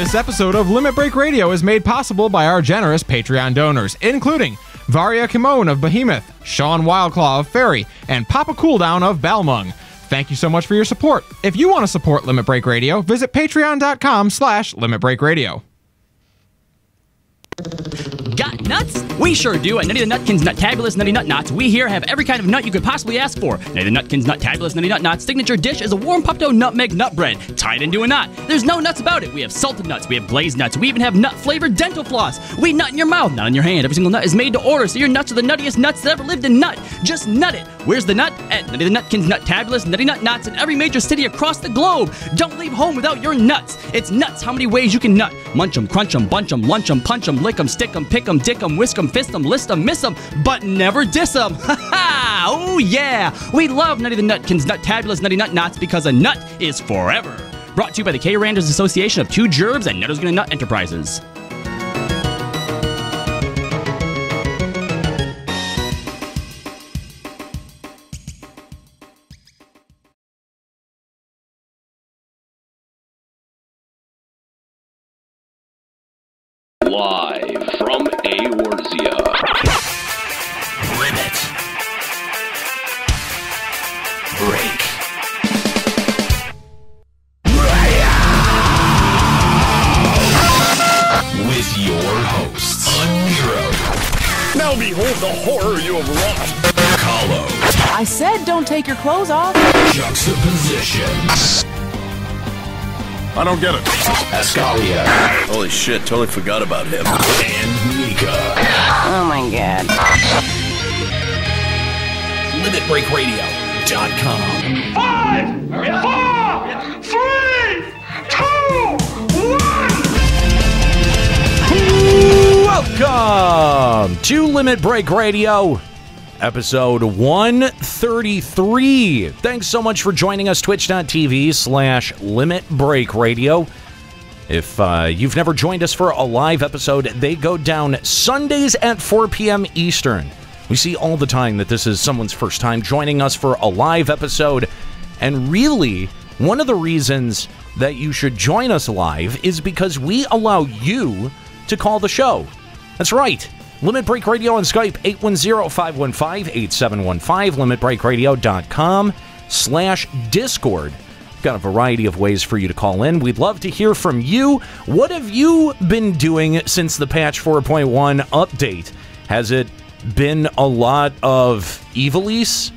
This episode of Limit Break Radio is made possible by our generous Patreon donors, including Varia Kimon of Behemoth, Sean Wildclaw of Fairy, and Papa Cooldown of Balmung. Thank you so much for your support. If you want to support Limit Break Radio, visit patreon.com/limitbreakradio. Got nuts? We sure do. At Nutty the Nutkins Nuttabulous Nutty Nut Knots, we here have every kind of nut you could possibly ask for. Nutty the Nutkins Nuttabulous Nutty Nut Knots' signature dish is a warm pup-dough nutmeg nut bread tied into a knot. There's no nuts about it. We have salted nuts, we have glazed nuts, we even have nut-flavored dental floss. We nut in your mouth, not in your hand. Every single nut is made to order, so your nuts are the nuttiest nuts that ever lived in nut. Just nut it. Where's the nut? At Nutty the Nutkins Nuttabulous Nutty Nut Knots in every major city across the globe. Don't leave home without your nuts. It's nuts how many ways you can nut. Munch 'em, crunch 'em, bunch 'em, lunch 'em, punch 'em, lick 'em, stick 'em, pick 'em, dick 'em, whisk 'em, fist 'em, list 'em, miss 'em, but never diss 'em. Ha ha! Oh yeah! We love Nutty the Nutkins Nuttabulous Nutty Nut Knots because a nut is forever. Brought to you by the K-Randers Association of Two Gerbs and Nutter's Gonna Nut Enterprises. Live from Eorzea. Limit Break with your hosts, Aniero. Now behold the horror you have wrought. Kahlo. I said don't take your clothes off. Juxtaposition. I don't get it. Ascalia. Holy shit, totally forgot about him. And Nika. Oh my god. LimitBreakRadio.com. 5, 4, 3, 2, 1. Welcome to Limit Break Radio, episode 133. Thanks so much for joining us, twitch.tv/Limit Break Radio. If you've never joined us for a live episode, they go down Sundays at 4 p.m. Eastern. We see all the time that this is someone's first time joining us for a live episode. And really, one of the reasons that you should join us live is because we allow you to call the show. That's right. Limit Break Radio on Skype, 810-515-8715, limitbreakradio.com/Discord. Got a variety of ways for you to call in. We'd love to hear from you. What have you been doing since the patch 4.1 update? Has it been a lot of Evilise?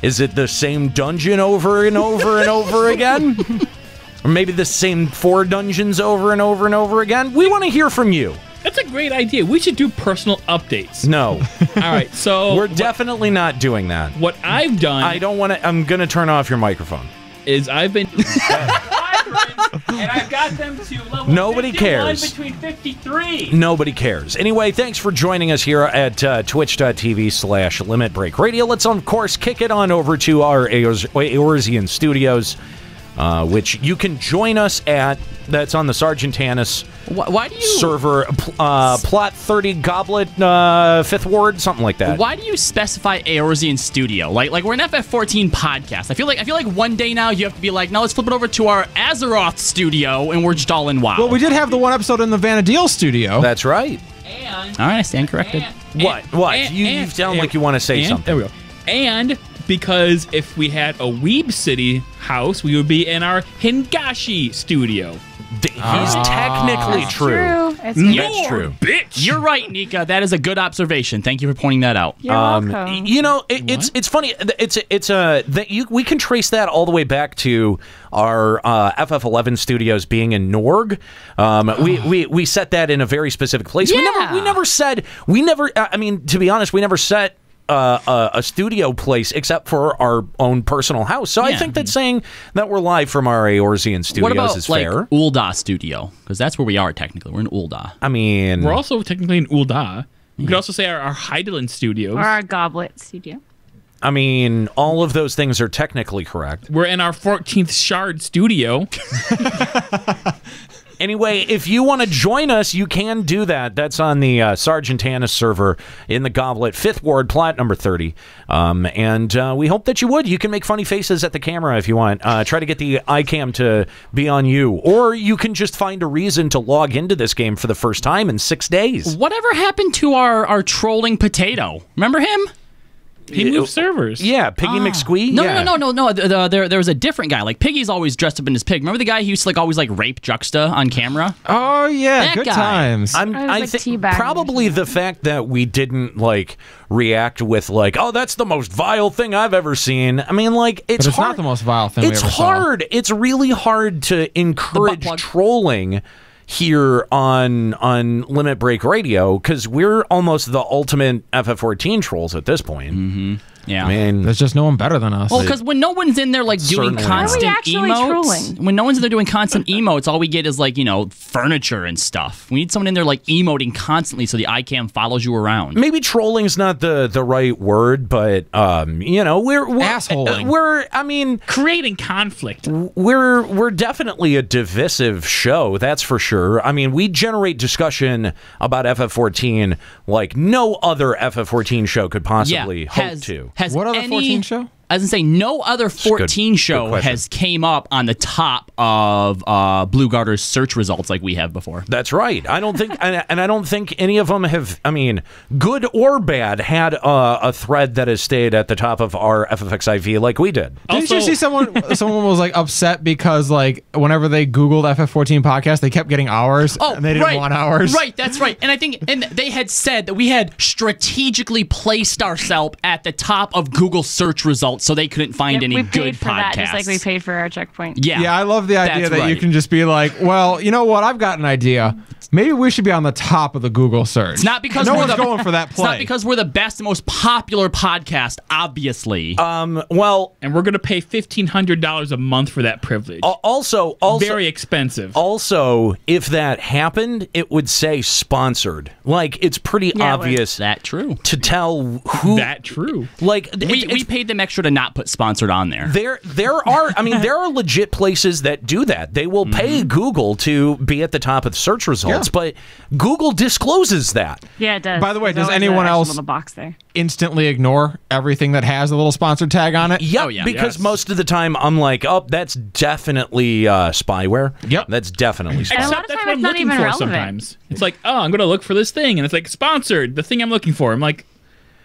Is it the same dungeon over and over and over again? Or maybe the same 4 dungeons over and over and over again? We want to hear from you. That's a great idea. We should do personal updates. No. All right, so... We're definitely not doing that. What I've done... I don't want to... I'm going to turn off your microphone. ...is I've been... and I've got them to level Nobody 51 cares. between 53. Nobody cares. Anyway, thanks for joining us here at twitch.tv/Limit Break Radio. Let's, of course, kick it on over to our Eorzean studios, which you can join us at. That's on the Sergeant Tannis Why do you... server, Plot 30 Goblet, 5th Ward, something like that. Why do you specify Eorzean Studio? Like we're an FF14 podcast. I feel like one day now you have to be like, now let's flip it over to our Azeroth studio, and we're just all in WoW. Well, we did have the one episode in the Vanadil studio. That's right. And... All right, I stand corrected. What? You sound like you want to say something. There we go. And... because if we had a Weeb City house, we would be in our Hingashi studio. He's technically true. It's true. That's true. Bitch! You're right, Nika. That is a good observation. Thank you for pointing that out. You're welcome. You know, it's funny. We can trace that all the way back to our FF11 studios being in Norg. We set that in a very specific place. Yeah. We never said. I mean, to be honest, we never set a studio place except for our own personal house. So I think that saying that we're live from our Eorzean studios What about, is like, fair. Ul'dah Studio? Because that's where we are technically. We're in Ul'dah. I mean, We're also technically in Ul'dah. You could also say our Heidelin studios. Or our Goblet studio. I mean, all of those things are technically correct. We're in our 14th Shard studio. Anyway, if you want to join us, you can do that. That's on the Sergeant Anna server in the Goblet, 5th Ward, plat number 30. And we hope that you would. You can make funny faces at the camera if you want. Try to get the iCam to be on you. Or you can just find a reason to log into this game for the first time in 6 days. Whatever happened to our trolling potato? Remember him? He moved servers. Yeah, Piggy McSquee. No, yeah. no. There was a different guy. Like Piggy's always dressed up in his pig. Remember the guy who used to always rape Juxta on camera? Oh yeah, That good guy. times. I think probably the fact that we didn't react with oh, that's the most vile thing I've ever seen. I mean, it's but it's hard. not the most vile thing. It's we ever saw. hard. It's really hard to encourage trolling here on Limit Break Radio because we're almost the ultimate FF14 trolls at this point. Mm-hmm. Yeah, I mean, there's just no one better than us. Well, because when no one's in there doing constant emotes, when no one's in there doing constant emotes, all we get is furniture and stuff. We need someone in there emoting constantly so the iCam follows you around. Maybe trolling's not the right word, but we're assholing. Creating conflict. We're definitely a divisive show, that's for sure. I mean, we generate discussion about FF14 like no other FF14 show could possibly hope to. What other 14 show? I was going to say, no other 14 show has came up on the top of Blue Garter's search results like we have before. That's right. I don't think, and I don't think any of them have, good or bad, had a thread that has stayed at the top of our FFXIV like we did. Didn't you see someone was upset because whenever they Googled FF14 podcast, they kept getting ours and they didn't want ours? Right, that's right. And I think they had said that we had strategically placed ourselves at the top of Google search results so they couldn't find any good for podcasts. That, just like we paid for our checkpoint. Yeah, I love the idea that you can just be well, you know what? I've got an idea. Maybe we should be on the top of the Google search. It's not because no one's going for that play. It's not because we're the best and most popular podcast, obviously. And we're going to pay $1,500 a month for that privilege. Also, very expensive. Also, if that happened, it would say sponsored. It's pretty obvious. That true to tell who. That true. We paid them extra to not put sponsored on there. There are. There are legit places that do that. They will pay Google to be at the top of the search results, but Google discloses that. Yeah, it does. By the way, There's does always anyone a else little box there instantly ignore everything that has a little sponsored tag on it? Yep, because most of the time I'm oh, that's definitely spyware. Yep, that's definitely spyware. Except that's what I'm looking for sometimes. It's I'm going to look for this thing, and it's sponsored, the thing I'm looking for. I'm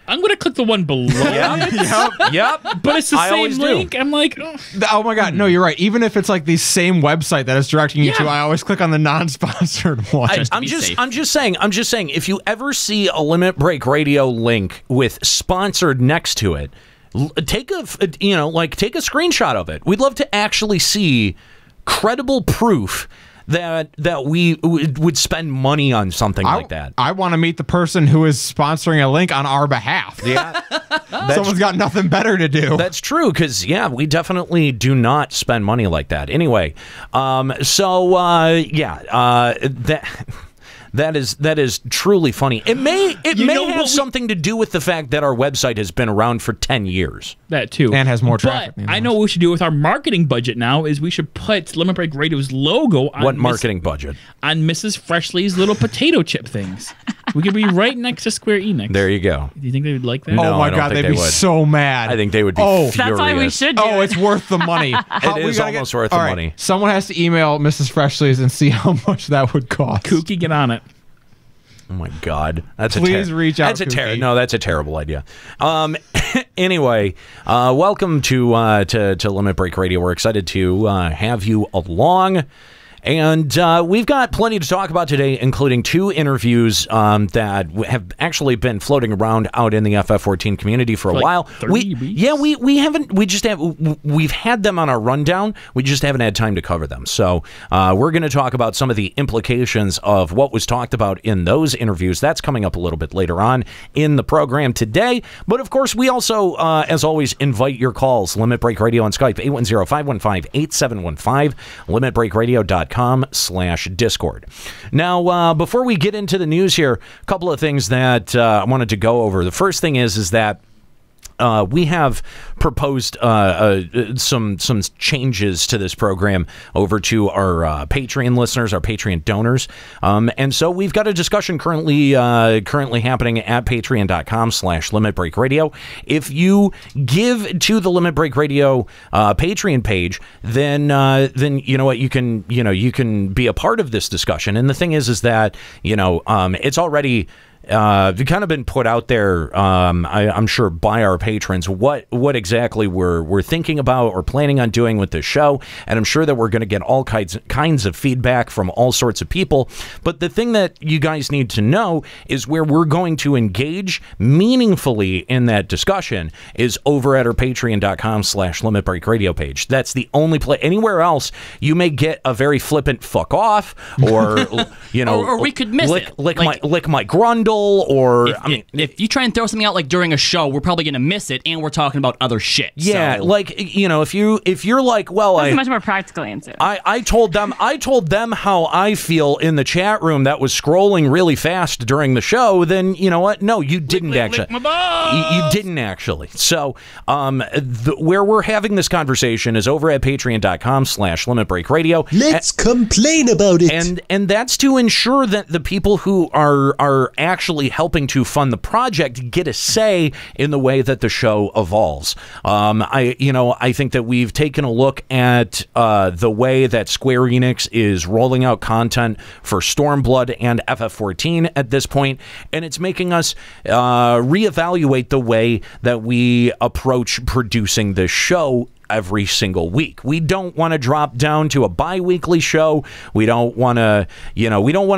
I'm going to click the one below it. Yep. But it's the same link. I'm oh my God, no, you're right. Even if it's the same website that is directing you to, I always click on the non-sponsored one. I'm just saying, if you ever see a Limit Break Radio link with sponsored next to it, take a screenshot of it. We'd love to actually see credible proof that we would spend money on something like that. I want to meet the person who is sponsoring a link on our behalf. Yeah. Someone's got nothing better to do. That's true, because, we definitely do not spend money like that. Anyway, that is truly funny. It may have something to do with the fact that our website has been around for 10 years. That too. And has more traffic. But I know what we should do with our marketing budget now is we should put Limit Break Radio's logo on what marketing budget? On Mrs. Freshly's little potato chip things. We could be right next to Square-Enix. There you go. Do you think they would like that? No, oh my God, they'd be so mad. I think they would be furious. That's why we should do it. It's worth the money. It is almost worth the money. Someone has to email Mrs. Freshly's and see how much that would cost. Kooky, get on it. Oh my God, Please reach out. That's a terrible idea. Anyway, welcome to Limit Break Radio. We're excited to have you along. And we've got plenty to talk about today, including 2 interviews that have actually been floating around out in the FF14 community for a while. We've had them on our rundown. We just haven't had time to cover them. So we're going to talk about some of the implications of what was talked about in those interviews. That's coming up a little bit later on in the program today. But of course, we also, as always, invite your calls. Limit Break Radio on Skype, 810-515-8715, limitbreakradio.com/Discord. Now, before we get into the news here, a couple of things that I wanted to go over. The first thing is that we have proposed some changes to this program over to our Patreon listeners, our Patreon donors, and so we've got a discussion currently happening at patreon.com/Limit Break Radio. If you give to the Limit Break Radio Patreon page, then you know what, you can be a part of this discussion. And the thing is that it's already kind of been put out there, I'm sure, by our patrons, what exactly we're thinking about or planning on doing with this show, and I'm sure that we're going to get all kinds of feedback from all sorts of people. But the thing that you guys need to know is where we're going to engage meaningfully in that discussion is over at our patreon.com/Limit Break Radio page. That's the only place. Anywhere else, you may get a very flippant fuck off, or or we could miss it. Lick my grundle. Or if you try and throw something out like during a show, we're probably gonna miss it, and we're talking about other shit. Yeah, so. if you're like, well, that's a much more practical answer. I told them how I feel in the chat room that was scrolling really fast during the show. Then you know what? No, you didn't actually. You didn't actually. So where we're having this conversation is over at patreon.com/Limit Break Radio. Let's complain about it, and that's to ensure that the people who are actually helping to fund the project get a say in the way that the show evolves. I think that we've taken a look at the way that Square-Enix is rolling out content for Stormblood and FF14 at this point, and it's making us reevaluate the way that we approach producing this show every single week. We don't want to drop down to a bi-weekly show. We don't want to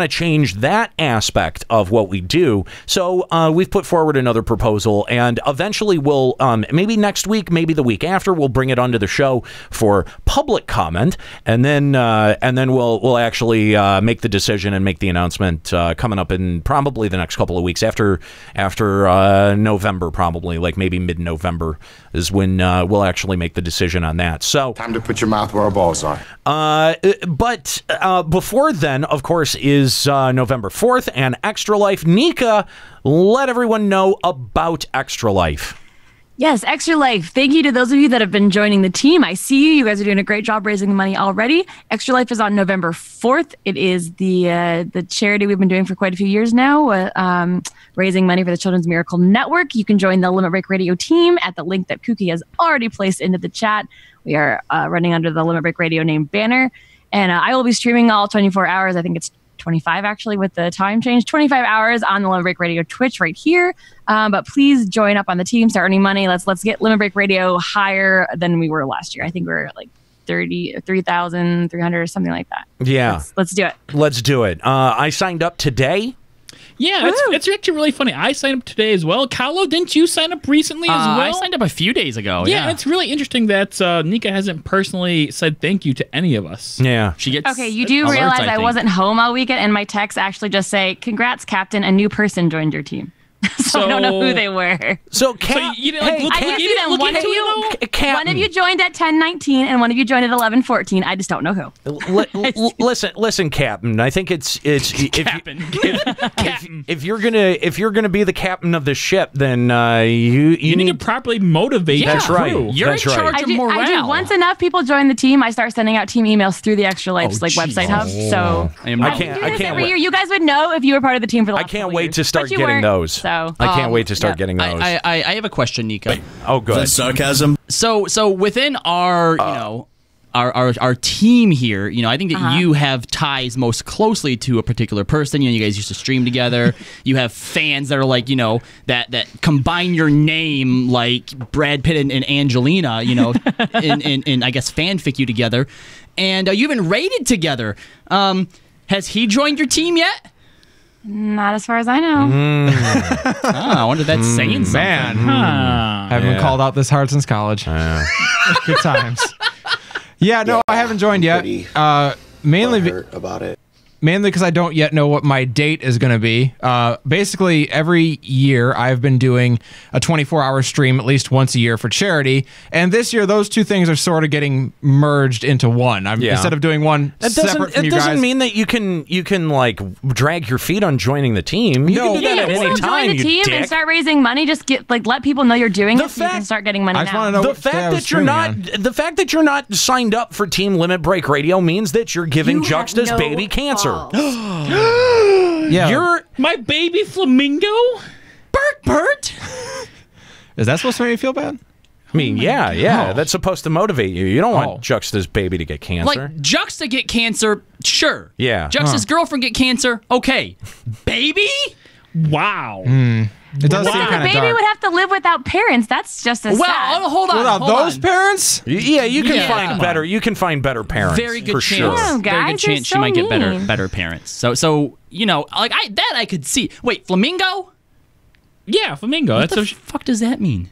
change that aspect of what we do. So we've put forward another proposal, and eventually we'll maybe next week, maybe the week after, we'll bring it onto the show for public comment, and then we'll actually make the decision and make the announcement coming up in probably the next couple of weeks after November, probably like maybe mid-November is when we'll actually make the decision on that. So time to put your mouth where our balls are. But before then, of course, is November 4th and Extra Life. Nika, let everyone know about Extra Life. Yes, Extra Life. Thank you to those of you that have been joining the team. I see you. You guys are doing a great job raising money already. Extra Life is on November 4th. It is the charity we've been doing for quite a few years now, raising money for the Children's Miracle Network. You can join the Limit Break Radio team at the link that Kookie has already placed into the chat. We are running under the Limit Break Radio name banner. And I will be streaming all 24 hours. I think it's 25 actually with the time change, 25 hours on the Limit Break Radio Twitch right here. But please join up on the team, start earning money. Let's get Limit Break Radio higher than we were last year. I think we're like 33,300 or something like that. Yeah. Let's do it. Let's do it. I signed up today. Yeah, it's actually really funny. I signed up today as well. Kahlo, didn't you sign up recently as well? I signed up a few days ago. Yeah, it's really interesting that Nika hasn't personally said thank you to any of us. Yeah. She gets okay, you do realize I wasn't home all weekend, and my texts actually just say, "Congrats, Captain, a new person joined your team." So I don't know who they were. So you didn't like look I did see them. One of you joined at 10:19 and one of you joined at 11:14. I just don't know who. Listen, Captain. I think it's Captain. If you're gonna be the captain of the ship, then you need to properly motivate. That's right. You're in charge of morale. I do. Once enough people join the team, I start sending out team emails through the Extra Life website hub. So I can't every year. You guys would know if you were part of the team for the last I can't wait to start getting weren't. those. So I can't wait to start getting those. I have a question, Nika. Oh, good. That's sarcasm. So within our our team here, I think that you have ties most closely to a particular person. You guys used to stream together. You have fans that are like, that combine your name like Brad Pitt and Angelina, in I guess fanfic you together, and you've been rated together. Has he joined your team yet? Not as far as I know. I wonder if that's saying something. Man, haven't been called out this hard since college. Good times. Yeah, no, I haven't joined yet. Mainly about it. mainly because I don't yet know what my date is going to be. Basically, every year I've been doing a 24-hour stream at least once a year for charity, and this year those two things are sort of getting merged into one. Instead of doing one separate from you guys. It doesn't mean that you can like drag your feet on joining the team. You can do that at any time. Join the team and start raising money. Just let people know you're doing it so you can start getting money now. The fact that you're not signed up for Team Limit Break Radio means that you're giving Juxta's baby cancer. Yeah. You're my baby flamingo? Bert? Is that supposed to make you feel bad? I mean, yeah. That's supposed to motivate you. You don't want Juxta's baby to get cancer. Like, Juxta get cancer, sure. Yeah. Juxta's girlfriend get cancer, okay. Baby? Wow. It does seem kind of dark. Baby would have to live without parents. That's just as sad. Hold on. Without those parents? Yeah, you can find better. You can find better parents. Very good for chance. Sure. Very good chance she might get better parents. So you know, like I could see. Wait, flamingo? Yeah, flamingo. What the fuck does that mean?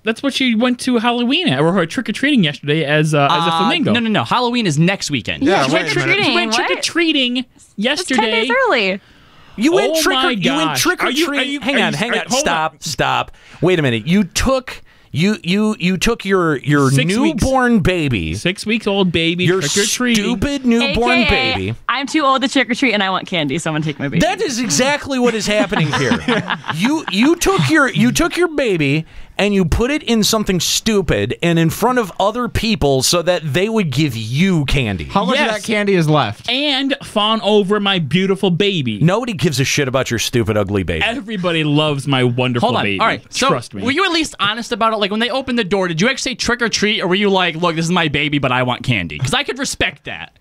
That's what she went to Halloween at, or her trick or treating yesterday as a flamingo. No. Halloween is next weekend. Yeah, trick or treating. She went trick or treating yesterday. That's 10 days early. You went trick or treating. Hang on. Stop. Wait a minute. You took your newborn baby, 6 weeks old baby, your trick or treating, stupid newborn AKA, baby. I'm too old to trick or treat, and I want candy, so I'm gonna take my baby. That is exactly what is happening here. You took your baby and you put it in something stupid and in front of other people so that they would give you candy. How much of that candy is left? And fawn over my beautiful baby. Nobody gives a shit about your stupid, ugly baby. Everybody loves my wonderful baby. All right, Trust me. Were you at least honest about it? Like, when they opened the door, did you actually say trick or treat, or were you like, look, this is my baby, but I want candy? Because I could respect that.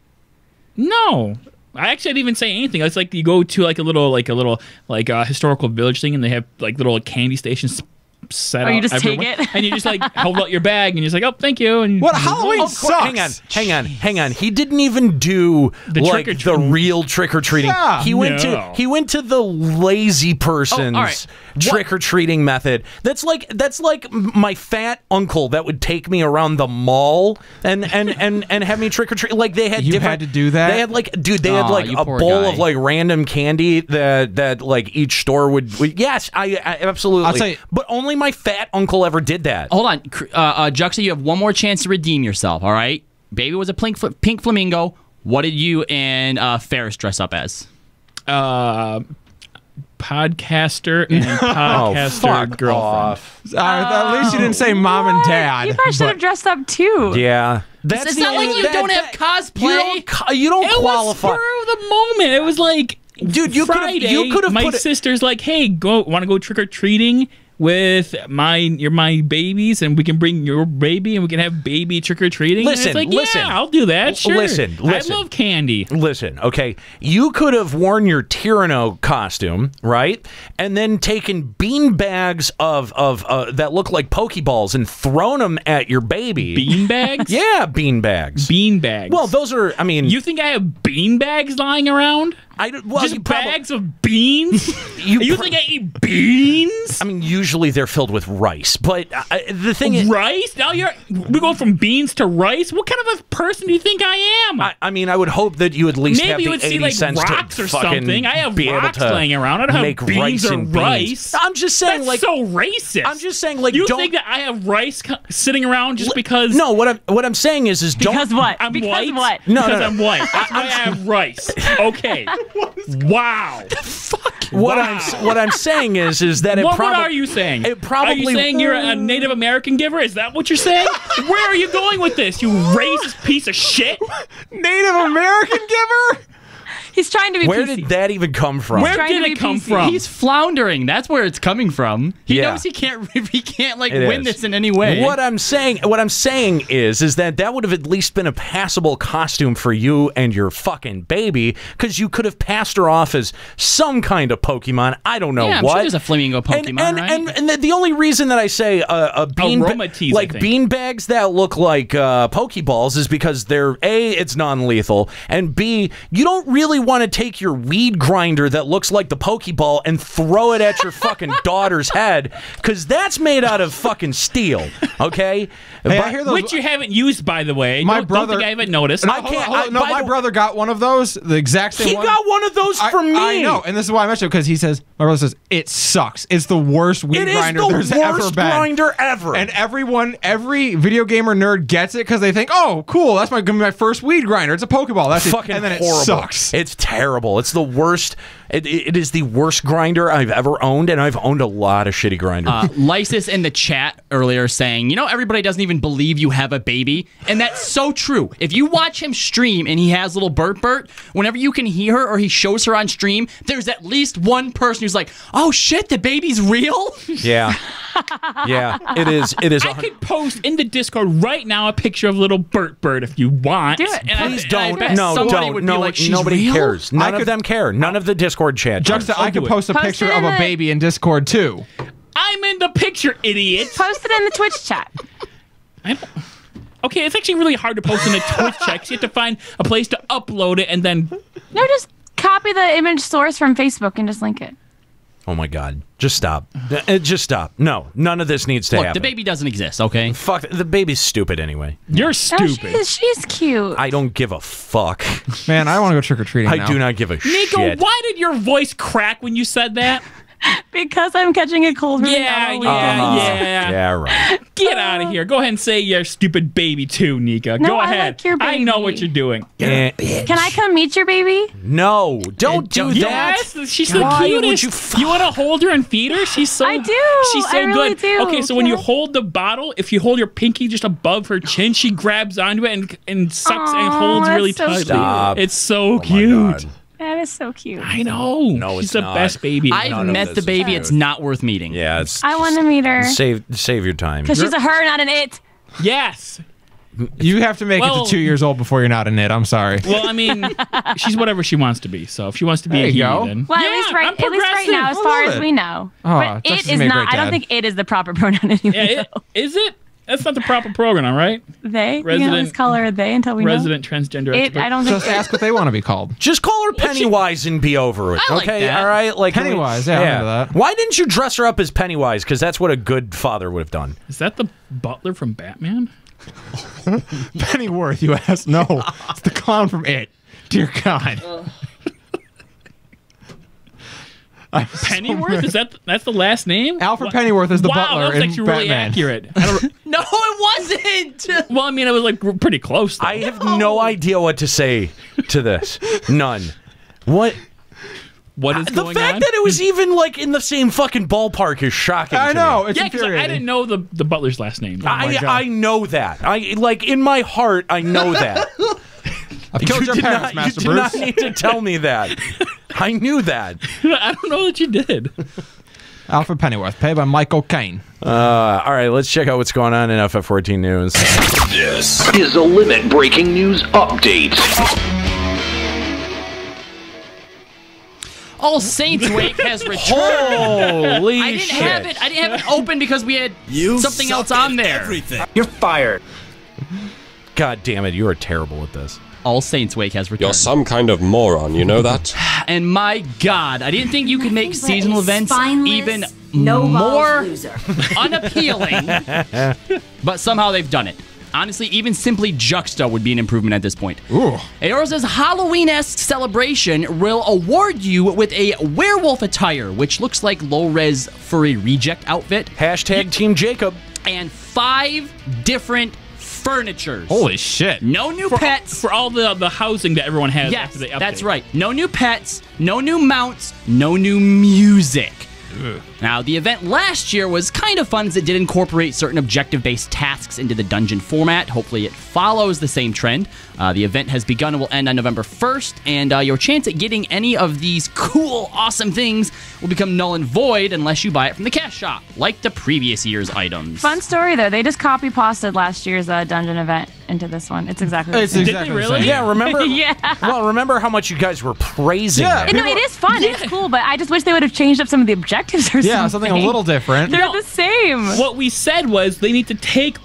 No. I actually didn't even say anything. It's like you go to like a little historical village thing, and they have like little candy stations set out. You just everywhere. take it, and you just like hold out your bag, and you're just like, oh, thank you. And what Halloween sucks. Hang on. He didn't even do the real trick or treating. Yeah. He went to the lazy person's trick or treating method. That's like my fat uncle that would take me around the mall and have me trick or treat. Like they had had to do that. They had like a bowl of like random candy that like each store would yes, I absolutely. I'll tell you, but only my fat uncle ever did that. Hold on, Juxta, you have one more chance to redeem yourself. All right, baby was a pink flamingo. What did you and Ferris dress up as? Podcaster and podcaster girlfriend. At least you didn't say mom and dad. You guys should have dressed up too. Yeah. It's not like you don't have cosplay. You don't qualify. It was for the moment. It was like, dude, you could have. My sister's like, hey, want to go trick or treating with my babies, and we can bring your baby, and we can have baby trick or treating. Listen, yeah, I'll do that. Sure. Listen. I love candy. Listen, okay, you could have worn your Tyranno costume, right, and then taken bean bags of that look like Pokeballs and thrown them at your baby. Bean bags? Yeah, bean bags. Bean bags. Well, those are. I mean, you think I have bean bags lying around? Just bags of beans? You think I eat beans? I mean, usually they're filled with rice, but the thing is... Rice? Now we go from beans to rice? What kind of a person do you think I am? I mean, I would hope that you at least Maybe have you the would see 80 like cents rocks to or fucking something. I have be rocks able to laying around. I don't make have beans rice or and rice. Beans. I'm just saying, that's so racist. I'm just saying, like, you think that I have rice sitting around just because? No, what I'm saying is don't. Because what? I'm because white. What? No, because I'm white. That's why I have rice. Okay. Wow. What I'm saying is that it what probably. What are you saying? It probably. Are you saying you're a Native American giver? Is that what you're saying? Where are you going with this? You racist piece of shit. Native American giver? He's trying to be Where PC. did that even come from? Where did it come from? He's floundering. That's where it's coming from. He knows he can't like win this in any way. What I'm saying is that would have at least been a passable costume for you and your fucking baby, because you could have passed her off as some kind of Pokemon. I don't know I'm what. sure there's a flamingo Pokemon, right? And the only reason that I say bean bags that look like Pokeballs is because they're A, it's non-lethal, and B, you don't really want to take your weed grinder that looks like the Pokeball and throw it at your fucking daughter's head, because that's made out of fucking steel, okay? Hey, I hear those, which you haven't used, by the way. My don't brother, think I haven't noticed. My brother got one of those, the exact same one. He got one of those from me. I know, and this is why I mentioned it, because he says, my brother says, it sucks. It's the worst weed grinder there's ever been. It is the worst grinder ever. And every video gamer nerd gets it because they think, oh, cool, that's gonna be my first weed grinder. It's a Pokeball. That's fucking and then horrible. It sucks. It's terrible. It's the worst. It is the worst grinder I've ever owned, and I've owned a lot of shitty grinders. Lysis in the chat earlier saying, everybody doesn't even believe you have a baby. And that's so true. If you watch him stream and he has little Bert, whenever you can hear her or he shows her on stream, there's at least one person who's like, oh shit, the baby's real? Yeah. Yeah, it is. I could post in the Discord right now a picture of little Bert if you want. Do it. Please don't. No, don't. No, like, nobody real? cares. None of them care. None of the Discord chat. Juxta, I could post a picture of a baby in Discord too. I'm in the picture, idiot. Post it in the Twitch chat. Okay, it's actually really hard to post in the Twitch chat, 'cause you have to find a place to upload it and then... No, just copy the image source from Facebook and just link it. Oh my God. Just stop. Just stop. No, none of this needs to happen. The baby doesn't exist, okay? Fuck, the baby's stupid anyway. You're stupid. No, she's cute. I don't give a fuck. Man, I want to go trick-or-treating now. I do not give a shit. Nika, why did your voice crack when you said that? Because I'm catching a cold right now. Yeah, right. Get out of here. Go ahead and say your stupid baby too, Nika. No, Go I ahead. like your I know baby. what you're doing. Can I come meet your baby? No, don't do that. Yes, she's the Why cutest. would You want to hold her and feed her? She's so. I do. She's so I really good. do. Okay, so when you hold the bottle, if you hold your pinky just above her chin, she grabs onto it and sucks and holds really that's so tightly. Stop. It's so Oh cute. my God. That is so cute. I know. No, she's it's the not. best baby. I've met the baby. It's not worth meeting. Yeah, it's. I want to meet her. Save your time. Because she's a her, not an it. Yes. You have to make it to 2 years old before you're not a nit. I'm sorry. Well, I mean, she's whatever she wants to be. So if she wants to be There a he, you go. then Well, yeah, at least right I'm now, as I far love as it. we know. Oh, But Justice it is made a not. great I don't dad. think it is the proper pronoun anyway. Yeah, is it? That's not the proper program, right? They. You can Resident- always call her they until we Resident transgender know. expert. I don't think. Just ask what they want to be called. Just call her Pennywise and be over it. I like Okay, that. all right. Like Pennywise, yeah, I'm into that. Why didn't you dress her up as Pennywise? Because that's what a good father would have done. Is that the butler from Batman? Pennyworth, you ask? No, it's the clown from It. Dear God. Pennyworth? Is that's the last name? Alfred Pennyworth is the wow, butler that was in actually really Batman. accurate. I don't, No, it wasn't. well, I mean, it was like pretty close. Though. I have no idea what to say to this. None. What? What is The going fact on? that it was even like in the same fucking ballpark is shocking. I to know. me. It's yeah, because I infuriating. didn't know the butler's last name. I know that. I like in my heart. I know that. I've killed your parents, Master you did not Bruce. need to tell me that. I knew that. I don't know that you did. Alfred Pennyworth, played by Michael Caine. All right, let's check out what's going on in FF14 news. This is a limit-breaking news update. All Saints Wake has returned. Holy I didn't have it. I didn't have it open because we had something else on there. You're fired. God damn it, you are terrible at this. All Saints Wake has returned. You're some kind of moron, you know that? And my God, I didn't think you could make seasonal events even more unappealing. But somehow they've done it. Honestly, even simply Juxta would be an improvement at this point. Ooh. Eoro's Halloween-esque celebration will award you with a werewolf attire, which looks like low-res furry reject outfit. Hashtag Team Jacob. And 5 different furnitures. Holy shit. No new pets. For all the housing that everyone has Yes, after the update. that's right. No new pets, no new mounts, no new music. Now, the event last year was kind of fun as it did incorporate certain objective-based tasks into the dungeon format. Hopefully it follows the same trend. The event has begun and will end on November 1st, and your chance at getting any of these cool, awesome things will become null and void unless you buy it from the cash shop, like the previous year's items. Fun story though. They just copy-pasted last year's dungeon event into this one. It's exactly the same. Did they really? Yeah, remember? Yeah. Well, remember how much you guys were praising that. No, it is fun. It's cool, but I just wish they would have changed up some of the objectives or something. Yeah, something a little different. They're the same. What we said was they need to take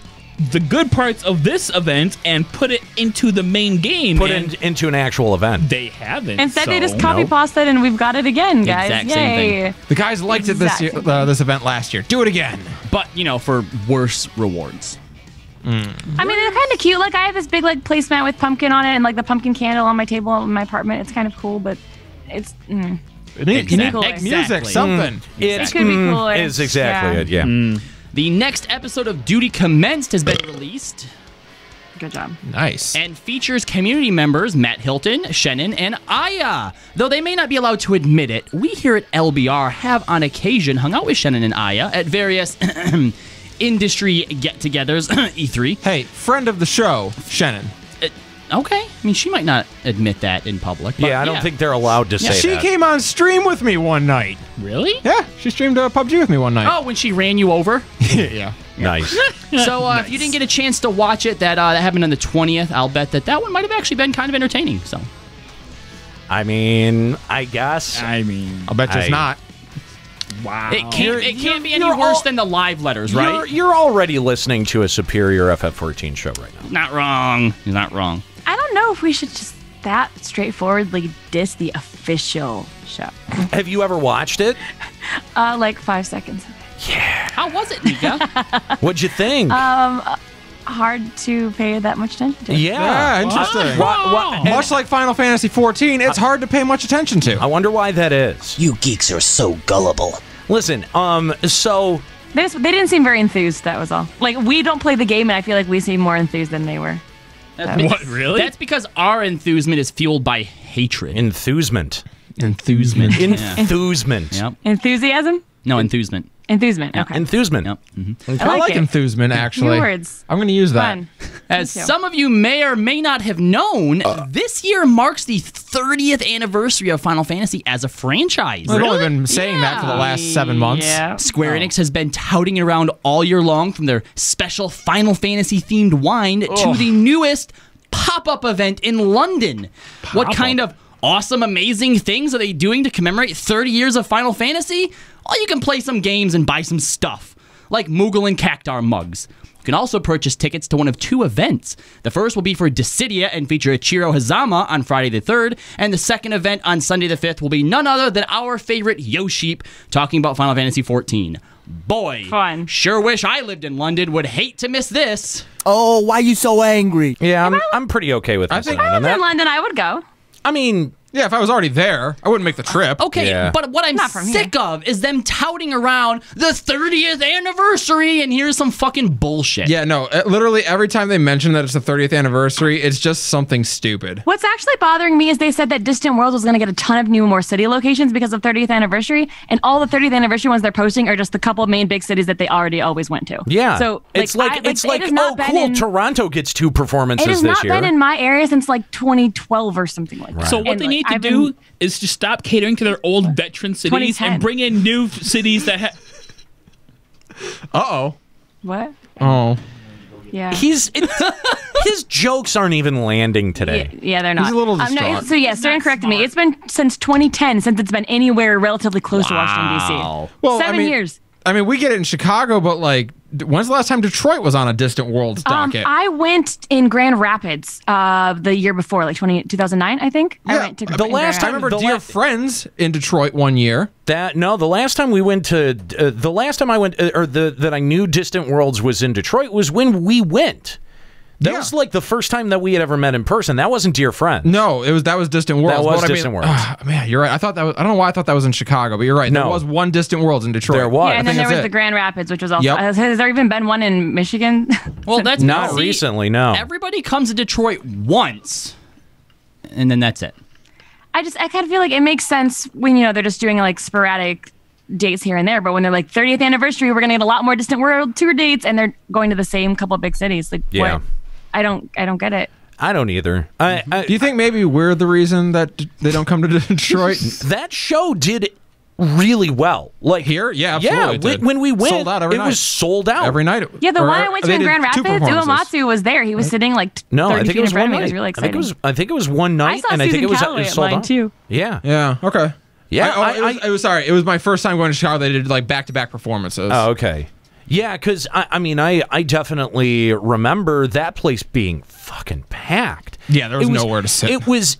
the good parts of this event and put it into the main game. Into an actual event. They haven't. Instead, they just copy pasted and we've got it again, guys. Exact Yay. same thing. The guys liked it this year, this event last year. Do it again. But, for worse rewards. I mean, they're kind of cute. Like, I have this big, like, placemat with pumpkin on it and, like, the pumpkin candle on my table in my apartment. It's kind of cool, but it's... It needs cooler. music, something. It could be cooler. Is exactly it, yeah. The next episode of Duty Commenced has been released. Good job. Nice. And features community members Matt Hilton, Shannon, and Aya. Though they may not be allowed to admit it, we here at LBR have on occasion hung out with Shannon and Aya at various industry get-togethers, E3. Hey, friend of the show, Shannon. Okay. I mean, she might not admit that in public. But I don't think they're allowed to say she that. She came on stream with me one night. Really? Yeah, she streamed PUBG with me one night. Oh, when she ran you over? Yeah. Nice. So if you didn't get a chance to watch it, that happened on the 20th, I'll bet that one might have actually been kind of entertaining. So, I mean, I guess. I'll bet it's not. Wow. It can't be any worse than the live letters, right? You're already listening to a superior FF14 show right now. Not wrong. You're not wrong. I don't know if we should just that straightforwardly diss the official show. Have you ever watched it? Like 5 seconds. Yeah. How was it, Nika? What'd you think? Hard to pay that much attention to. Yeah, interesting. Much like Final Fantasy XIV, it's hard to pay much attention to. I wonder why that is. You geeks are so gullible. Listen, so... They didn't seem very enthused, that was all. Like, we don't play the game, and I feel like we seem more enthused than they were. What, really? That's because our enthusement is fueled by hatred. Enthusement. Enthusement. Enthusement. Yep. Enthusiasm? No, enthusement. Enthusement, okay. Enthusement. Yep. Mm-hmm. I like enthusement, actually. New words. I'm going to use that. Fun. As some of you may or may not have known, this year marks the 30th anniversary of Final Fantasy as a franchise. I've only been saying that for the last 7 months. Yeah. Square Enix has been touting it around all year long, from their special Final Fantasy themed wine to the newest pop-up event in London. What kind of awesome, amazing things are they doing to commemorate 30 years of Final Fantasy? Well, you can play some games and buy some stuff, like Moogle and Cactar mugs. You can also purchase tickets to one of 2 events. The first will be for Dissidia and feature Ichiro Hazama on Friday the 3rd, and the second event on Sunday the 5th will be none other than our favorite Yoshi-P talking about Final Fantasy XIV. Boy, fun. Sure wish I lived in London. Would hate to miss this. Oh, why you so angry? Yeah, I'm pretty okay with this. If I was in London, I would go. I mean... Yeah, if I was already there, I wouldn't make the trip. Okay, but what I'm sick of is them touting around the 30th anniversary, and here's some fucking bullshit. Yeah, no, literally every time they mention that it's the 30th anniversary, it's just something stupid. What's actually bothering me is they said that Distant Worlds was going to get a ton of new more city locations because of 30th anniversary, and all the 30th anniversary ones they're posting are just the couple main big cities that they already always went to. Yeah. So it's like oh, cool, Toronto gets 2 performances this year. It has not been in my area since like 2012 or something like that. So what they need to do is to stop catering to their old veteran cities and bring in new cities that have... Uh-oh. What? Oh. Yeah. His jokes aren't even landing today. Yeah, they're not. He's a little distraught. So yeah, Stern corrected me. It's been since 2010 since it's been anywhere relatively close to Washington, D.C. Well, 7 years. I mean, we get it in Chicago, but like, when's the last time Detroit was on a Distant Worlds docket? I went in Grand Rapids the year before, like 2009, I think. Yeah, I went to the last time I remember Dear Friends in Detroit one year. The last time we went to that I knew Distant Worlds was in Detroit was when we went. That was like the first time that we had ever met in person. That wasn't Dear Friends. No, that was Distant Worlds. That was Distant Worlds. Man, you're right. I don't know why I thought that was in Chicago, but you're right. There was one Distant Worlds in Detroit. There was. Yeah, and then there was the Grand Rapids, which was also. Yep. Has there even been one in Michigan? Well, that's not recently. No. Everybody comes to Detroit once, and then that's it. I kind of feel like it makes sense when they're just doing like sporadic dates here and there, but when they're like 30th anniversary, we're gonna get a lot more Distant World tour dates, and they're going to the same couple of big cities. Like, yeah. What? I don't get it. I don't either. Do you think maybe we're the reason that they don't come to Detroit? That show did really well. Like here, yeah, absolutely. Yeah, when we went, sold out every night. It was sold out every night. Yeah, the one I went to in Grand Rapids, Uematsu was there. He was sitting like 30 feet in front of me. It was really exciting. I think it was one night, I think it was sold out too. Yeah, yeah, okay. Yeah, it was my first time going to Chicago. They did like back-to-back performances. Oh, okay. Yeah, because I mean, I definitely remember that place being fucking packed. Yeah, there was nowhere to sit. It was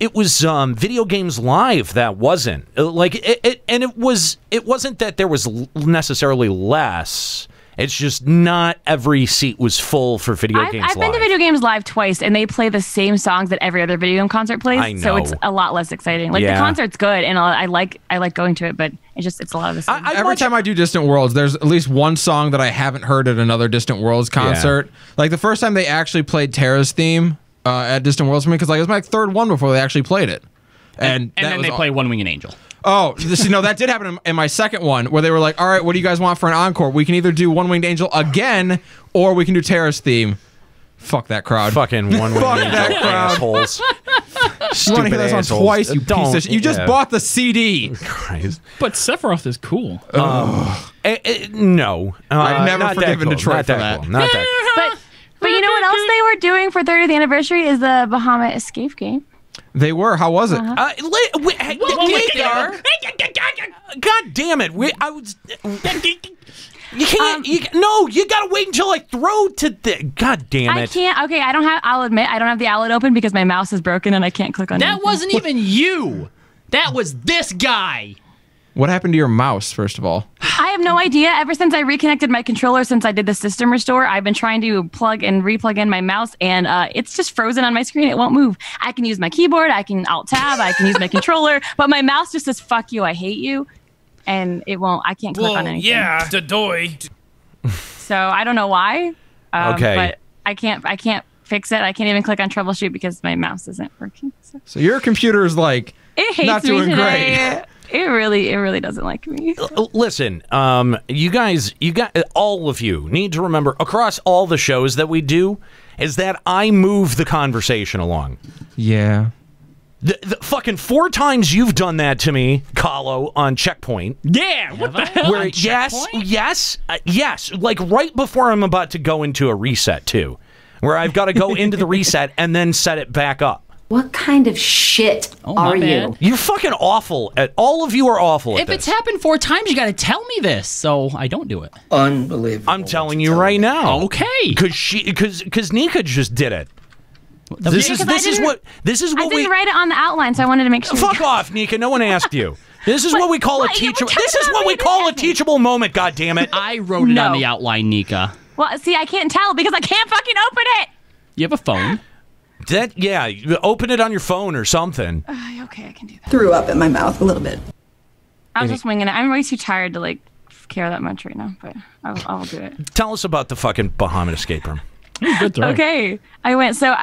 Video Games Live that wasn't like it, and it wasn't that there was necessarily less. It's just not every seat was full for Video Games Live. I've been to Video Games Live twice, and they play the same songs that every other video game concert plays. I know. So it's a lot less exciting. Like the concert's good, and I like going to it, but it's a lot of the same. Every time I do Distant Worlds, there's at least one song that I haven't heard at another Distant Worlds concert. Yeah. Like the first time they actually played Terra's theme at Distant Worlds for me, because like it was my third one before they actually played it, and then they play One Winged Angel. Oh, that did happen in my second one, where they were like, all right, what do you guys want for an encore? We can either do One Winged Angel again, or we can do Terra's theme. Fuck that crowd. Fucking One Winged Angel assholes. You want to hear that song twice, you piece of shit. You just bought the CD. Christ. But Sephiroth is cool. No. I've never forgiven Detroit for that. Cool. Not that But you know what else they were doing for 30th anniversary is the Bahamut Escape game. They were. How was it? God damn it! I was. You can't. You gotta wait until I throw to the. God damn it! I can't. Okay, I'll admit I don't have the outlet open because my mouse is broken and I can't click on it. That wasn't even you. That was this guy. What happened to your mouse, first of all? I have no idea. Ever since I reconnected my controller, since I did the system restore, I've been trying to plug and replug in my mouse, and it's just frozen on my screen. It won't move. I can use my keyboard, I can Alt-Tab, I can use my controller, but my mouse just says, fuck you, I hate you, and it won't. I can't click on anything. Yeah, da-doy. So I don't know why, okay. but I can't fix it. I can't even click on troubleshoot because my mouse isn't working. So your computer is like it hates not me doing today. great. It really doesn't like me. Listen, you guys, all of you need to remember across all the shows that we do is that I move the conversation along. Yeah. The fucking 4 times you've done that to me, Kahlo, on Checkpoint. Yeah, what the hell? Where yes, like right before I'm about to go into a reset too, where I've got to go into the reset and then set it back up. What kind of shit are you? You're fucking awful. All of you are awful at If this. it's happened 4 times, you got to tell me this, so I don't do it. Unbelievable. I'm telling you right now. Okay. Because Nika just did it. This is what I didn't write it on the outline, so I wanted to make sure. Fuck off, Nika. No one asked you. This is what we call a teachable. This is what we call a teachable moment. God damn it! I wrote it on the outline, Nika. Well, see, I can't tell because I can't fucking open it. You have a phone. You open it on your phone or something. Okay, I can do that. Threw up in my mouth a little bit. I was just winging it. I'm way too tired to like care that much right now, but I'll do it. Tell us about the fucking Bahamut Escape Room. Good throw. Okay, I went. So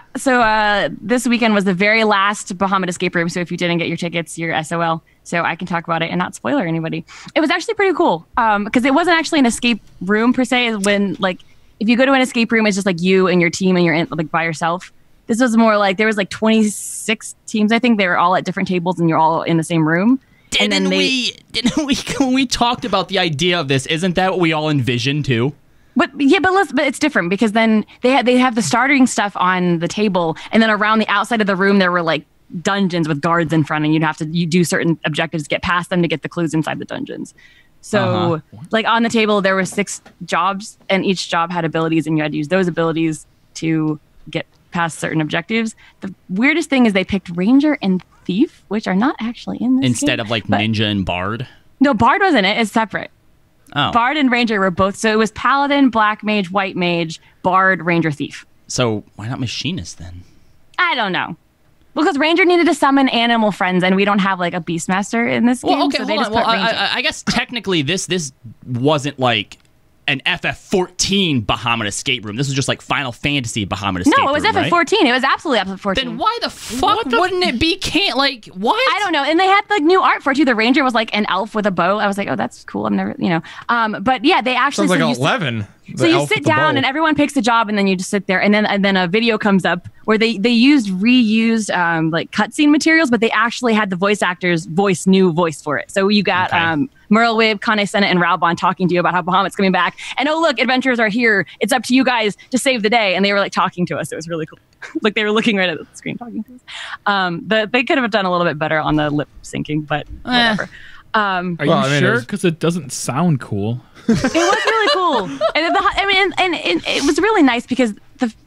this weekend was the very last Bahamut Escape Room. So if you didn't get your tickets, you're SOL. So I can talk about it and not spoiler anybody. It was actually pretty cool because it wasn't actually an escape room per se. When like if you go to an escape room, it's just like you and your team and you're in like by yourself. This was more like there was like 26 teams. I think they were all at different tables and you're all in the same room. Didn't we when we talked about the idea of this? Isn't that what we all envisioned too? But it's different because then they have the starting stuff on the table, and then around the outside of the room there were like dungeons with guards in front, and you do certain objectives to get past them to get the clues inside the dungeons. So like on the table there were 6 jobs, and each job had abilities, and you had to use those abilities to get past certain objectives. The weirdest thing is they picked Ranger and Thief, which are not actually in this instead game, of like Ninja and Bard. No, Bard wasn't it. It's separate. Oh. Bard and Ranger were both. So it was Paladin, Black Mage, White Mage, Bard, Ranger, Thief. So why not Machinist then? I don't know. Well, because Ranger needed to summon animal friends, and we don't have like a Beastmaster in this game. Well, okay, so they hold just on. put Ranger. I guess technically this wasn't like an FF14 Bahamut Escape Room. This was just like Final Fantasy Bahamut Escape Room. No, it was FF14. Right? It was absolutely FF14. Then why the fuck wouldn't it be? What? I don't know. And they had like new art for it too. The Ranger was like an elf with a bow. I was like, oh, that's cool. I've never, but yeah, they actually sounds like 11. So you sit down and everyone picks a job, and then you just sit there, and then a video comes up where they reused like cutscene materials, but they actually had the voice actors new voice for it. So you got Merle Wib, Kane Senna, and Raubon talking to you about how Bahamut's coming back, and oh look, adventurers are here. It's up to you guys to save the day, and they were like talking to us. It was really cool. Like they were looking right at the screen talking to us. They could have done a little bit better on the lip syncing, but whatever. Are you sure? Because it doesn't sound cool. It was really cool, and it was really nice because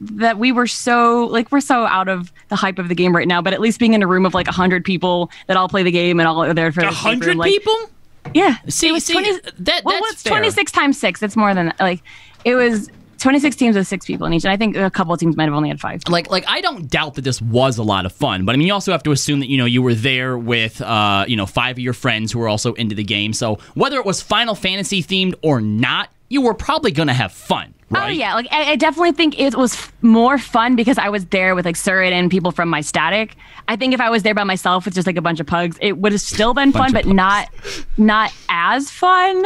that we were so we're so out of the hype of the game right now. But at least being in a room of like 100 people that all play the game and all are there for 100 people. Yeah, see, it was 20. That's what's fair. 26 times 6? It's more than it was 26 teams with 6 people in each, and I think a couple of teams might have only had 5. Like I don't doubt that this was a lot of fun, but I mean, you also have to assume that you were there with 5 of your friends who were also into the game. So whether it was Final Fantasy themed or not, you were probably gonna have fun. Right? Oh yeah, I definitely think it was more fun because I was there with Surit and people from my static. I think if I was there by myself with just a bunch of pugs, it would have still been fun, but not as fun.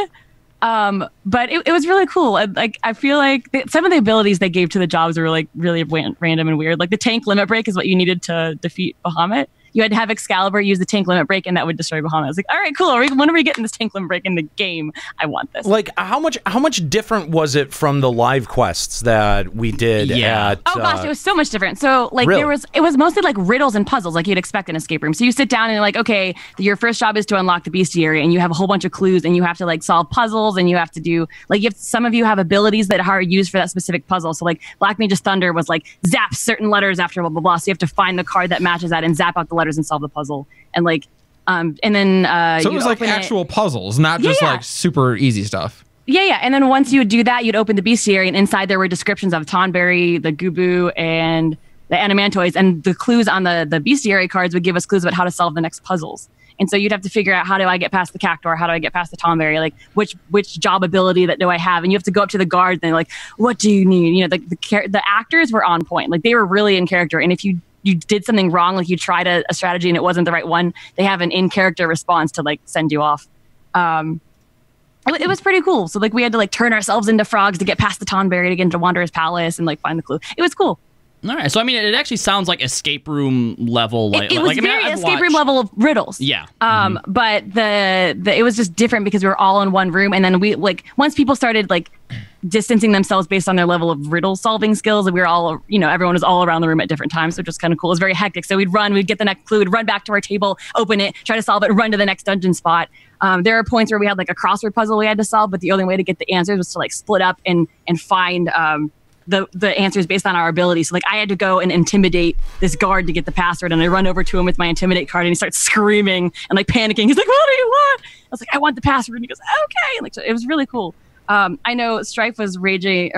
But it was really cool. I feel like some of the abilities they gave to the jobs were really random and weird. Like the tank limit break is what you needed to defeat Bahamut. You had to have Excalibur use the tank limit break, and that would destroy Bahamut. I was like, all right, cool. When are we getting this tank limit break in the game? I want this. Like, how much different was it from the live quests that we did at... Oh, gosh, it was so much different. So, really? it was mostly like riddles and puzzles like you'd expect in an escape room. So you sit down and you're like, okay, your first job is to unlock the bestiary, and you have a whole bunch of clues, and you have to solve puzzles, and you have to do... some of you have abilities that are used for that specific puzzle. So, Black Mage's Thunder was zap certain letters after blah, blah, blah. So you have to find the card that matches that and zap out the letters and solve the puzzle. And then so it was actual puzzles, not just super easy stuff. Yeah. And then once you would do that, you'd open the bestiary, and inside there were descriptions of Tonberry, the Gubu, and the Animantoids, and the clues on the bestiary cards would give us clues about how to solve the next puzzles. And so you'd have to figure out, how do I get past the Cactuar? How do I get past the Tonberry? Which job ability that do I have? And you have to go up to the guards and what do you need? The actors were on point. They were really in character. And if you did something wrong, you tried a strategy and it wasn't the right one, they have an in-character response to send you off. It was pretty cool. So we had to turn ourselves into frogs to get past the Tonberry to get into Wanderer's Palace and find the clue. It was cool. All right, so I mean, it actually sounds like escape room level. It was very escape room level of riddles. Yeah. But it was just different because we were all in one room, and then we once people started distancing themselves based on their level of riddle solving skills, and we were all everyone was all around the room at different times, so it was just kind of cool. It was very hectic. So we'd get the next clue, we'd run back to our table, open it, try to solve it, run to the next dungeon spot. There are points where we had a crossword puzzle we had to solve, but the only way to get the answers was to split up and find the answers based on our ability. So I had to go and intimidate this guard to get the password, and I run over to him with my intimidate card, and he starts screaming and panicking. He's like, "What do you want?" I was like, "I want the password." And he goes, "Okay." And so it was really cool. I know Strife was raving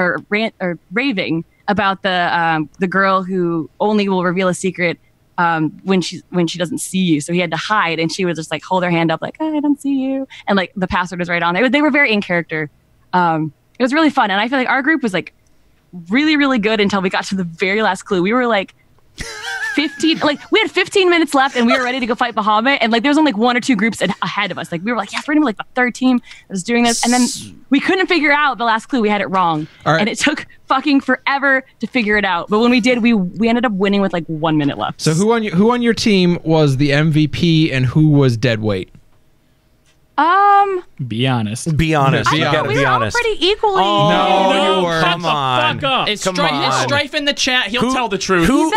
about the girl who only will reveal a secret when she doesn't see you. So he had to hide, and she would just hold her hand up "I don't see you," and the password was right on there. They were very in character. It was really fun, and I feel like our group was really, really good until we got to the very last clue. We were 15, we had 15 minutes left, and we were ready to go fight Bahamut, and there was only 1 or 2 groups ahead of us. We were yes, we're gonna be the third team that was doing this, and then we couldn't figure out the last clue. We had it wrong, and it took fucking forever to figure it out. But when we did, we ended up winning with 1 minute left. So who on your team was the MVP, and who was dead weight? Be honest. Be honest. You gotta be honest. All pretty equally. Oh, no, you were. Come on. Is Strife in the chat? He'll tell the truth. Who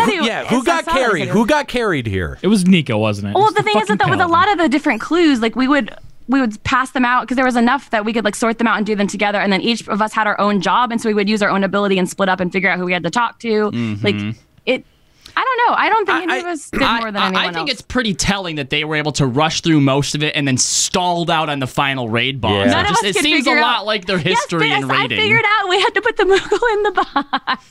got carried? Who got carried here? It was Nika, wasn't it? Well, the thing is that with a lot of the different clues, we would pass them out because there was enough that we could sort them out and do them together, and then each of us had our own job, and so we would use our own ability and split up and figure out who we had to talk to. I don't know. I don't think any of us did more than anyone else. I think it's pretty telling that they were able to rush through most of it and then stalled out on the final raid boss. Yeah. It seems a lot like their history in raiding. I figured out we had to put the Moogle in the box.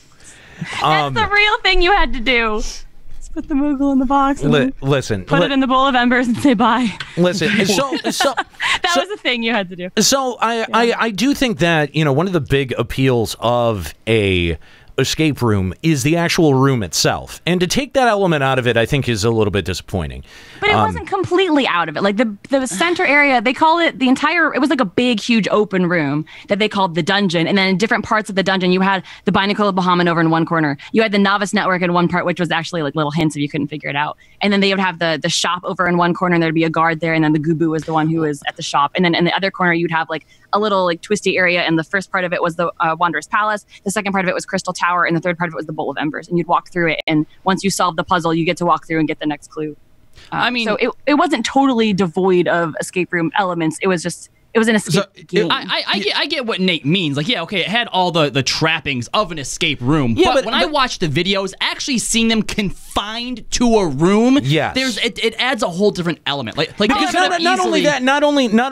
That's the real thing you had to do. Just put the Moogle in the box. And listen. Put it in the bowl of embers and say bye. Listen. So that was the thing you had to do. So I do think that one of the big appeals of a escape room is the actual room itself, and to take that element out of it I think is a little bit disappointing. But it wasn't completely out of it. The center area, they call it the entire, it was a big huge open room that they called the dungeon, and then in different parts of the dungeon you had the Binacle of Bahamut over in one corner, you had the Novice Network in one part, which was actually little hints if you couldn't figure it out, and then they would have the shop over in one corner, and there'd be a guard there, and then the Gubu was the one who was at the shop, and then in the other corner you'd have a little twisty area, and the first part of it was the Wanderer's Palace, the second part of it was Crystal Tower, and the third part of it was the Bowl of Embers, and you'd walk through it, and once you solve the puzzle you get to walk through and get the next clue. I mean, so it wasn't totally devoid of escape room elements. It was an escape game. I get what Nate means. Like, yeah, okay, it had all the trappings of an escape room. Yeah, but when I watched the videos, actually seeing them confined to a room, yes, it adds a whole different element. Like because not only that, not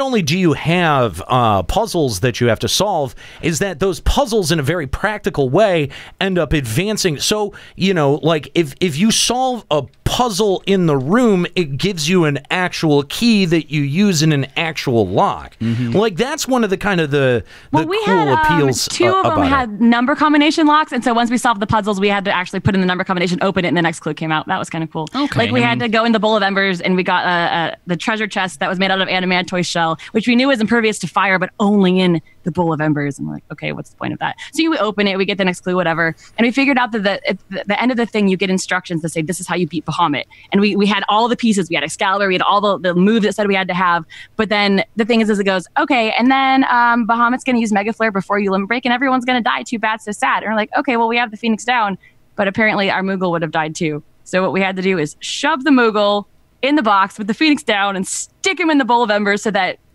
only do you have puzzles that you have to solve, is that those puzzles in a very practical way end up advancing. So, you know, like if you solve a puzzle in the room, it gives you an actual key that you use in an actual lock. Like that's one of the kind of the cool appeals. Two of them had number combination locks, and so once we solved the puzzles, we had to actually put in the number combination, open it, and the next clue came out. That was kind of cool. Okay. Like we had to go in the bowl of embers, and we got the treasure chest that was made out of adamantoise shell, which we knew was impervious to fire, but only in the bowl of embers. And we're like, okay, what's the point of that? So we open it, we get the next clue, whatever, and we figured out that at the end of the thing, you get instructions that say this is how you beat Bahamut. And we had all the pieces. We had Excalibur, we had all the moves that said we had to have. But then the thing is it goes, okay, and then Bahamut's going to use Mega Flare before you limit break, and everyone's going to die. Too bad, so sad. And we're like, okay, well, we have the Phoenix down, but apparently our Moogle would have died too. So what we had to do is shove the Moogle in the box with the Phoenix down and stick him in the bowl of embers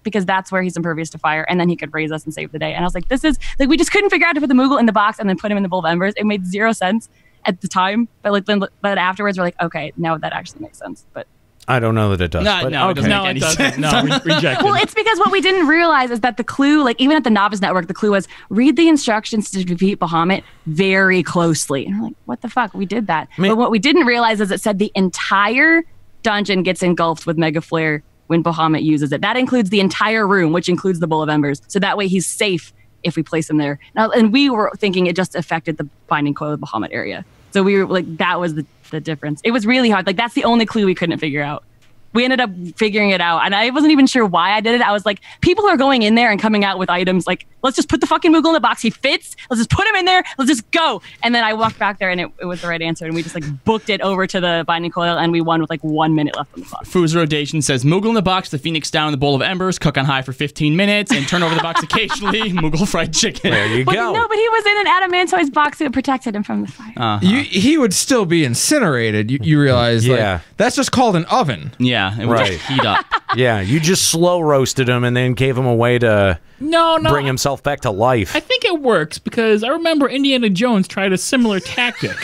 because that's where he's impervious to fire, and then he could raise us and save the day. And I was like, this is like, we just couldn't figure out to put the Moogle in the box and then put him in the bowl of embers. It made zero sense at the time, but afterwards we're like, okay, now that actually makes sense. But I don't know that it does. No, but it doesn't make any sense. No, rejected. Well, it's because what we didn't realize is that the clue, like even at the Novice Network, the clue was read the instructions to defeat Bahamut very closely. And we're like, what the fuck? We did that. But what we didn't realize is it said the entire dungeon gets engulfed with Mega Flare when Bahamut uses it. That includes the entire room, which includes the bowl of embers. So that way he's safe if we place him there. Now, and we were thinking it just affected the binding coil of the Bahamut area. So we were like, that was the difference. It was really hard. Like that's the only clue we couldn't figure out. We ended up figuring it out, and I wasn't even sure why I did it. I was like, people are going in there and coming out with items like, let's just put the fucking Moogle in the box. He fits. Let's just put him in there. Let's just go. And then I walked back there, and it was the right answer, and we just like booked it over to the binding coil, and we won with like 1 minute left on the clock. Foos Rotation says, Moogle in the box, the Phoenix down in the bowl of embers, cook on high for 15 minutes, and turn over the box occasionally. Moogle fried chicken. There you go. No, but he was in an adamantoise box that protected him from the fire. He would still be incinerated. You realize, like, that's just called an oven. Yeah, it would just heat up. Yeah, you just slow roasted him and then gave him a way to bring himself back to life. I think it works because I remember Indiana Jones tried a similar tactic.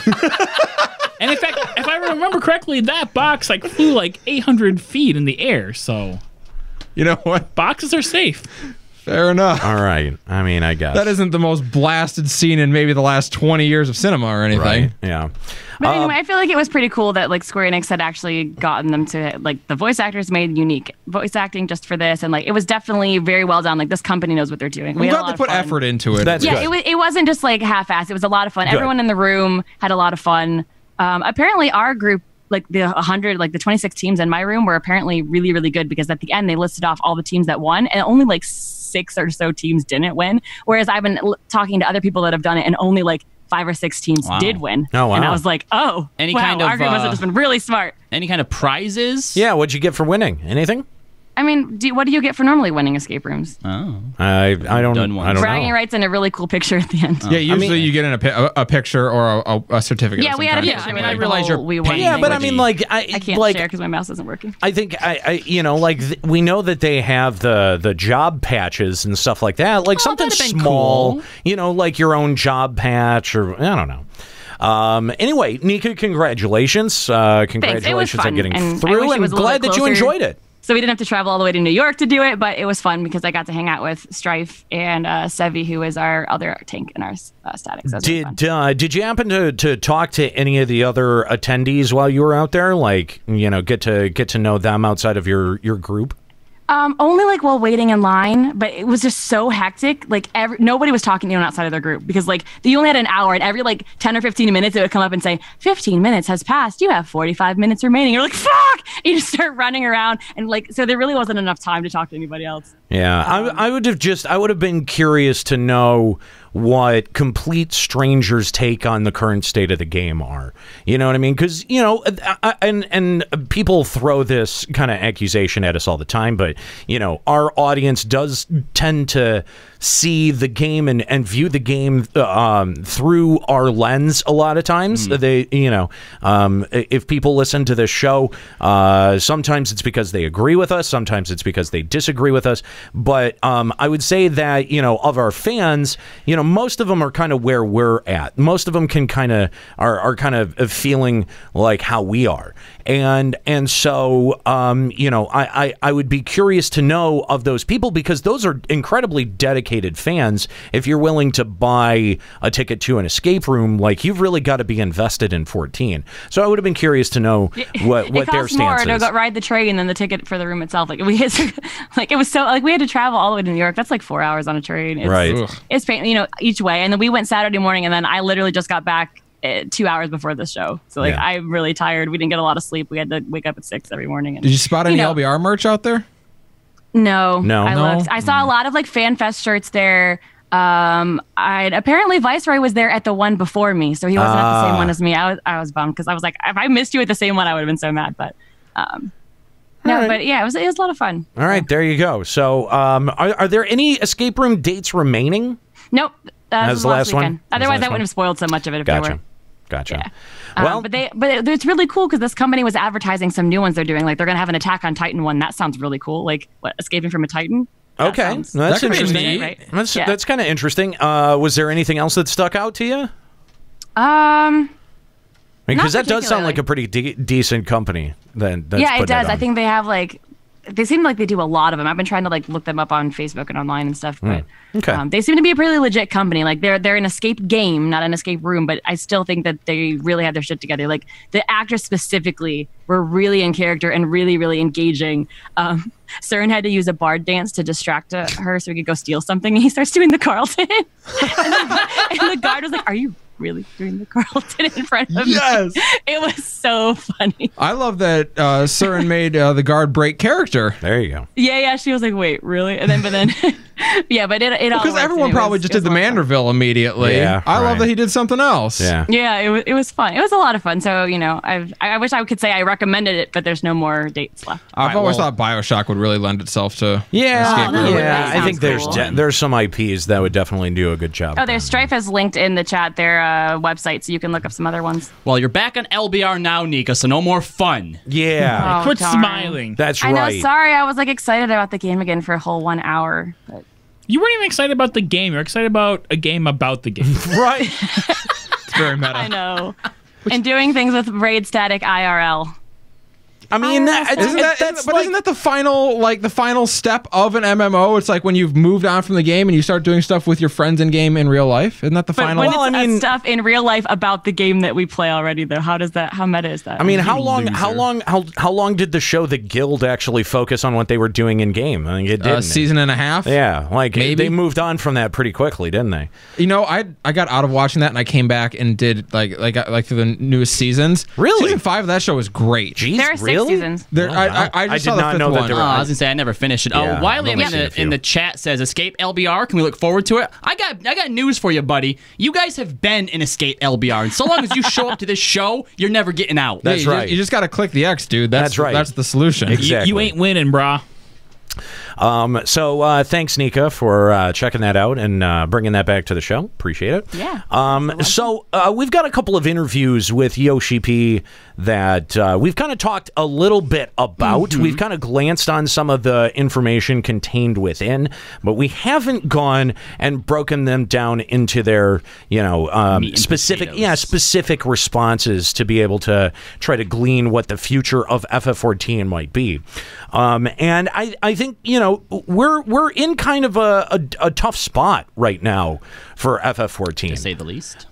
And in fact, if I remember correctly, that box like flew like 800 feet in the air. So, you know what? Boxes are safe. Fair enough. All right. I mean, I guess. That isn't the most blasted scene in maybe the last 20 years of cinema or anything. Right. Yeah. But anyway, I feel like it was pretty cool that like Square Enix had actually gotten them to like the voice actors made unique voice acting just for this, and like it was definitely very well done. Like this company knows what they're doing. I'm glad they put effort into it. That's good. It wasn't just like half-assed. It was a lot of fun. Good. Everyone in the room had a lot of fun. Apparently, our group, like the 100, like the 26 teams in my room, were apparently really, really good because at the end they listed off all the teams that won, and only like 6 or so teams didn't win. Whereas I've been talking to other people that have done it, and only like 5 or 6 teams did win. Oh, wow. And I was like, oh, Any kind of, our group must have just been really smart. Any kind of prizes? Yeah, what'd you get for winning? Anything? I mean, what do you get for normally winning escape rooms? Oh, I don't Bragging know. rights and a really cool picture at the end. Yeah, usually you get in a picture or a certificate. Yeah, we had a picture. I mean, I realize you're we won. Yeah, but I mean, like I can't like, share because my mouse isn't working. I think you know, like we know that they have the job patches and stuff like that. Like something small, cool. You know, like your own job patch, or I don't know. Anyway, Nika, congratulations! Congratulations on getting through, and glad that you enjoyed it. So we didn't have to travel all the way to New York to do it, but it was fun because I got to hang out with Strife and Sevi, who is our other tank in our statics. Did you happen to talk to any of the other attendees while you were out there? Like, you know, get to know them outside of your group? Only like while waiting in line, but it was just so hectic. Like nobody was talking to anyone outside of their group because like you only had an hour, and every like 10 or 15 minutes it would come up and say 15 minutes has passed. You have 45 minutes remaining. You're like, fuck! And you just start running around, and like so there really wasn't enough time to talk to anybody else. Yeah, I would have been curious to know what complete strangers' take on the current state of the game are. You know what I mean? Because, you know, and people throw this kind of accusation at us all the time, but, you know, our audience does tend to see the game and view the game through our lens a lot of times. They, you know, if people listen to this show, sometimes it's because they agree with us, sometimes it's because they disagree with us, but I would say that, you know, of our fans, you know, most of them are kind of where we're at. Most of them can kind of are kind of feeling like how we are. And so, you know, I would be curious to know of those people, because those are incredibly dedicated fans. If you're willing to buy a ticket to an escape room, like, you've really got to be invested in 14. So I would have been curious to know what their stance is. It costs more to go ride the train than the ticket for the room itself. Like, it was so, like, we had to travel all the way to New York. That's like 4 hours on a train. It's painful, you know, each way. And then we went Saturday morning, and then I literally just got back 2 hours before the show. So, like, I'm really tired. We didn't get a lot of sleep. We had to wake up at 6 every morning. And, did you spot any LBR merch out there? No. I looked. I saw a lot of, like, Fan Fest shirts there. Apparently Viceroy was there at the one before me, so he wasn't at the same one as me. I was bummed, because I was like, if I missed you at the same one, I would have been so mad. But but yeah, it was a lot of fun. All right, there you go. So, are there any escape room dates remaining? Nope. That was the last one. weekend. Otherwise, I wouldn't have spoiled so much of it if they were. Gotcha. Yeah. Well, but it's really cool, because this company was advertising some new ones they're doing. Like, they're gonna have an Attack on Titan one. That sounds really cool. Like, what, escaping from a Titan? Okay, that's interesting. Right? That's kind of interesting. Was there anything else that stuck out to you? Because that does sound like a pretty decent company. That's it does. I think they have, like, they seem like they do a lot of them. I've been trying to, like, look them up on Facebook and online and stuff, but they seem to be a pretty legit company. Like, they're an escape game, not an escape room, but I still think that they really have their shit together. Like, the actors specifically were really in character and really, really engaging. Cern had to use a bard dance to distract her so he could go steal something, and he starts doing the Carlton. and the guard was like, "Are you really doing the Carlton in front of me?" Yes. It was so funny. I love that Cern made the guard break character. There you go. Yeah, she was like, "Wait, really?" And then, yeah, but it all because everyone probably just did the Manderville immediately. Yeah, I love that he did something else. Yeah, it was fun. It was a lot of fun. So, you know, I wish I could say I recommended it, but there's no more dates left. I've always thought BioShock would really lend itself to escape room. I think there's some IPs that would definitely do a good job. Oh, there's Strife has linked in the chat their website, so you can look up some other ones. Well, you're back on LBR now, Nika, so no more fun. Yeah. Quit smiling. That's right. I know, sorry, I was, like, excited about the game again for a whole 1 hour. But you weren't even excited about the game. You're excited about a game about the game. Right. It's very meta. I know. And doing things with raid static IRL. I mean, isn't that the final step of an MMO? It's like when you've moved on from the game and you start doing stuff with your friends in game in real life. Isn't that the final? When it's stuff in real life about the game that we play already, though. How meta is that? I mean, how long did the show The Guild actually focus on what they were doing in game? I think it did. Season and a half. Yeah, like maybe they moved on from that pretty quickly, didn't they? You know, I got out of watching that and I came back and did like through the newest seasons. Really, season 5 of that show was great. Jeez, there are 6 seasons. I just saw did not know that there were. I was gonna say I never finished it. Yeah, Wiley in the chat says Escape LBR. Can we look forward to it? I got news for you, buddy. You guys have been in Escape LBR, and so long as you show up to this show, you're never getting out. That's right. You just got to click the X, dude. That's right. That's the solution. Exactly. You ain't winning, brah. So thanks, Nika, for checking that out and bringing that back to the show. Appreciate it. Yeah. So we've got a couple of interviews with Yoshi-P that we've kind of talked a little bit about. We've kind of glanced on some of the information contained within, but we haven't gone and broken them down into their, specific responses to be able to try to glean what the future of FF14 might be. And I think, we're in kind of a tough spot right now for FF14, to say the least.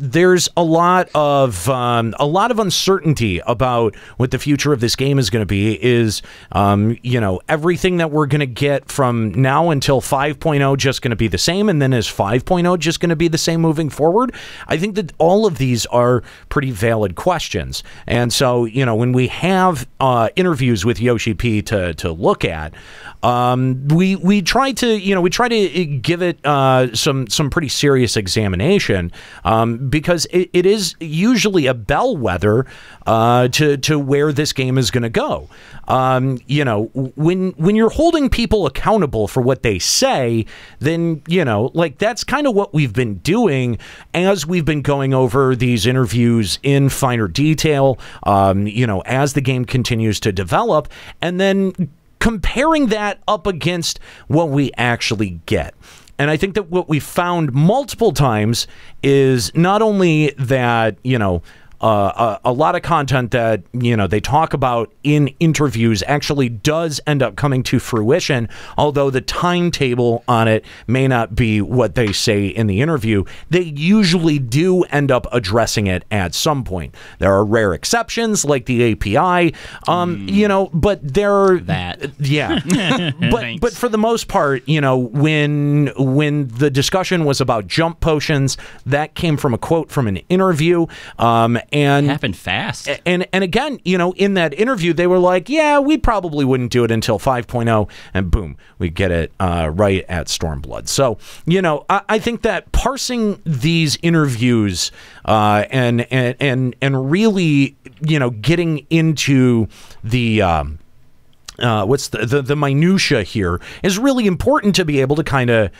There's a lot of uncertainty about what the future of this game is going to be. Is everything that we're going to get from now until 5.0 just going to be the same, and then is 5.0 just going to be the same moving forward? I think that all of these are pretty valid questions, and so when we have interviews with Yoshi-P to look look at. We try to give it some pretty serious examination because it is usually a bellwether to where this game is going to go. When you're holding people accountable for what they say, then that's kind of what we've been doing as we've been going over these interviews in finer detail. As the game continues to develop, and then comparing that up against what we actually get. And I think that what we found multiple times is not only that, a lot of content that, they talk about in interviews actually does end up coming to fruition, although the timetable on it may not be what they say in the interview. They usually do end up addressing it at some point. There are rare exceptions like the API, but they're that. Yeah. but for the most part, when the discussion was about jump potions, that came from a quote from an interview. And it happened fast. And again, in that interview, they were like, yeah, we probably wouldn't do it until 5.0. And boom, we get it right at Stormblood. So, I think that parsing these interviews and really, getting into the what's the minutia here is really important to be able to kind of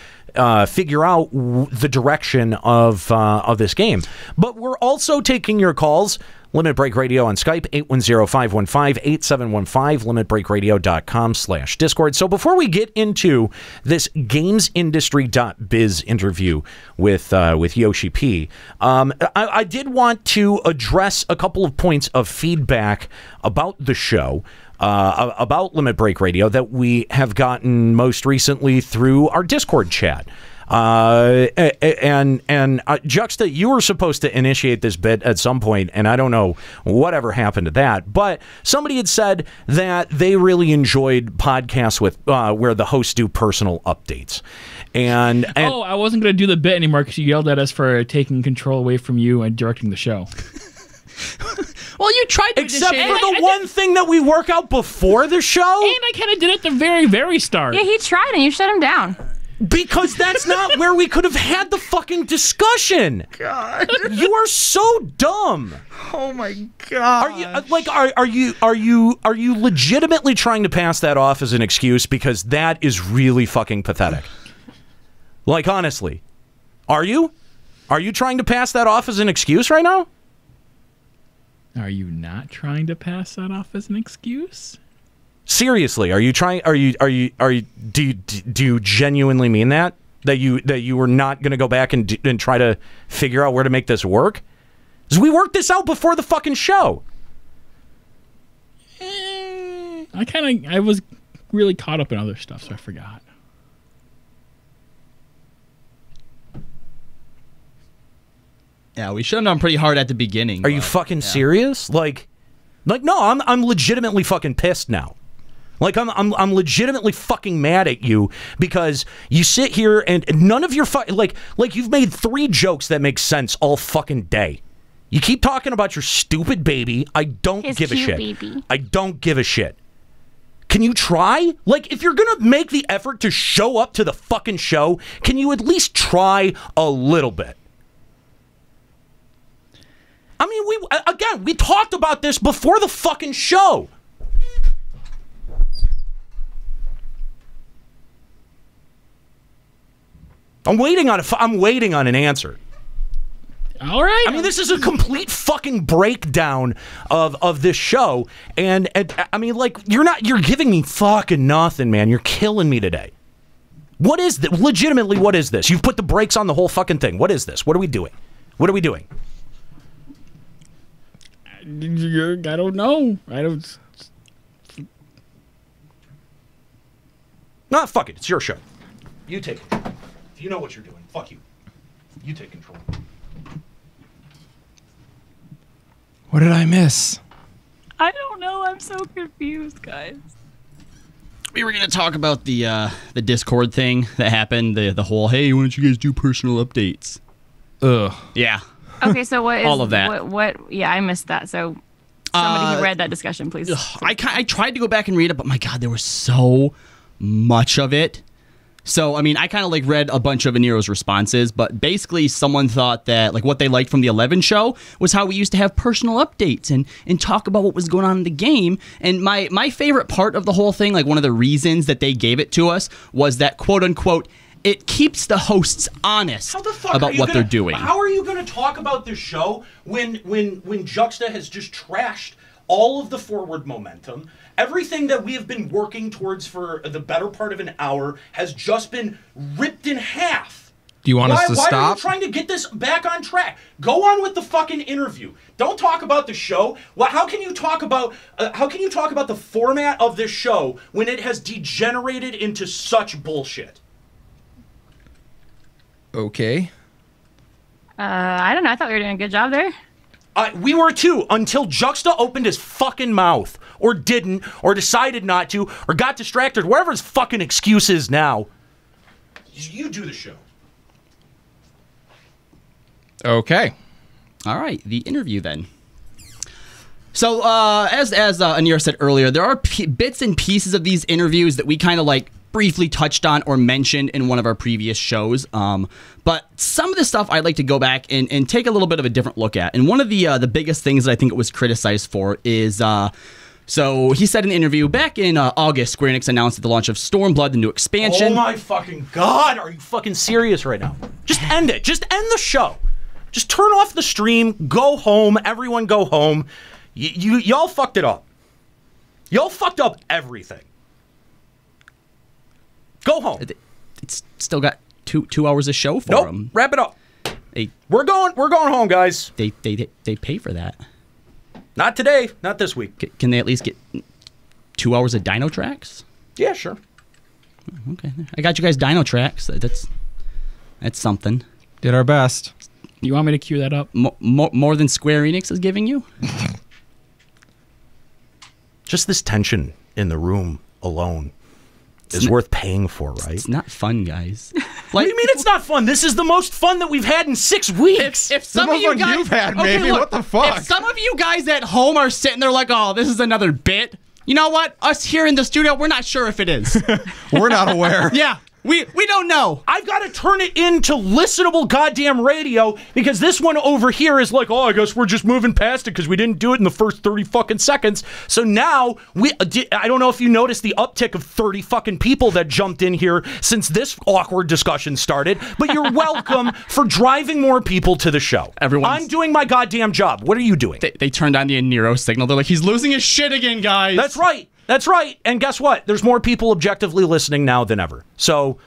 figure out the direction of this game. But we're also taking your calls. Limit Break Radio on Skype, 810-515-8715, limitbreakradio.com/Discord. So before we get into this GamesIndustry.Biz interview with Yoshi-P, I did want to address a couple of points of feedback about the show, about Limit Break Radio, that we have gotten most recently through our Discord chat. And Juxta, you were supposed to initiate this bit at some point, and I don't know whatever happened to that, but somebody had said that they really enjoyed podcasts with where the hosts do personal updates. And I wasn't going to do the bit anymore because you yelled at us for taking control away from you and directing the show. Well, you tried to except for the one thing that we work out before the show, and I kind of did it at the very, very start. Yeah, he tried and you shut him down. Because that's not where we could have had the fucking discussion. God, you are so dumb. Oh my god. Are you legitimately trying to pass that off as an excuse? Because that is really fucking pathetic. Like, honestly, are you? Are you trying to pass that off as an excuse right now? Are you not trying to pass that off as an excuse? Seriously, are you trying? Do you genuinely mean that you were not going to go back and try to figure out where to make this work? Because we worked this out before the fucking show. I was really caught up in other stuff, so I forgot. Yeah, we shut him down pretty hard at the beginning. Are you fucking serious? Like no, I'm legitimately fucking pissed now. Like, I'm legitimately fucking mad at you because you sit here and none of your like you've made 3 jokes that make sense all fucking day. You keep talking about your stupid baby. I don't give a shit. Baby. I don't give a shit. Can you try? Like, if you're gonna make the effort to show up to the fucking show, can you at least try a little bit? I mean, we talked about this before the fucking show. I'm waiting on an answer. All right. I mean, this is a complete fucking breakdown of this show, and I mean, like, you're giving me fucking nothing, man. You're killing me today. What is this? Legitimately, what is this? You've put the brakes on the whole fucking thing. What is this? What are we doing? What are we doing? I don't know. I don't. Nah, fuck it. It's your show. You take it. You know what you're doing. Fuck you. You take control. What did I miss? I don't know. I'm so confused, guys. We were going to talk about the Discord thing that happened. The whole, hey, why don't you guys do personal updates? Ugh. Yeah. Okay, so what is all of that? What? Yeah, I missed that. So Somebody who read that discussion, please. I tried to go back and read it, but my God, there was so much of it. So, I mean, I kind of like read a bunch of Aniero's responses, but basically someone thought that like what they liked from the 11 show was how we used to have personal updates and talk about what was going on in the game. And my favorite part of the whole thing, like one of the reasons that they gave it to us was that quote unquote, it keeps the hosts honest about what they're doing. How are you going to talk about this show when Juxta has just trashed all of the forward momentum? Everything that we have been working towards for the better part of an hour has just been ripped in half. Do you want us to stop? Why are you trying to get this back on track? Go on with the fucking interview. Don't talk about the show. How can you talk about the format of this show when it has degenerated into such bullshit? Okay. I don't know. I thought we were doing a good job there. We were too, until Juxta opened his fucking mouth, or didn't, or decided not to, or got distracted, whatever his fucking excuse is now. You do the show. Okay. All right, the interview then. So, as Aniero said earlier, there are bits and pieces of these interviews that we kind of like briefly touched on or mentioned in one of our previous shows. But some of the stuff I'd like to go back and take a little bit of a different look at. And one of the biggest things that I think it was criticized for is, so he said in an interview back in August, Square Enix announced the launch of Stormblood, the new expansion. Oh my fucking God, are you fucking serious right now? Just end it. Just end the show. Just turn off the stream, go home, everyone go home. Y'all fucked it up. Y'all fucked up everything. Go home. It's still got two hours of show for them. Wrap it up. We're going home, guys. They pay for that. Not today. Not this week. Can they at least get 2 hours of Dino Tracks? Yeah, sure. Okay, I got you guys Dino Tracks. That's something. Did our best. You want me to cue that up? More than Square Enix is giving you? Just this tension in the room alone is worth paying for, right? It's not fun, guys. What do you mean it's not fun? This is the most fun that we've had in 6 weeks. If some of you guys, you've had, maybe. What the fuck? If some of you guys at home are sitting there like, oh, this is another bit, you know what? Us here in the studio, we're not sure if it is. We're not aware. Yeah. We don't know. I've got to turn it into listenable goddamn radio because this one over here is like, oh, I guess we're just moving past it because we didn't do it in the first 30 fucking seconds. So now, I don't know if you noticed the uptick of 30 fucking people that jumped in here since this awkward discussion started, but you're welcome for driving more people to the show. I'm doing my goddamn job. What are you doing? They turned on the Aniero signal. They're like, he's losing his shit again, guys. That's right. That's right. And guess what? There's more people objectively listening now than ever. So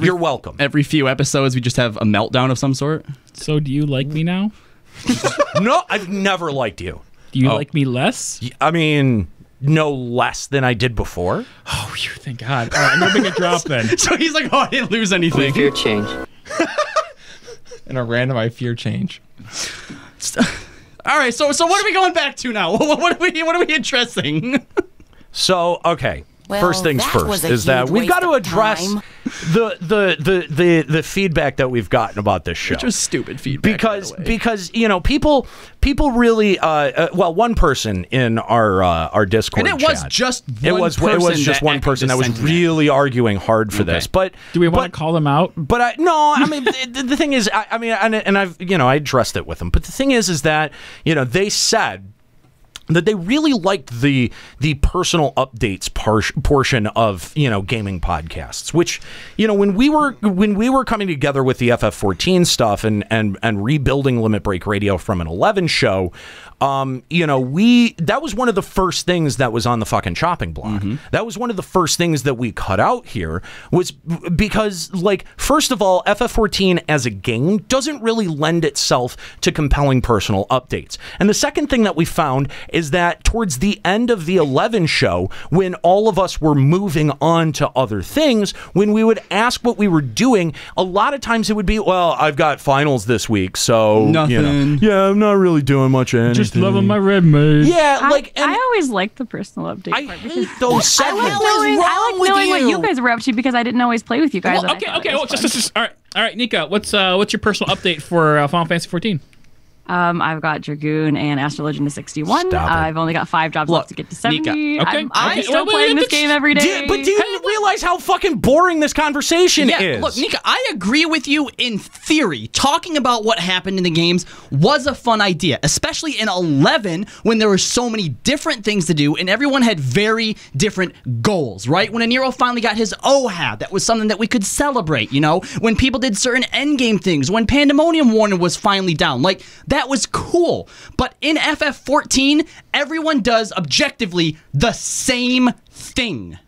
you're welcome. Every few episodes, we just have a meltdown of some sort. So do you like me now? No, I've never liked you. Do you like me less? I mean, no less than I did before. Oh, thank God. All right, I'm moving a drop then. So he's like, oh, I didn't lose anything. Fear change. And a random I fear change. All right, so what are we going back to now? What are we addressing? So, okay. Well, first things first is that we've got to address the feedback that we've gotten about this show. Which was stupid feedback, because you know, people really well, one person in our Discord and it was chat, just one person that was really arguing hard for this. But do we want to call them out? But I mean the thing is, I mean, and I've I addressed it with them. But the thing is that they said that they really liked the personal updates portion of gaming podcasts, which when we were coming together with the FF14 stuff and rebuilding Limit Break Radio from an 11 show, that was one of the first things that was on the fucking chopping block. Mm-hmm. That was one of the first things that we cut out here, was because, like, first of all, FF14 as a game doesn't really lend itself to compelling personal updates. And the second thing that we found is that towards the end of the 11 show, when all of us were moving on to other things, when we would ask what we were doing, a lot of times it would be, well, I've got finals this week, so nothing. Yeah, I'm not really doing much of anything. Just loving my red mage. Yeah, I always liked the personal update part. I hate those segments. I like knowing what you guys were up to because I didn't always play with you guys. Well, okay. Well, just all right, Nika. What's your personal update for Final Fantasy 14? I've got Dragoon and Astrologian to 61. I've only got 5 jobs left to get to 70. Nika, okay. I'm still playing this game every day. But do you realize how fucking boring this conversation is? Look, Nika, I agree with you in theory. Talking about what happened in the games was a fun idea, especially in 11 when there were so many different things to do and everyone had very different goals, right? When Aniero finally got his OHAD, that was something that we could celebrate, you know? When people did certain endgame things, when Pandemonium Warning was finally down, like, that was cool. But in FF14, everyone does objectively the same thing.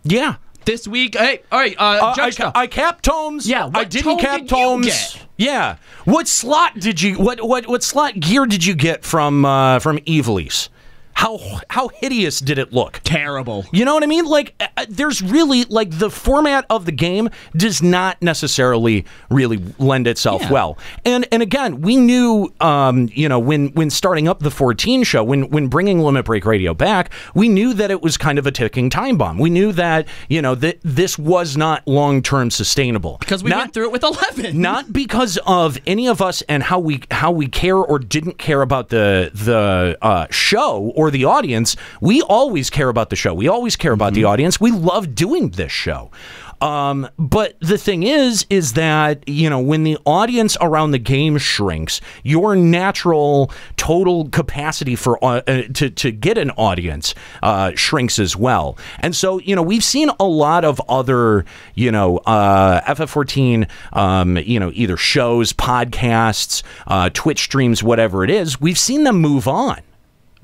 Yeah. This week, hey, all right, I capped tomes. Yeah, I didn't cap tomes. Yeah. What slot did you? What slot gear did you get from Evilise? How hideous did it look? Terrible. You know what I mean? Like, there's really, like, the format of the game does not necessarily really lend itself well. And again, we knew, you know, when starting up the 14 show, when bringing Limit Break Radio back, we knew that it was kind of a ticking time bomb. We knew that, you know, that this was not long-term sustainable. Because we went through it with 11. Not because of any of us and how we care or didn't care about the show or the audience. We always care about the show. We always care about the audience. We love doing this show. But the thing is that, you know, when the audience around the game shrinks, your natural total capacity for to get an audience shrinks as well. And so, you know, we've seen a lot of other, you know, FF14, you know, either shows, podcasts, Twitch streams, whatever it is. We've seen them move on.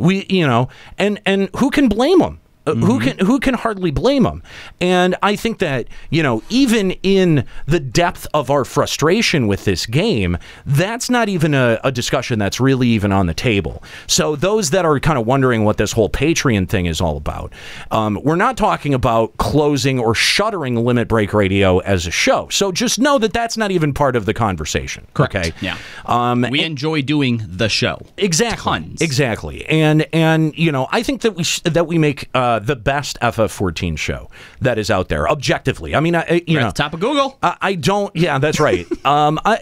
You know, and who can blame them? Who can hardly blame them? And I think that, you know, even in the depth of our frustration with this game, that's not even a discussion that's really even on the table. So those that are kind of wondering what this whole Patreon thing is all about, we're not talking about closing or shuttering Limit Break Radio as a show. So just know that that's not even part of the conversation. Correct. Okay. Yeah. We enjoy doing the show. Exactly. Tons. Exactly. And you know, I think that we make the best FF14 show that is out there objectively. I mean, you know, at the top of Google. I don't. Yeah, that's right.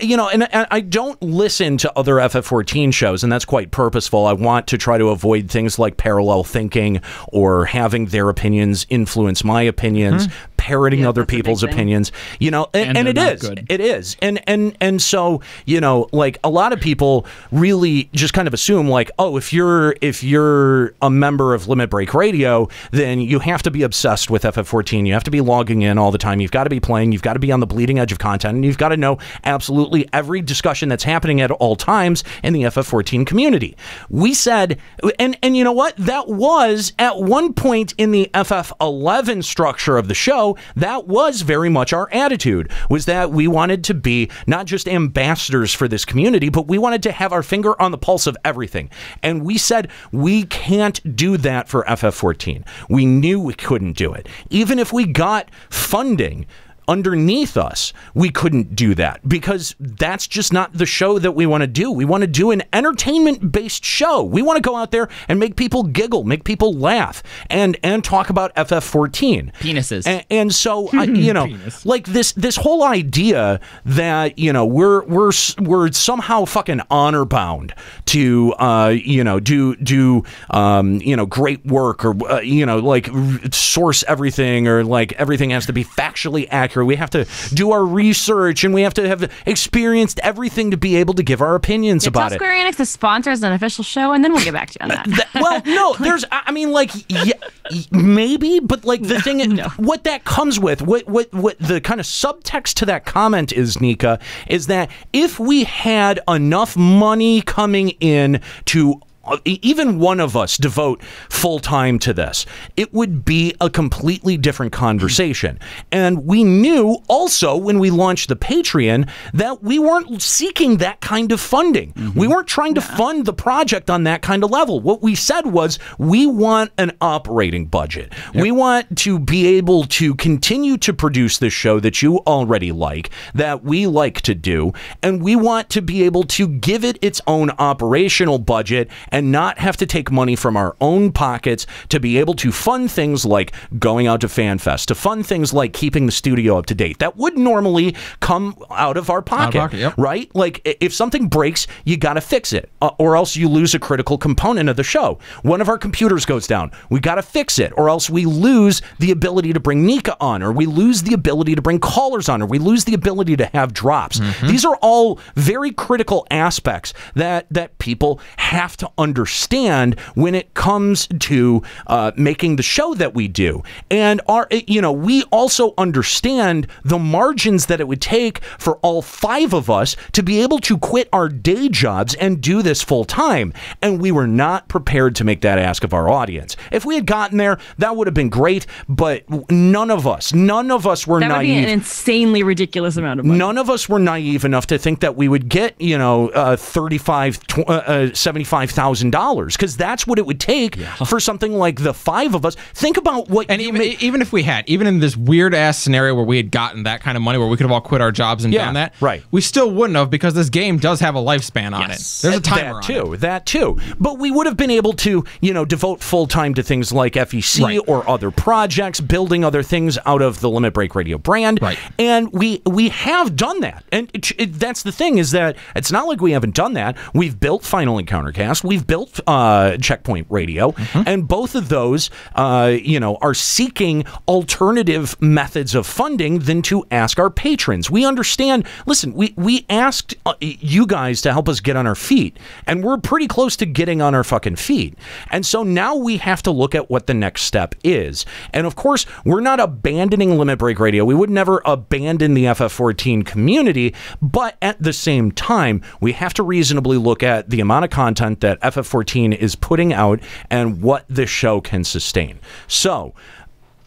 You know, and I don't listen to other FF14 shows, and that's quite purposeful. I want to try to avoid things like parallel thinking or having their opinions influence my opinions. Parroting other people's opinions, you know, and it is, and so, you know, like a lot of people really just kind of assume like, oh, if you're a member of Limit Break Radio, then you have to be obsessed with FF14. You have to be logging in all the time. You've got to be playing. You've got to be on the bleeding edge of content, and you've got to know absolutely every discussion that's happening at all times in the FF14 community. We said, and you know what? That was at one point in the FF11 structure of the show. That was very much our attitude, was that we wanted to be not just ambassadors for this community, but we wanted to have our finger on the pulse of everything. And we said we can't do that for FF14. We knew we couldn't do it. Even if we got funding underneath us, we couldn't do that because that's just not the show that we want to do. We want to do an entertainment-based show. We want to go out there and make people giggle, make people laugh, and talk about FF14 penises. And so you know, like this whole idea that, you know, we're somehow fucking honor bound to you know, do you know, great work, or you know, like source everything, or like everything has to be factually accurate. We have to do our research, and we have to have experienced everything to be able to give our opinions about it. Square Enix to sponsor as an official show, and then we'll get back to you on that. Well, no, there's, I mean, like, yeah, maybe, but like the thing, what that comes with, what the kind of subtext to that comment is, Nika, is that if we had enough money coming in to even one of us devote full time to this, it would be a completely different conversation. And we knew also when we launched the Patreon that we weren't seeking that kind of funding. We weren't trying to fund the project on that kind of level. What we said was, we want an operating budget. We want to be able to continue to produce this show that you already like, that we like to do, and we want to be able to give it its own operational budget and not have to take money from our own pockets to be able to fund things like going out to FanFest, to fund things like keeping the studio up to date. That would normally come out of our pocket, right? Like, if something breaks, you got to fix it, or else you lose a critical component of the show. One of our computers goes down, we got to fix it, or else we lose the ability to bring Nika on, or we lose the ability to bring callers on, or we lose the ability to have drops. These are all very critical aspects that people have to understand when it comes to making the show that we do. And we also understand the margins that it would take for all 5 of us to be able to quit our day jobs and do this full time. And we were not prepared to make that ask of our audience. If we had gotten there, that would have been great, but none of us were naive. That would be an insanely ridiculous amount of money. None of us were naive enough to think that we would get, $75,000, because that's what it would take for something like the 5 of us. Think about what. And even if we had, even in this weird ass scenario where we had gotten that kind of money, where we could have all quit our jobs and done that, right? We still wouldn't have, because this game does have a lifespan on it. There's a timer on it. That too. But we would have been able to, devote full time to things like FEC or other projects, building other things out of the Limit Break Radio brand. Right. And we have done that. And that's the thing, is that it's not like we haven't done that. We've built Final Encountercast. We've built Checkpoint Radio. And both of those, are seeking alternative methods of funding than to ask our patrons. We understand. Listen, we asked you guys to help us get on our feet, and we're pretty close to getting on our fucking feet. And so now we have to look at what the next step is. And of course, we're not abandoning Limit Break Radio. We would never abandon the FF14 community, but at the same time, we have to reasonably look at the amount of content that FF14 is putting out and what this show can sustain. So,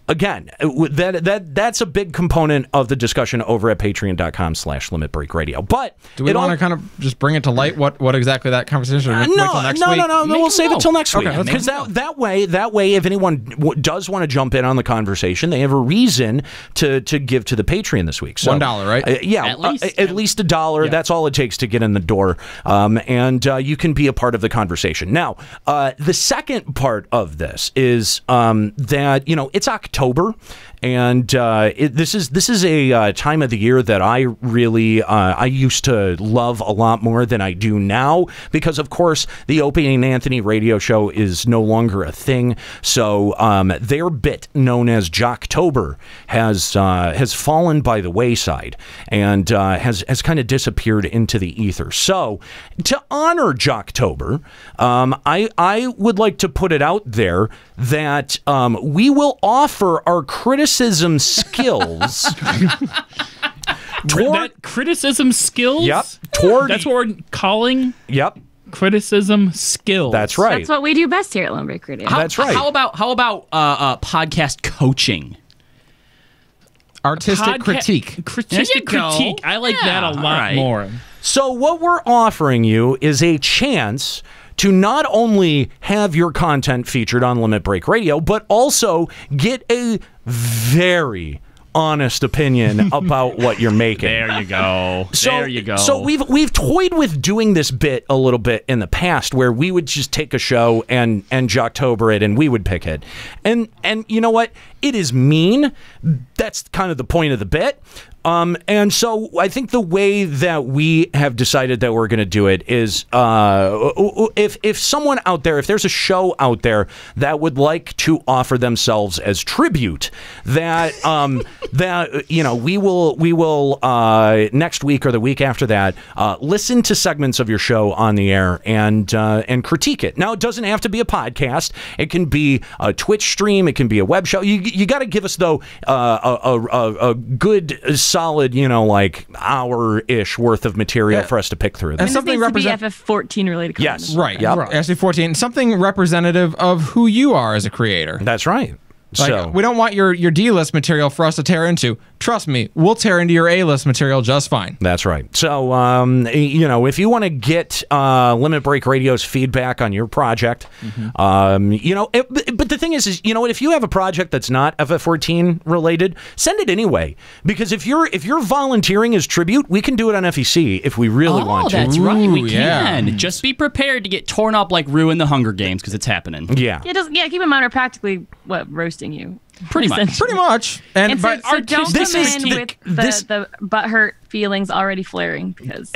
again, that's a big component of the discussion over at patreon.com/limitbreakradio. But do we want to kind of just bring it to light what exactly that conversation? No. We'll save it till next week, because that way, if anyone does want to jump in on the conversation, they have a reason to give to the Patreon this week. So, $1, right? At least $1. Yeah. That's all it takes to get in the door, and you can be a part of the conversation. Now, the second part of this is that it's October. And this is a time of the year that I really I used to love a lot more than I do now, because of course the Opie and Anthony radio show is no longer a thing. So their bit known as Jocktober has fallen by the wayside and has kind of disappeared into the ether. So to honor Jocktober, I would like to put it out there that we will offer our criticism skills. Criticism skills? Yep. That's what we're calling? Yep. Criticism skills. That's right. That's what we do best here at Limit Break Radio. That's right. How about podcast coaching? Artistic critique. Artistic critique. I like that a lot more. So what we're offering you is a chance to not only have your content featured on Limit Break Radio, but also get a very honest opinion about what you're making. There you go. So we've toyed with doing this bit a little bit in the past, where we would just take a show and Jocktober it, and we would pick it. And you know what? It is mean. That's kind of the point of the bit. And so I think the way that we have decided that we're going to do it is, if someone out there, if there's a show out there that would like to offer themselves as tribute, that we will next week or the week after that listen to segments of your show on the air and critique it. Now, it doesn't have to be a podcast. It can be a Twitch stream. It can be a web show. You got to give us though a good solid, like hour-ish worth of material for us to pick through. And something representative FF14 related content. Yes, right. Yep. Actually, 14. Something representative of who you are as a creator. That's right. So we don't want your D-list material for us to tear into. Trust me, we'll tear into your A-list material just fine. That's right. So, if you want to get Limit Break Radio's feedback on your project, but the thing is, you know what? If you have a project that's not FF14 related, send it anyway. Because if you're volunteering as tribute, we can do it on FEC if we really want to. That's right, we yeah. can. Just be prepared to get torn up like Rue in the Hunger Games, because it's happening. Yeah. Keep in mind we're practically roasting you. Pretty much. Pretty much. And so don't come in with the butthurt feelings already flaring, because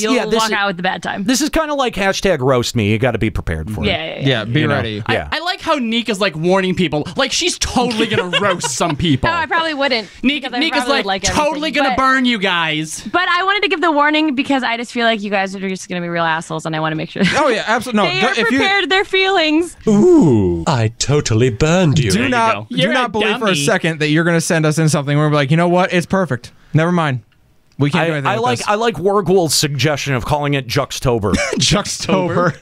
you'll walk out with the bad time. This is kind of like hashtag roast me. You got to be prepared for it. Yeah, be ready. Yeah. I like how Nika's like warning people. Like, she's totally going to roast some people. No, I probably wouldn't. Nika's like totally going to burn you guys. But I wanted to give the warning because I just feel like you guys are just going to be real assholes, and I want to make sure. Oh, yeah, absolutely. No, they are prepared their feelings. Ooh, I totally burned you. Do not believe for a second that you're going to send us in something where we're like, you know what? It's perfect. Never mind. We can't do anything with this. I like Wargwell's suggestion of calling it Juxtober. Juxtober.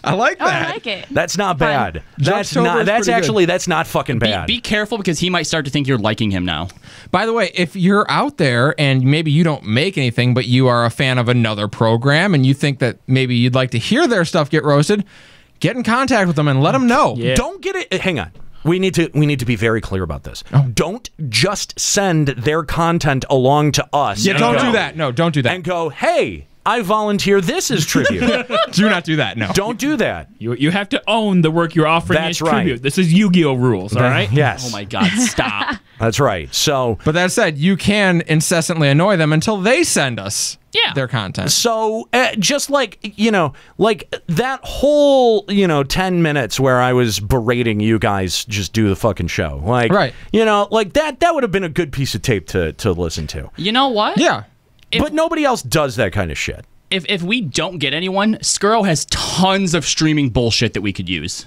I like that. I like it. That's not bad. That's not fucking bad. Be careful, because he might start to think you're liking him now. By the way, if you're out there and maybe you don't make anything, but you are a fan of another program and you think that maybe you'd like to hear their stuff get roasted, get in contact with them and let them know. Yeah. Don't get it. Hang on. We need to be very clear about this. Oh. Don't just send their content along to us. Yeah, don't do that. No, don't do that. And go, hey, I volunteer this as tribute. Do not do that. No. Don't do that. You have to own the work you're offering as tribute. This is Yu-Gi-Oh rules, all right? Yes. Oh my God, stop. That's right. So, but that said, you can incessantly annoy them until they send us their content. So, just like that whole 10 minutes where I was berating you guys, just do the fucking show. Like, right. That would have been a good piece of tape to listen to. You know what? Yeah. But nobody else does that kind of shit. If we don't get anyone, Skuro has tons of streaming bullshit that we could use.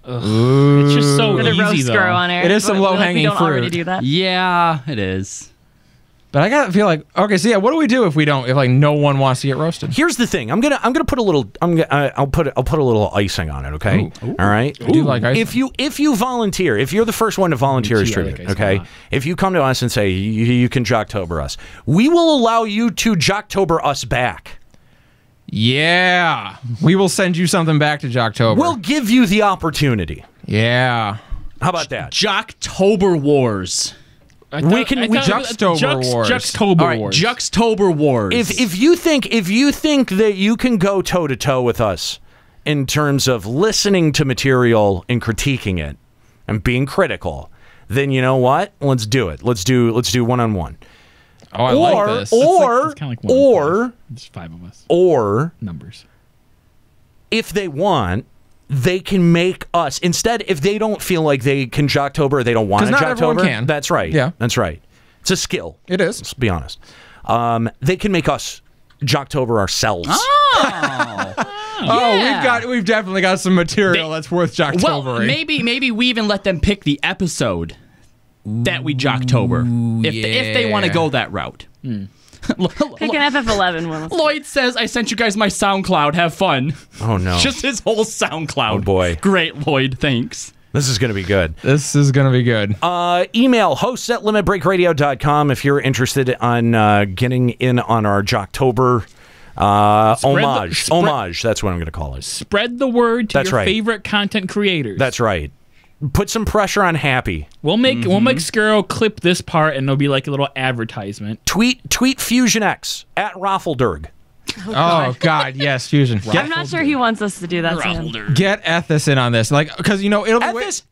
It's just so easy, though. On air. It is some low-hanging fruit. Already do that. Yeah, it is. But I gotta feel like, okay, so yeah, what do we do if no one wants to get roasted? Here's the thing. I'm gonna put a little. I'll put a little icing on it. Okay. Ooh. All right. I do like icing. If you volunteer, if you're the first one to volunteer as tribute, okay. If you come to us and say you can Jocktober us, we will allow you to Jocktober us back. Yeah, we will send you something back to Jocktober. We'll give you the opportunity. Yeah. How about that? Jocktober Wars. Juxtober Wars. Juxtober Wars. Juxtober Wars. If you think that you can go toe to toe with us in terms of listening to material and critiquing it and being critical, then you know what? Let's do it. Let's do one-on-one. Oh, I like this. It's kind of like or there's 5 of us. Or numbers. If they want, they can make us instead. If they don't feel like they can Jocktober, or they don't want to Jocktober. Can. That's right. Yeah, that's right. It's a skill. It is. Let's be honest. They can make us Jocktober ourselves. We've definitely got some material that's worth Jocktobering. Well, maybe we even let them pick the episode that we Jocktober if they want to go that route. Pick an FF11 one. Lloyd says, I sent you guys my SoundCloud. Have fun. Oh, no. Just his whole SoundCloud. Oh, boy. Great, Lloyd. Thanks. This is going to be good. This is going to be good. Email hosts@limitbreakradio.com if you're interested on getting in on our Jocktober homage. Homage, that's what I'm going to call it. Spread the word to your favorite content creators. That's right. Put some pressure on Happy. We'll make Skuro clip this part, and it'll be like a little advertisement. Tweet FusionX at Raffledurg. Oh God, yes, Fusion. I'm not sure he wants us to do that. Get Ethis in on this, because it'll be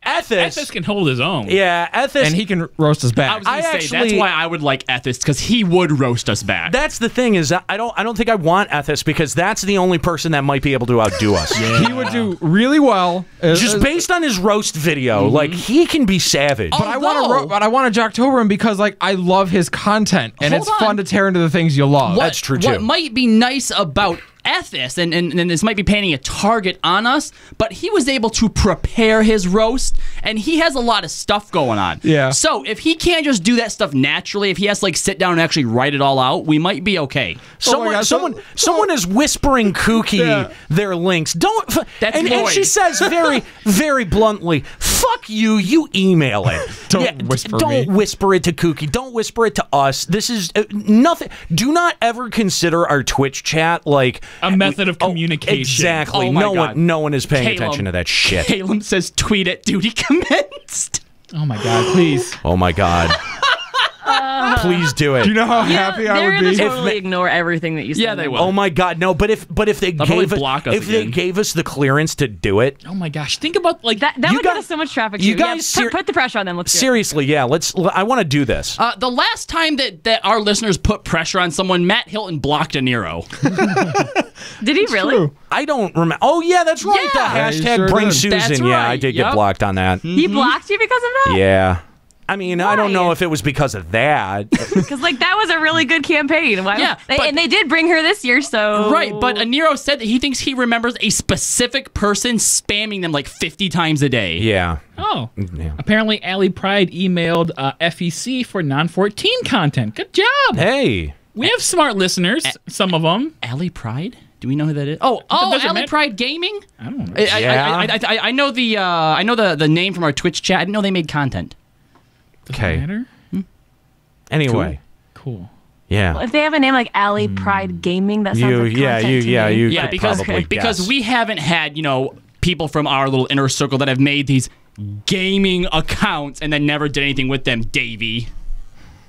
Ethis can hold his own. Yeah, Ethis, and he can roast us back. I was going to say that's why I would like Ethis, because he would roast us back. That's the thing is I don't think I want Ethis, because that's the only person that might be able to outdo us. He would do really well, just based on his roast video. Like he can be savage. But I want to Jocktober him because I love his content, and it's fun to tear into the things you love. That's true too. What might be nice about F this, and this might be painting a target on us, but he was able to prepare his roast, and he has a lot of stuff going on. Yeah. So if he can't just do that stuff naturally, if he has to like sit down and actually write it all out, we might be okay. Someone is whispering Kooky their links. Don't. And she says very, very bluntly, "Fuck you. You email it. Don't whisper it to Kooky. Don't whisper it to us. This is nothing. Do not ever consider our Twitch chat like a method of communication. Exactly. No one is paying attention to that shit. Caleb says, "Tweet it. Duty commenced." Oh my God! Please. Oh my God. Please do it. Do you know how happy I would be? They're gonna totally ignore everything that you say. Yeah, they will. Oh my God, no! But if they gave us the clearance to do it, oh my gosh, think about like that would get us so much traffic. You guys, put the pressure on them. Let's seriously, yeah. I want to do this. The last time that our listeners put pressure on someone, Matt Hilton blocked Aniero. Did he really? True. I don't remember. Oh yeah, that's right. Yeah. The hashtag bring Susan. That's Yeah, right. I did get blocked on that. He blocked you because of that? Yeah. I mean, I don't know if it was because of that. Because like that was a really good campaign. Yeah, and they did bring her this year, so right. But Aniero said that he thinks he remembers a specific person spamming them like 50 times a day. Yeah. Oh. Yeah. Apparently, Allie Pride emailed FEC for non-14 content. Good job. Hey. We have smart listeners. Some of them. Allie Pride. Do we know who that is? Oh, Allie Pride Gaming. I don't know. I know the name from our Twitch chat. I didn't know they made content. Okay. Matter? Anyway. Cool. Yeah. Well, if they have a name like Allie Pride Gaming, that sounds like content to me. because we haven't had people from our little inner circle that have made these gaming accounts and then never did anything with them. Davey.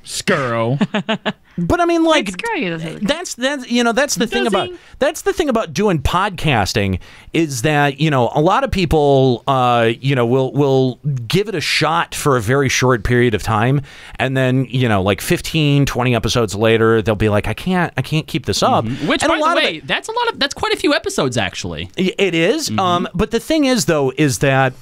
Scurro. But I mean, like, that's the thing about doing podcasting is that a lot of people will give it a shot for a very short period of time, and then like 15, 20 episodes later they'll be like, I can't keep this up. Which, by the way, that's quite a few episodes actually. It is. But the thing is though is that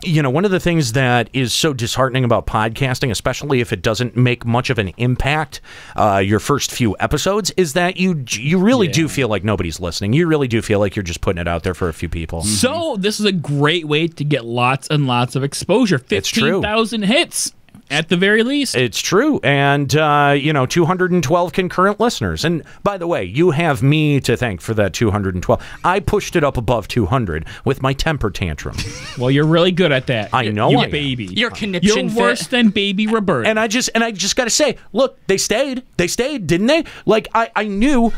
one of the things that is so disheartening about podcasting, especially if it doesn't make much of an impact your first few episodes, is that you really do feel like nobody's listening. You really do feel like you're just putting it out there for a few people. So this is a great way to get lots and lots of exposure. 15,000 hits. At the very least. It's true. And, 212 concurrent listeners. And by the way, you have me to thank for that 212. I pushed it up above 200 with my temper tantrum. Well, you're really good at that. I know. You're baby. You're conniption You're worse than baby Roberta. And I just got to say, look, they stayed, didn't they? Like, I knew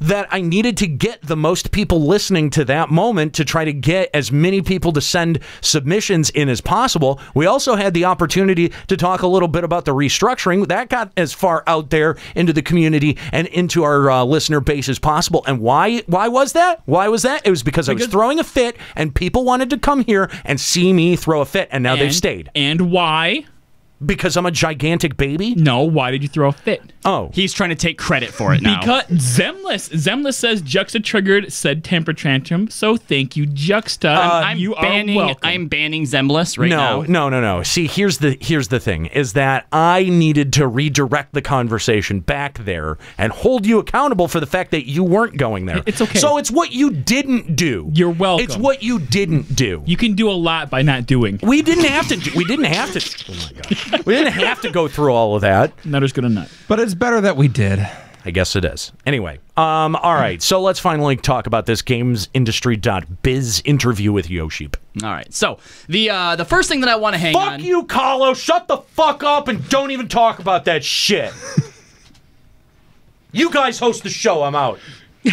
that I needed to get the most people listening to that moment to try to get as many people to send submissions in as possible. We also had the opportunity to talk a little bit about the restructuring. That got as far out there into the community and into our listener base as possible. And why was that? It was because I was throwing a fit and people wanted to come here and see me throw a fit, and now they've stayed. And why? Because I'm a gigantic baby? No, why did you throw a fit? Oh. He's trying to take credit for it now. Because Zemless says Juxta triggered said temper tantrum, so thank you, Juxta. You are welcome. I'm banning Zemless right now. No. See, here's the thing, is that I needed to redirect the conversation back there and hold you accountable for the fact that you weren't going there. It's okay. So it's what you didn't do. You're welcome. It's what you didn't do. You can do a lot by not doing. We didn't have to. Oh my God. We didn't have to go through all of that. Nutter's gonna nut. But it's better that we did. I guess it is. Anyway, all right. So let's finally talk about this GamesIndustry.Biz interview with Yoshi-P. All right. So the first thing that I want to hang on. Fuck you, Carlo. Shut the fuck up and don't even talk about that shit. You guys host the show. I'm out.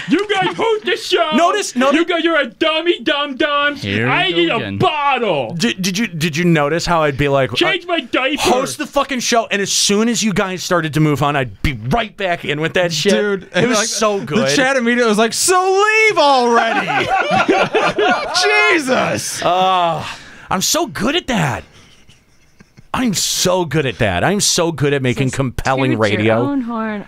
You guys host the show. Notice. You guys are a dummy dum-dums. I need a bottle. Did you notice how I'd be like, change my diaper, host the fucking show, and as soon as you guys started to move on, I'd be right back in with that shit. Dude, it was so good. The chat immediately was like, "So leave already." Jesus. I'm so good at that. I'm so good at making compelling radio. Your own horn.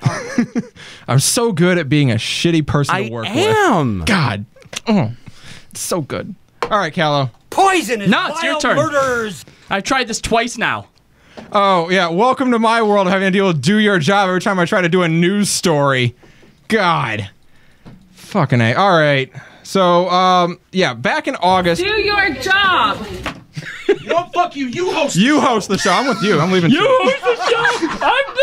I'm so good at being a shitty person to work with. I am. God. It's so good. All right, Callo. Poison is it's your turn. Murderers. I've tried this twice now. Oh, yeah. Welcome to my world, having to deal with do your job every time I try to do a news story. God. Fucking A. All right. So, yeah, back in August. Do your job. You know, fuck you. You host. You host the show. I'm with you. I'm leaving. You host the show. I'm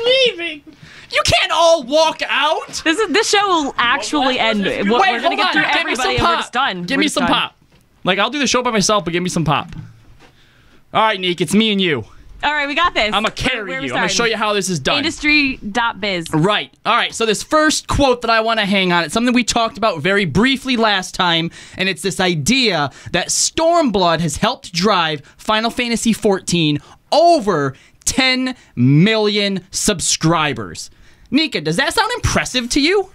leaving. You can't all walk out. This show will actually end. We're gonna get through everybody and we're just done. Give me some pop. Like, I'll do the show by myself, but give me some pop. All right, Nika, it's me and you. All right, we got this. I'm going to carry you. I'm going to show you how this is done. Industry.Biz. Right. All right, so this first quote that I want to hang on, it's something we talked about very briefly last time, and it's this idea that Stormblood has helped drive Final Fantasy XIV over 10 million subscribers. Nika, does that sound impressive to you?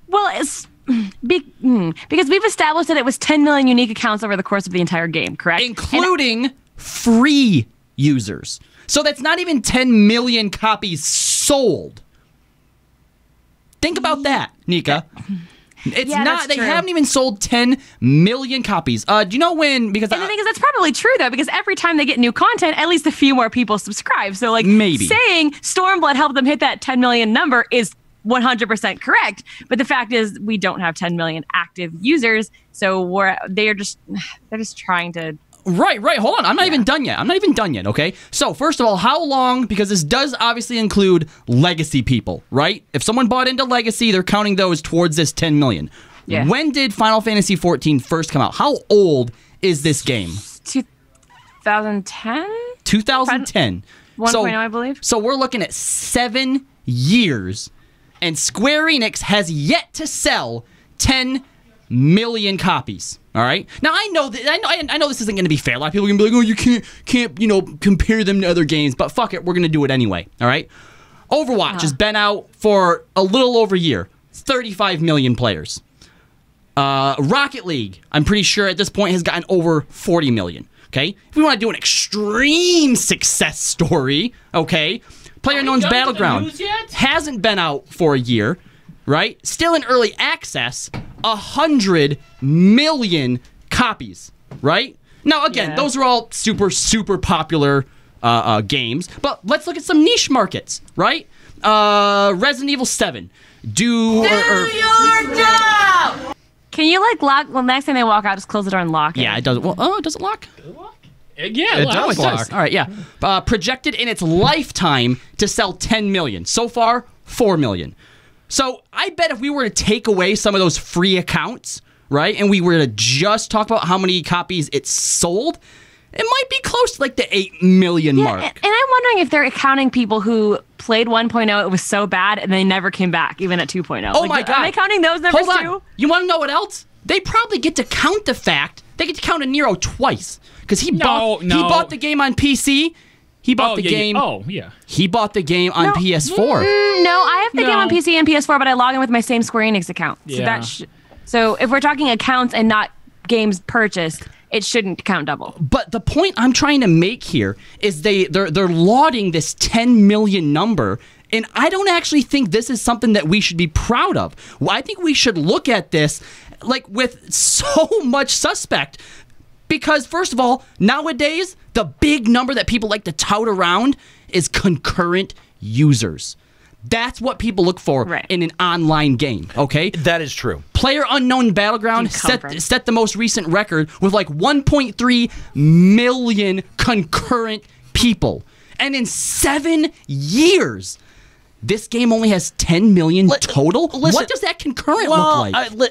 Well, it's... because we've established that it was 10 million unique accounts over the course of the entire game, correct? Including free users. So that's not even 10 million copies sold. Think about that, Nika. It's not. They haven't even sold 10 million copies. Do you know when? Because and the thing is, that's probably true though, because every time they get new content, at least a few more people subscribe. So like, maybe saying Stormblood helped them hit that 10 million number is 100% correct. But the fact is, we don't have 10 million active users, so they're just trying to. Right. Hold on. I'm not even done yet. Okay. So first of all, how long? Because this does obviously include legacy people, right? If someone bought into legacy, they're counting those towards this 10 million. Yeah. When did Final Fantasy XIV first come out? How old is this game? 2010. 2010. 1.0, I believe. So we're looking at 7 years, and Square Enix has yet to sell 10 million copies. All right. Now I know that I know this isn't going to be fair. A lot of people are going to be like, "Oh, you can't compare them to other games." But fuck it, we're going to do it anyway. All right. Overwatch has been out for a little over a year. 35 million players. Rocket League, I'm pretty sure at this point has gotten over 40 million. Okay. If we want to do an extreme success story, okay, PlayerUnknown's Battleground hasn't been out for a year. Right? Still in early access, 100 million copies, right? Now, again, those are all super, super popular games, but let's look at some niche markets, right? Resident Evil 7. Do your job! Can you, like, lock, well, next time they walk out, just close the door and lock it? Yeah, it does. Well, does it lock? Yeah, it does. All right, yeah. Projected in its lifetime to sell 10 million. So far, 4 million. So I bet if we were to take away some of those free accounts, right, and we were to just talk about how many copies it sold, it might be close to like the 8 million mark. And I'm wondering if they're accounting people who played 1.0, it was so bad, and they never came back, even at 2.0. Oh, my God. Are they counting those numbers too? You want to know what else? They probably get to count the fact, they get to count Aniero twice, because he bought the game on PC. He bought the game. Oh, yeah. He bought the game on PS4. No, I have the game on PC and PS4, but I log in with my same Square Enix account. Yeah. So if we're talking accounts and not games purchased, it shouldn't count double. But the point I'm trying to make here is they're lauding this 10 million number, and I don't actually think this is something that we should be proud of. Well, I think we should look at this like with so much suspect. Because, first of all, nowadays, the big number that people like to tout around is concurrent users. That's what people look for in an online game, okay? That is true. PlayerUnknown Battleground set the most recent record with like 1.3 million concurrent people. And in 7 years, this game only has 10 million total? What does that concurrent look like? Actually,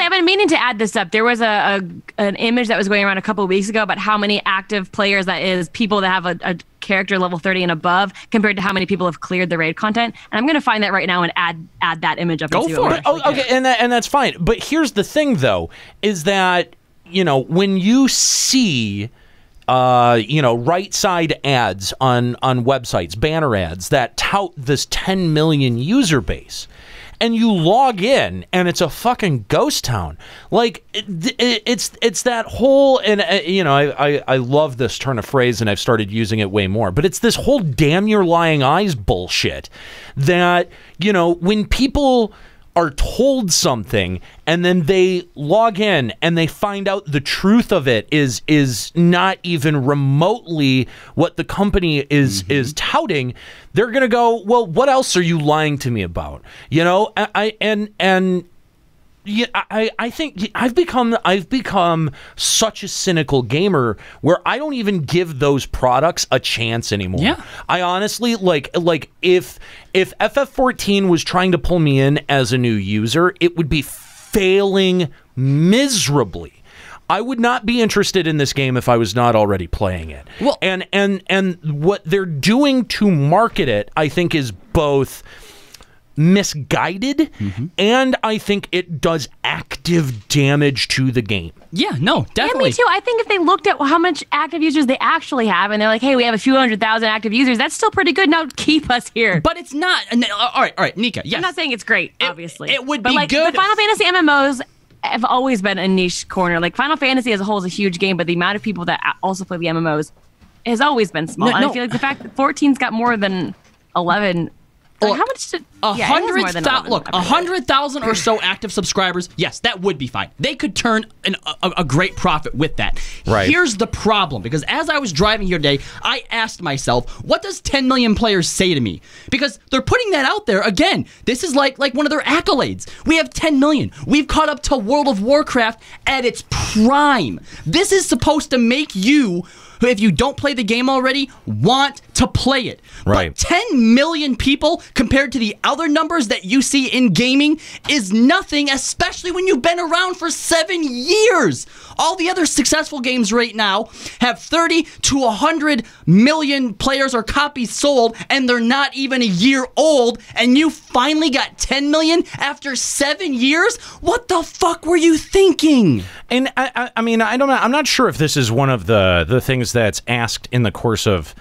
I've been meaning to add this up. There was an image that was going around a couple of weeks ago about how many active players, that is, people that have a character level 30 and above, compared to how many people have cleared the raid content. And I'm going to find that right now and add that image up. Go for it. Okay, and that's fine. But here's the thing, though, is that, when you see... right side ads on websites, banner ads that tout this 10 million user base, and you log in and it's a fucking ghost town. Like it's that whole, and I love this turn of phrase and I've started using it way more, but it's this whole damn your lying eyes bullshit that, when people are told something and then they log in and they find out the truth of it is not even remotely what the company is touting, they're gonna go, well, what else are you lying to me about? And Yeah, I think I've become such a cynical gamer where I don't even give those products a chance anymore. Yeah. I honestly like if FF14 was trying to pull me in as a new user, it would be failing miserably. I would not be interested in this game if I was not already playing it. Well, and what they're doing to market it, I think, is both misguided, and I think it does active damage to the game. Yeah, no, definitely. Yeah, me too. I think if they looked at how much active users they actually have, and they're like, hey, we have a few 100,000 active users, that's still pretty good. Now keep us here. But it's not. All right, Nika, yes. I'm not saying it's great, obviously. It would but be like, good. The Final Fantasy MMOs have always been a niche corner. Like, Final Fantasy as a whole is a huge game, but the amount of people that also play the MMOs has always been small. And I feel like the fact that 14's got more than 11... Like, how much did... 100,000 or so active subscribers, yes, that would be fine. They could turn a great profit with that. Right. Here's the problem, because as I was driving here today, I asked myself, what does 10 million players say to me? Because they're putting that out there. Again, this is like one of their accolades. We have 10 million. We've caught up to World of Warcraft at its prime. This is supposed to make you, if you don't play the game already, want to play it. Right. But 10 million people compared to the other numbers that you see in gaming is nothing, especially when you've been around for 7 years. All the other successful games right now have 30 to 100 million players or copies sold, and they're not even a year old, and you finally got 10 million after 7 years? What the fuck were you thinking? And I mean, I don't know. I'm not sure if this is one of the things that's asked in the course of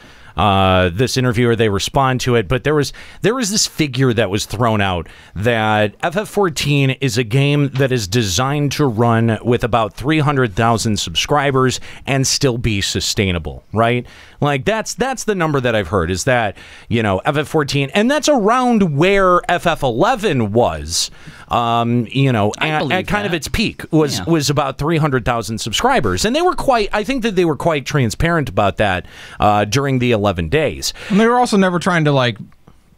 this interview, or they respond to it, but there was this figure that was thrown out that FF14 is a game that is designed to run with about 300,000 subscribers and still be sustainable, right? Like, that's the number that I've heard, is that, you know, FF14, and that's around where FF11 was, you know, at kind of its peak, was about 300,000 subscribers. And they were I think that they were quite transparent about that during the 11 days. And they were also never trying to, like,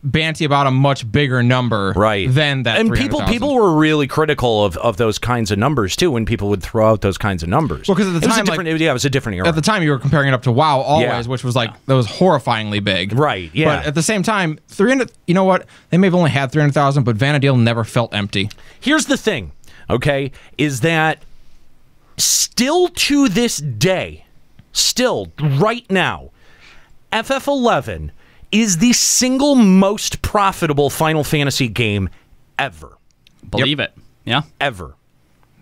banty about a much bigger number than that. And people were really critical of those kinds of numbers too, when people would throw out those kinds of numbers. Well, because at the time, it was a different era. At the time, you were comparing it up to WoW always, which was like, that was horrifyingly big. Right, yeah. But at the same time, 300, you know what? They may have only had 300,000, but Vana'diel never felt empty. Here's the thing, okay, is that still to this day, still right now, FF11 is the single most profitable Final Fantasy game ever. Believe it. Yeah. Ever.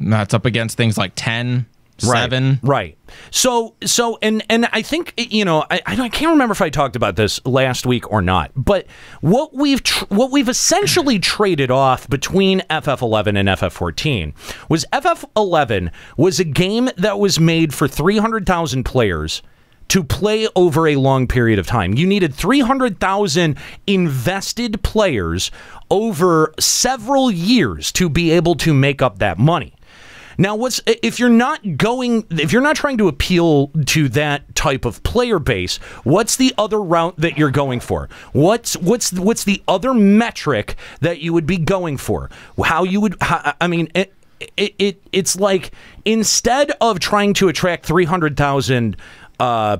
And that's up against things like 10, 7. Right. So and I think, you know, I can't remember if I talked about this last week or not, but what we've essentially traded off between FF11 and FF14 was FF11 was a game that was made for 300,000 players to play over a long period of time. You needed 300,000 invested players over several years to be able to make up that money. Now, if you're not trying to appeal to that type of player base, what's the other route that you're going for? What's the other metric that you would be going for? It's like, instead of trying to attract 300,000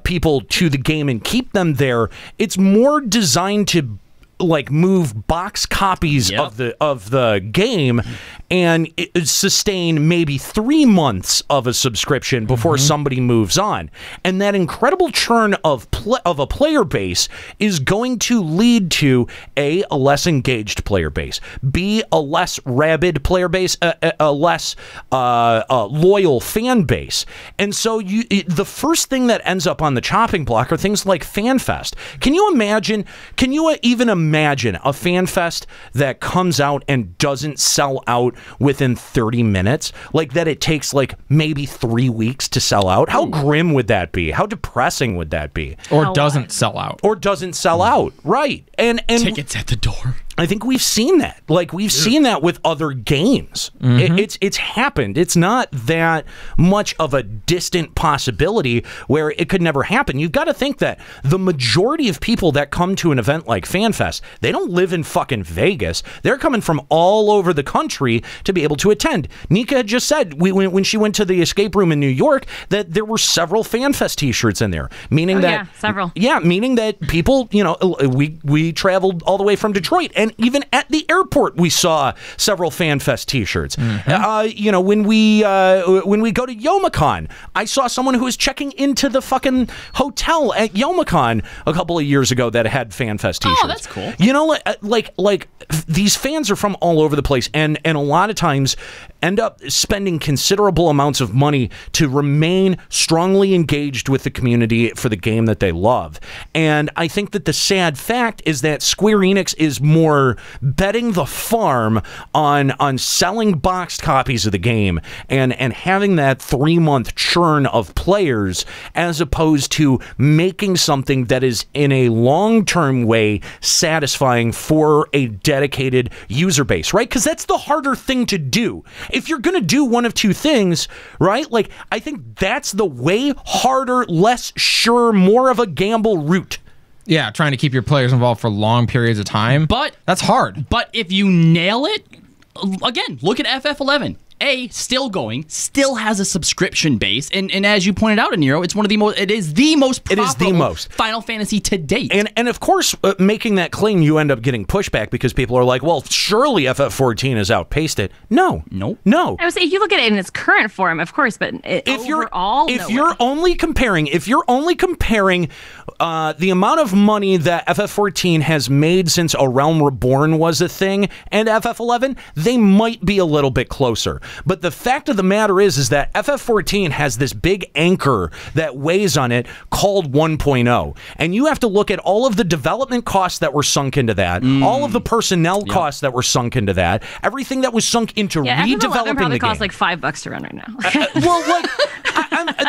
people to the game and keep them there, it's more designed to, like, move box copies of the game and sustain maybe 3 months of a subscription before somebody moves on. And that incredible churn of a player base is going to lead to a less engaged player base, B, a less rabid player base, a less loyal fan base. And so the first thing that ends up on the chopping block are things like FanFest. Can you even imagine a FanFest that comes out and doesn't sell out within 30 minutes? Like, that it takes like maybe 3 weeks to sell out? How grim would that be? How depressing would that be? Or doesn't sell out. Or doesn't sell out, right. And tickets at the door. I think we've seen that. Like, we've seen that with other games. It's happened. It's not that much of a distant possibility where it could never happen. You've got to think that the majority of people that come to an event like FanFest, they don't live in fucking Vegas. They're coming from all over the country to be able to attend. Nika had just said when she went to the escape room in New York that there were several FanFest t-shirts in there, meaning that several. Yeah, meaning that people, you know, we traveled all the way from Detroit, and even at the airport we saw several FanFest t-shirts. You know, when we go to Youmacon, I saw someone who was checking into the fucking hotel at Youmacon a couple of years ago that had FanFest t-shirts. Oh, that's cool. You know, like these fans are from all over the place, and a lot of times end up spending considerable amounts of money to remain strongly engaged with the community for the game that they love. And I think that the sad fact is that Square Enix is more betting the farm on selling boxed copies of the game and having that 3-month churn of players, as opposed to making something that is in a long-term way satisfying for a dedicated user base, right? Because that's the harder thing to do. If you're going to do one of two things, right? Like, I think that's the way harder, less sure, more of a gamble route. Yeah, trying to keep your players involved for long periods of time. But that's hard. But if you nail it, again, look at FF11. Still going, still has a subscription base, and as you pointed out, Aniero, it's one of the most. It is the most profitable Final Fantasy to date. And of course, making that claim, you end up getting pushback because people are like, "Well, surely FF14 has outpaced it." No. I would say if you look at it in its current form, of course, but if you're only comparing the amount of money that FF14 has made since A Realm Reborn was a thing, and FF11, they might be a little bit closer. But the fact of the matter is that FF14 has this big anchor that weighs on it called 1.0. And you have to look at all of the development costs that were sunk into that, all of the personnel costs that were sunk into that, everything that was sunk into redeveloping FF11 probably the game. costs like $5 to run right now.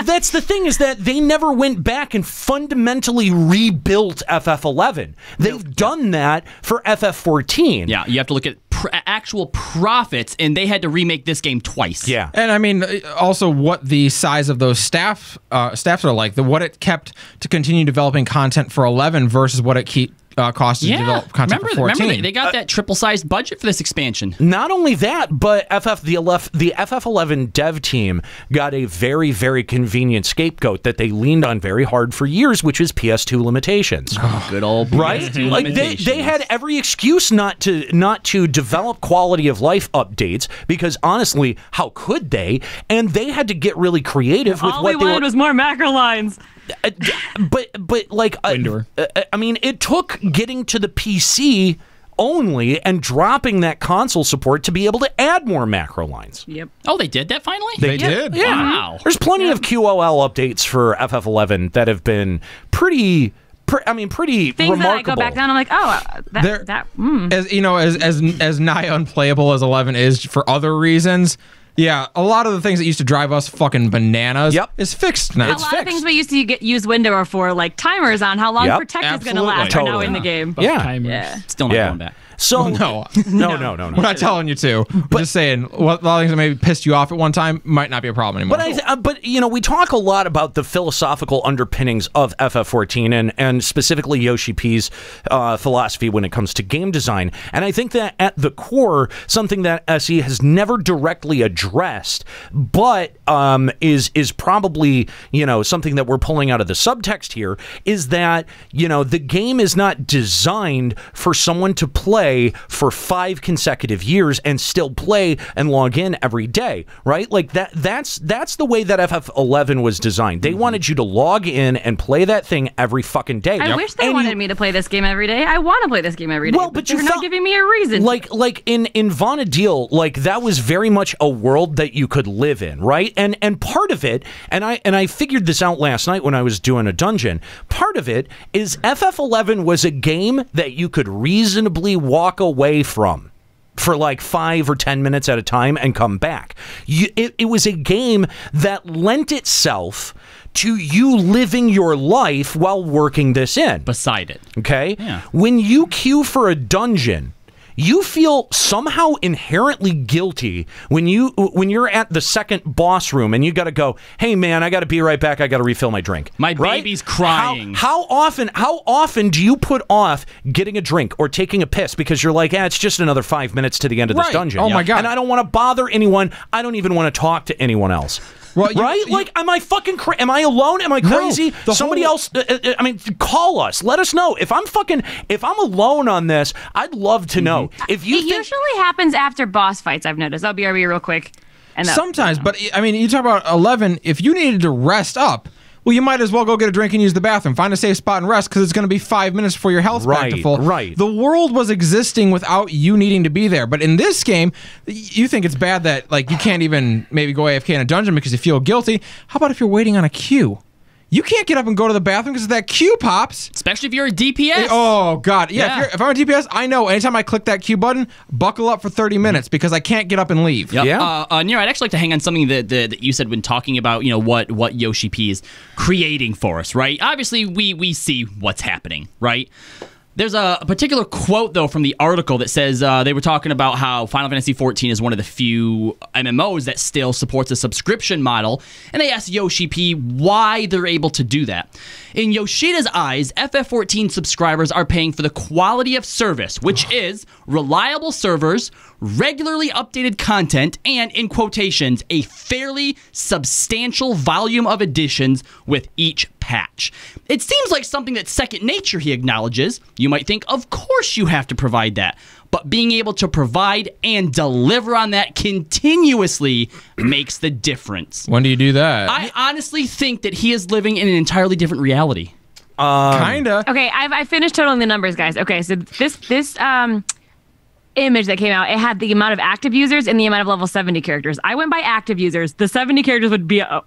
That's the thing, is that they never went back and fundamentally rebuilt FF11. They've done that for FF14. Yeah, you have to look at actual profits, and they had to remake this game twice. Yeah. And I mean, also what the size of those staffs are like, what it kept to continue developing content for 11 versus what it cost to develop content for 14. Remember they got that triple-sized budget for this expansion. Not only that, but the FF11 dev team got a very, very convenient scapegoat that they leaned on very hard for years, which is PS2 limitations. Good old PS2 limitations. They had every excuse not to develop quality of life updates, because honestly, how could they? And they had to get really creative with all what we wanted was more macro lines. But like, I mean, it took getting to the PC only and dropping that console support to be able to add more macro lines. Yep. Oh, they did that finally? They did. Yeah. Wow. There's plenty of QOL updates for FF11 that have been pretty things remarkable. That I go back down, I'm like, as you know, as nigh unplayable as 11 is for other reasons. Yeah, a lot of the things that used to drive us fucking bananas is fixed now. A lot of things we used to use window for, like timers on how long Protect is going to last, are now in the game. Yeah. Still not going back. So no. We're not telling you to. We're just saying a lot of things that maybe pissed you off at one time might not be a problem anymore. But you know, we talk a lot about the philosophical underpinnings of FF14 and specifically Yoshi-P's philosophy when it comes to game design. And I think that at the core, something that SE has never directly addressed, but is probably, you know, something that we're pulling out of the subtext here, is that, you know, the game is not designed for someone to play for 5 consecutive years and still play and log in every day, right? Like that's the way that FF11 was designed. They wanted you to log in and play that thing every fucking day. I wish they wanted me to play this game every day. I want to play this game every day. Well, but you're not giving me a reason. Like in Vana'diel, like that was very much a world that you could live in, right? And part of it, and I figured this out last night when I was doing a dungeon. Part of it is FF11 was a game that you could reasonably walk away from for like 5 or 10 minutes at a time and come back. It was a game that lent itself to you living your life while working this in. Beside it. Okay? Yeah. When you queue for a dungeon, you feel somehow inherently guilty when you're at the second boss room and you got to go, hey man, I got to be right back. I got to refill my drink. My baby's crying. How often do you put off getting a drink or taking a piss because you're like, it's just another 5 minutes to the end of this dungeon. Oh my God. And I don't want to bother anyone. I don't even want to talk to anyone else. Well, like, am I fucking am I alone? Am I crazy? No, Somebody else, I mean, call us. Let us know. If I'm alone on this, I'd love to know. If you It usually happens after boss fights, I've noticed. I'll be real quick. And sometimes, but I mean, you talk about 11, if you needed to rest up, well, you might as well go get a drink and use the bathroom. Find a safe spot and rest, because it's going to be 5 minutes before your health's back to full. Right. The world was existing without you needing to be there. But in this game, you think it's bad that like you can't even maybe go AFK in a dungeon because you feel guilty. How about if you're waiting on a queue? You can't get up and go to the bathroom because that queue pops. Especially if you're a DPS. Oh, God. Yeah, if I'm a DPS, I know anytime I click that queue button, buckle up for 30 minutes because I can't get up and leave. Yep. Yeah. Aniero, I'd actually like to hang on something that you said when talking about, what Yoshi-P is creating for us, right? Obviously, we see what's happening, right? There's a particular quote, though, from the article that says they were talking about how Final Fantasy XIV is one of the few MMOs that still supports a subscription model, and they asked Yoshi-P why they're able to do that. In Yoshida's eyes, FF14 subscribers are paying for the quality of service, which is reliable servers, regularly updated content, and, in quotations, a fairly substantial volume of additions with each patch. It seems like something that's second nature, he acknowledges. You might think, of course you have to provide that. But being able to provide and deliver on that continuously makes the difference. When do you do that? I honestly think that he is living in an entirely different reality. Kinda. Okay, I finished totaling the numbers, guys. Okay, so this image that came out, it had the amount of active users and the amount of level 70 characters. I went by active users. The 70 characters would be a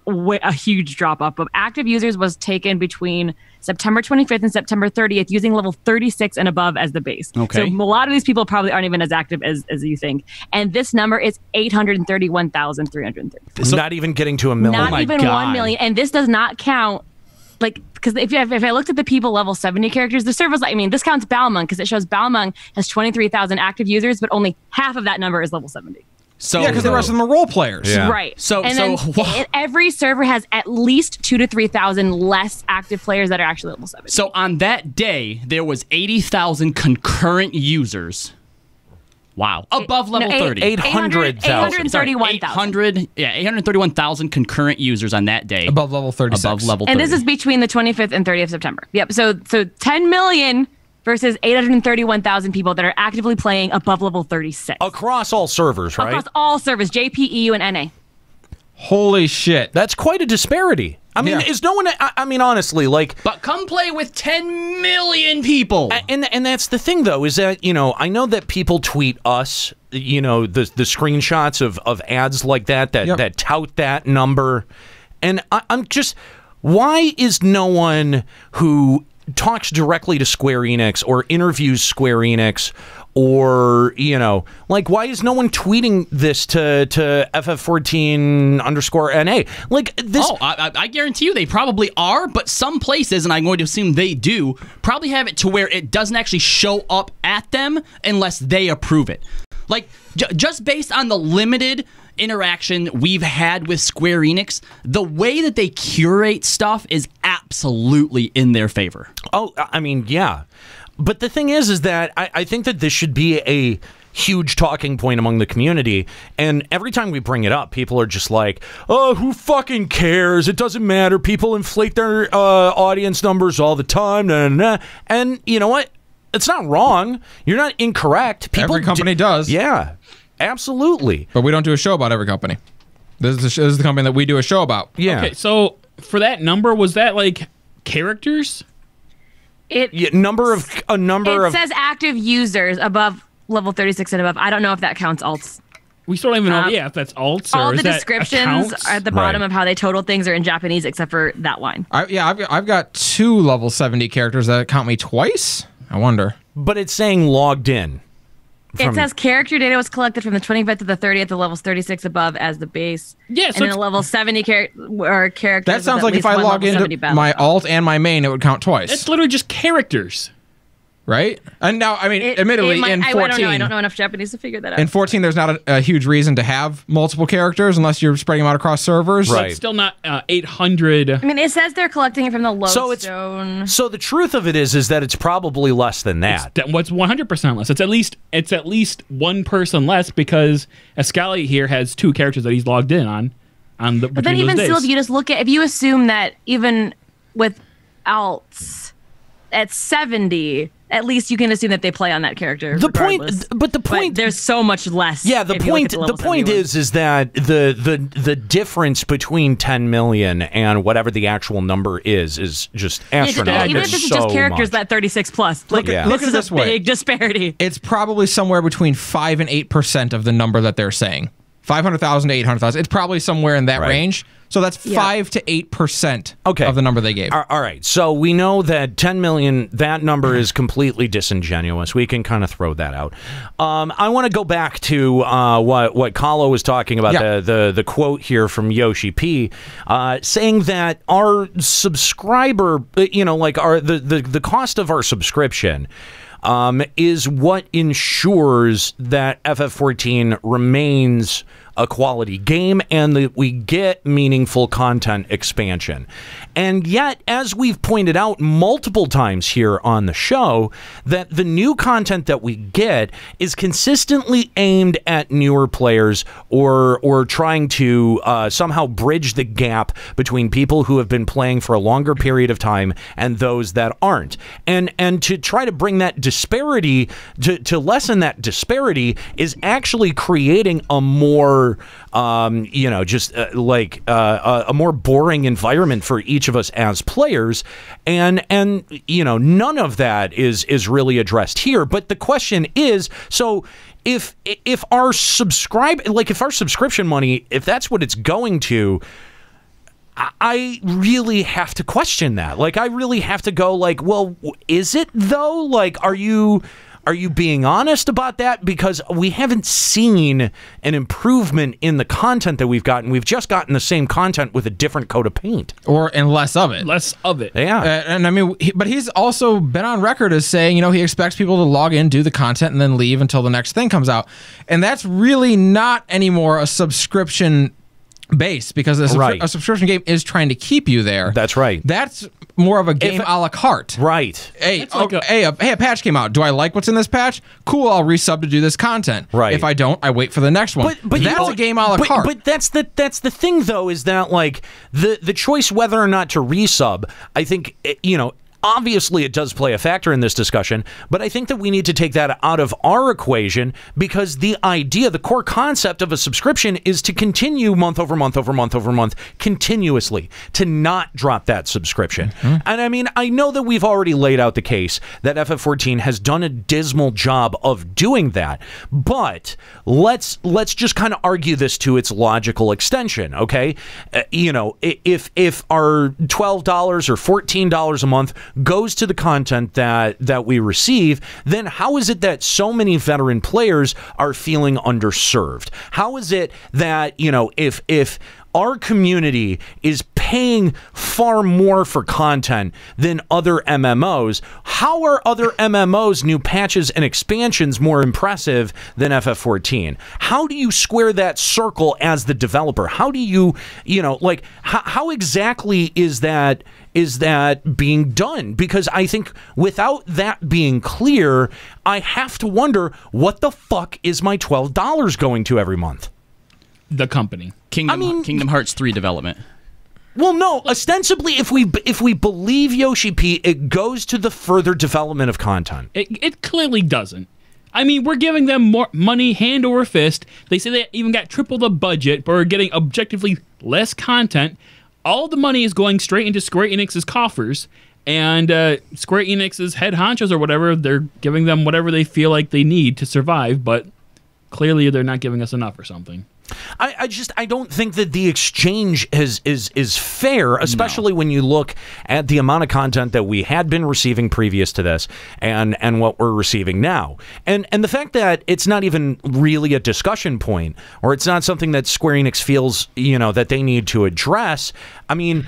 huge drop off, but active users was taken between September 25th and September 30th using level 36 and above as the base. Okay. So a lot of these people probably aren't even as active as you think. And this number is 831,330. So not even getting to a million. Not even 1 million. And this does not count, like, because if I looked at the people level 70 characters, the servers, I mean, this counts Balmung because it shows Balmung has 23,000 active users, but only half of that number is level 70. So yeah, because the rest of them are role players. Yeah. Right. Then every server has at least 2,000 to 3,000 less active players that are actually level 70. So on that day, there was 80,000 concurrent users. Wow. Above level 30. 800,000. 831,000. 831,000 concurrent users on that day. Above level 36. Above level 30. And this is between the 25th and 30th of September. Yep. So 10 million versus 831,000 people that are actively playing above level 36. Across all servers, right? Across all servers, JP, EU, and NA. Holy shit. That's quite a disparity. I mean, is no one, I mean, honestly, like... But come play with 10 million people. And that's the thing, though, is that, I know that people tweet us, the screenshots of ads like that tout that number. And I'm just... Why is no one who talks directly to Square Enix or interviews Square Enix or, like, why is no one tweeting this to FF14_NA? Like, this... Oh, I guarantee you they probably are, but some places, and I'm going to assume they do, probably have it to where it doesn't actually show up at them unless they approve it. Like, just based on the limited interaction we've had with Square Enix, the way that they curate stuff is absolutely in their favor. Oh, I mean, yeah. But the thing is that I think that this should be a huge talking point among the community, and every time we bring it up, people are just like, oh, who fucking cares? It doesn't matter. People inflate their audience numbers all the time. Nah, nah, nah. And you know what? It's not wrong. You're not incorrect. Every company does. Yeah, absolutely. But we don't do a show about every company. This is the company that we do a show about. Yeah. Okay, so for that number, was that like characters? It says active users above level 36 and above. I don't know if that counts alts. We still don't even know if that's alts. All or the descriptions at the bottom of how they total things are in Japanese, except for that line. I've got 2 level 70 characters that count me twice. I wonder. But it's saying logged in. It says character data was collected from the 25th to the 30th to levels 36 above as the base. Yeah, so and then a level 70 characters. That sounds like if I log into my alt and my main, it would count twice. It's literally just characters. right? And now, I mean, admittedly, in 14, I don't know enough Japanese to figure that out. In 14, there's not a huge reason to have multiple characters unless you're spreading them out across servers. Right. It's still not 800. I mean, it says they're collecting it from the lodestone. So the truth of it is that it's probably less than that. What's 100% less? It's at least one person less because Escali here has 2 characters that he's logged in on. But then even still, if you just look at, if you assume that even with alts at 70, at least you can assume that they play on that character. But there's so much less. Yeah, the point is that the difference between 10 million and whatever the actual number is just astronomical. Even if this is just characters that 36 plus. Look at this way. Big disparity. It's probably somewhere between 5 and 8% of the number that they're saying. 500,000 to 800,000. It's probably somewhere in that range. So that's 5 to 8% of the number they gave. All right. So we know that 10 million, that number is completely disingenuous. We can kind of throw that out. I want to go back to what Kahlo was talking about, the quote here from Yoshi-P, saying that our subscriber, the cost of our subscription is what ensures that FF14 remains a quality game and that we get meaningful content expansion. And yet, as we've pointed out multiple times here on the show, that the new content that we get is consistently aimed at newer players or trying to somehow bridge the gap between people who have been playing for a longer period of time and those that aren't. And to try to bring that disparity, to lessen that disparity, is actually creating a more a more boring environment for each of us as players, and none of that is really addressed here. But the question is, so if our subscription money, if that's what it's going to, I really have to question that. I really have to go well, is it though? Are you being honest about that? Because we haven't seen an improvement in the content that we've gotten. We've just gotten the same content with a different coat of paint. And less of it. Less of it. Yeah. And I mean, but he's also been on record as saying, he expects people to log in, do the content, and then leave until the next thing comes out. And that's really not anymore a subscription base, because a subscription game is trying to keep you there. That's right. That's more of a game a la carte. Right. Hey, a patch came out. Do I like what's in this patch? Cool, I'll resub to do this content. Right. If I don't, I wait for the next one. But that's a game a la carte. But that's the thing, though, is that the choice whether or not to resub, I think, obviously, it does play a factor in this discussion, but I think that we need to take that out of our equation, because the idea, the core concept of a subscription is to continue month over month over month over month continuously, to not drop that subscription. Mm-hmm. And I mean, I know that we've already laid out the case that FF14 has done a dismal job of doing that, but let's just kind of argue this to its logical extension, okay? If our $12 or $14 a month goes to the content that we receive, then how is it that so many veteran players are feeling underserved? How is it that, if our community is paying far more for content than other MMOs, how are other MMOs' new patches and expansions more impressive than FF14? How do you square that circle as the developer? How do you, how exactly is that being done? Because I think without that being clear, I have to wonder, what the fuck is my $12 going to every month? The company. Kingdom Hearts 3 development. Well, no, ostensibly, if we believe Yoshi-P, it goes to the further development of content. It clearly doesn't. I mean, we're giving them more money hand over fist. They say they even got triple the budget, but we're getting objectively less content. All the money is going straight into Square Enix's coffers, and Square Enix's head honchos or whatever, they're giving them whatever they feel like they need to survive, but clearly they're not giving us enough or something. I don't think that the exchange is fair, especially when you look at the amount of content that we had been receiving previous to this and what we're receiving now. And the fact that it's not even really a discussion point, or it's not something that Square Enix feels, that they need to address, I mean,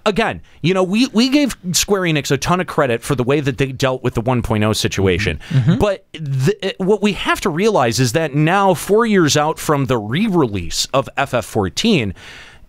again, you know, we gave Square Enix a ton of credit for the way that they dealt with the 1.0 situation. But what we have to realize is that now, 4 years out from the re-release of FF14,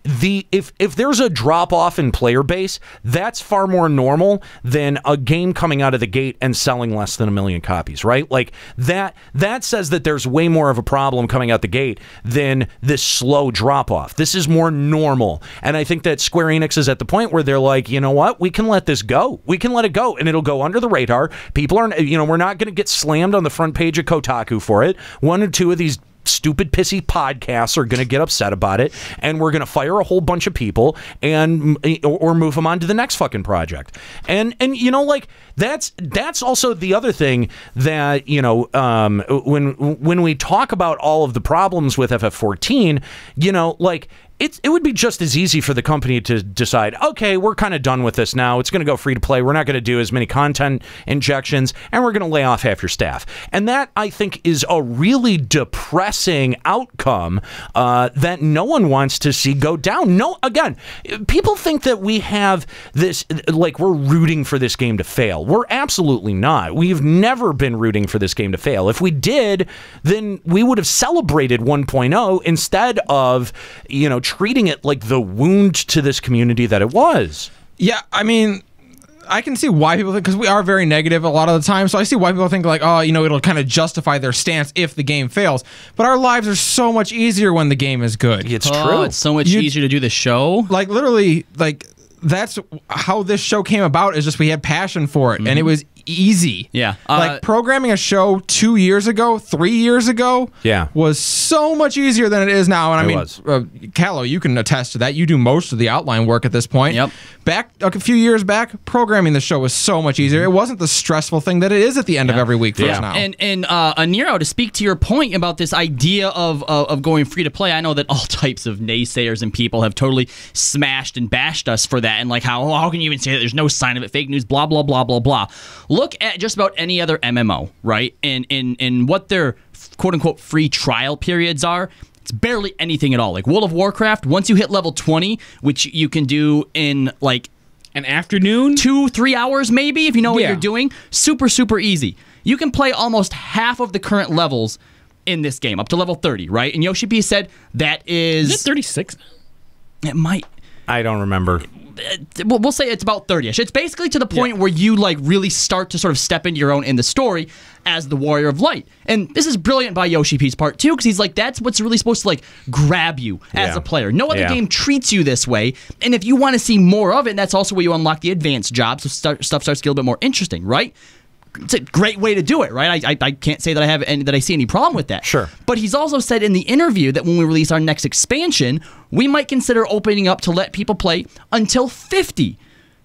if there's a drop off in player base, that's far more normal than a game coming out of the gate and selling less than 1 million copies, right? Like that says that there's way more of a problem coming out the gate than this slow drop off. This is more normal. And I think that Square Enix is at the point where they're like, you know what? We can let this go. We can let it go, and it'll go under the radar. People aren't, you know, we're not going to get slammed on the front page of Kotaku for it. One or two of these stupid pissy podcasts are going to get upset about it, and we're going to fire a whole bunch of people and or move them on to the next fucking project. And you know, like that's also the other thing that, you know, when we talk about all of the problems with FF14, you know, like it would be just as easy for the company to decide, okay, we're kind of done with this now. It's going to go free to play. We're not going to do as many content injections, and we're going to lay off half your staff. And that, I think, is a really depressing outcome that no one wants to see go down. No, again, people think that we have this, like we're rooting for this game to fail. We're absolutely not. We've never been rooting for this game to fail. If we did, then we would have celebrated 1.0 instead of, you know, treating it like the wound to this community that it was. Yeah, I mean, I can see why people think, because we are very negative a lot of the time, so I see why people think like, oh, you know, it'll kind of justify their stance if the game fails. But our lives are so much easier when the game is good. It's true. It's so much easier to do the show. Like, literally, like, that's how this show came about, is just we had passion for it, and it was easy. Yeah. Like, programming a show 2 years ago, 3 years ago, was so much easier than it is now. And I mean, Callow, you can attest to that. You do most of the outline work at this point. Yep. Back a few years back, programming the show was so much easier. It wasn't the stressful thing that it is at the end of every week for us now. And Aniero, to speak to your point about this idea of going free to play, I know that all types of naysayers and people have totally smashed and bashed us for that, and like how can you even say that there's no sign of it, fake news, blah blah blah blah blah. Look at just about any other MMO, right? And what their quote-unquote free trial periods are. It's barely anything at all. Like World of Warcraft, once you hit level 20, which you can do in like an afternoon, 2-3 hours maybe, if you know what you're doing, super, super easy. You can play almost half of the current levels in this game, up to level 30, right? And Yoshi-P said that is... Is it 36? It might... I don't remember. We'll say it's about 30ish. It's basically to the point where you like really start to sort of step into your own in the story as the Warrior of Light. And this is brilliant by Yoshi-P's part too, because he's like, that's what's really supposed to like grab you as a player. No other game treats you this way. And if you want to see more of it, that's also where you unlock the advanced jobs, so stuff starts to get a little bit more interesting, right? It's a great way to do it, right? I can't say that I have that I see any problem with that. Sure. But he's also said in the interview that when we release our next expansion, we might consider opening up to let people play until 50,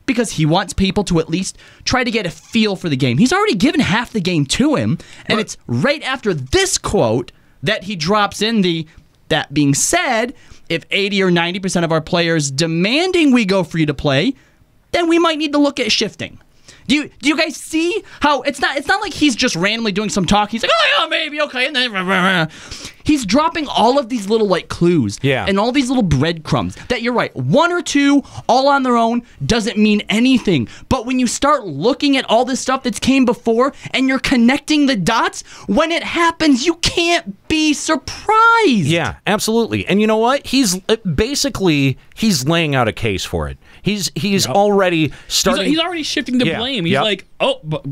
because he wants people to at least try to get a feel for the game. He's already given half the game to him, and it's right after this quote that he drops in the, that being said, if 80 or 90% of our players demanding we go free to play, then we might need to look at shifting. Do you guys see how it's not like he's just randomly doing some talk. He's like, oh yeah, maybe, okay, and then he's dropping all of these little like clues and all these little breadcrumbs that you're right, one or two all on their own doesn't mean anything. But when you start looking at all this stuff that's came before and you're connecting the dots, when it happens, you can't be surprised. Yeah, absolutely. And you know what? He's basically laying out a case for it. He's already starting. He's already shifting the blame. He's like, oh, but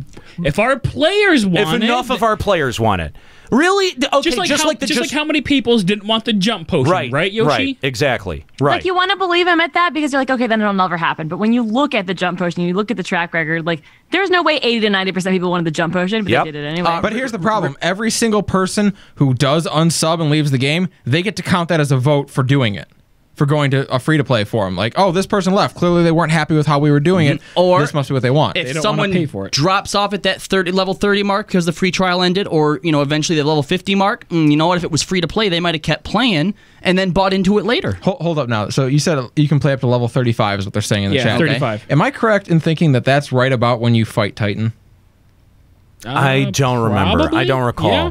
if our players want it, if enough of our players want it, really, okay, just like how many people didn't want the jump potion, right, Yoshi? Right, exactly, right. Like, you want to believe him at that because you're like, okay, then it'll never happen. But when you look at the jump potion, you look at the track record, like, there's no way 80 to 90% of people wanted the jump potion, but they did it anyway. But here's the problem: every single person who does unsub and leaves the game, they get to count that as a vote for doing it. For going to a free-to-play forum. Like, oh, this person left. Clearly they weren't happy with how we were doing it. Or this must be what they want. If they don't someone pay for it. Drops off at that level 30 mark because the free trial ended, or, you know, eventually the level 50 mark, you know what, if it was free-to-play, they might have kept playing and then bought into it later. Hold up now. So you said you can play up to level 35 is what they're saying in the chat. Yeah, 35. Okay? Am I correct in thinking that that's right about when you fight Titan? I don't remember. Probably? I don't recall. Yeah.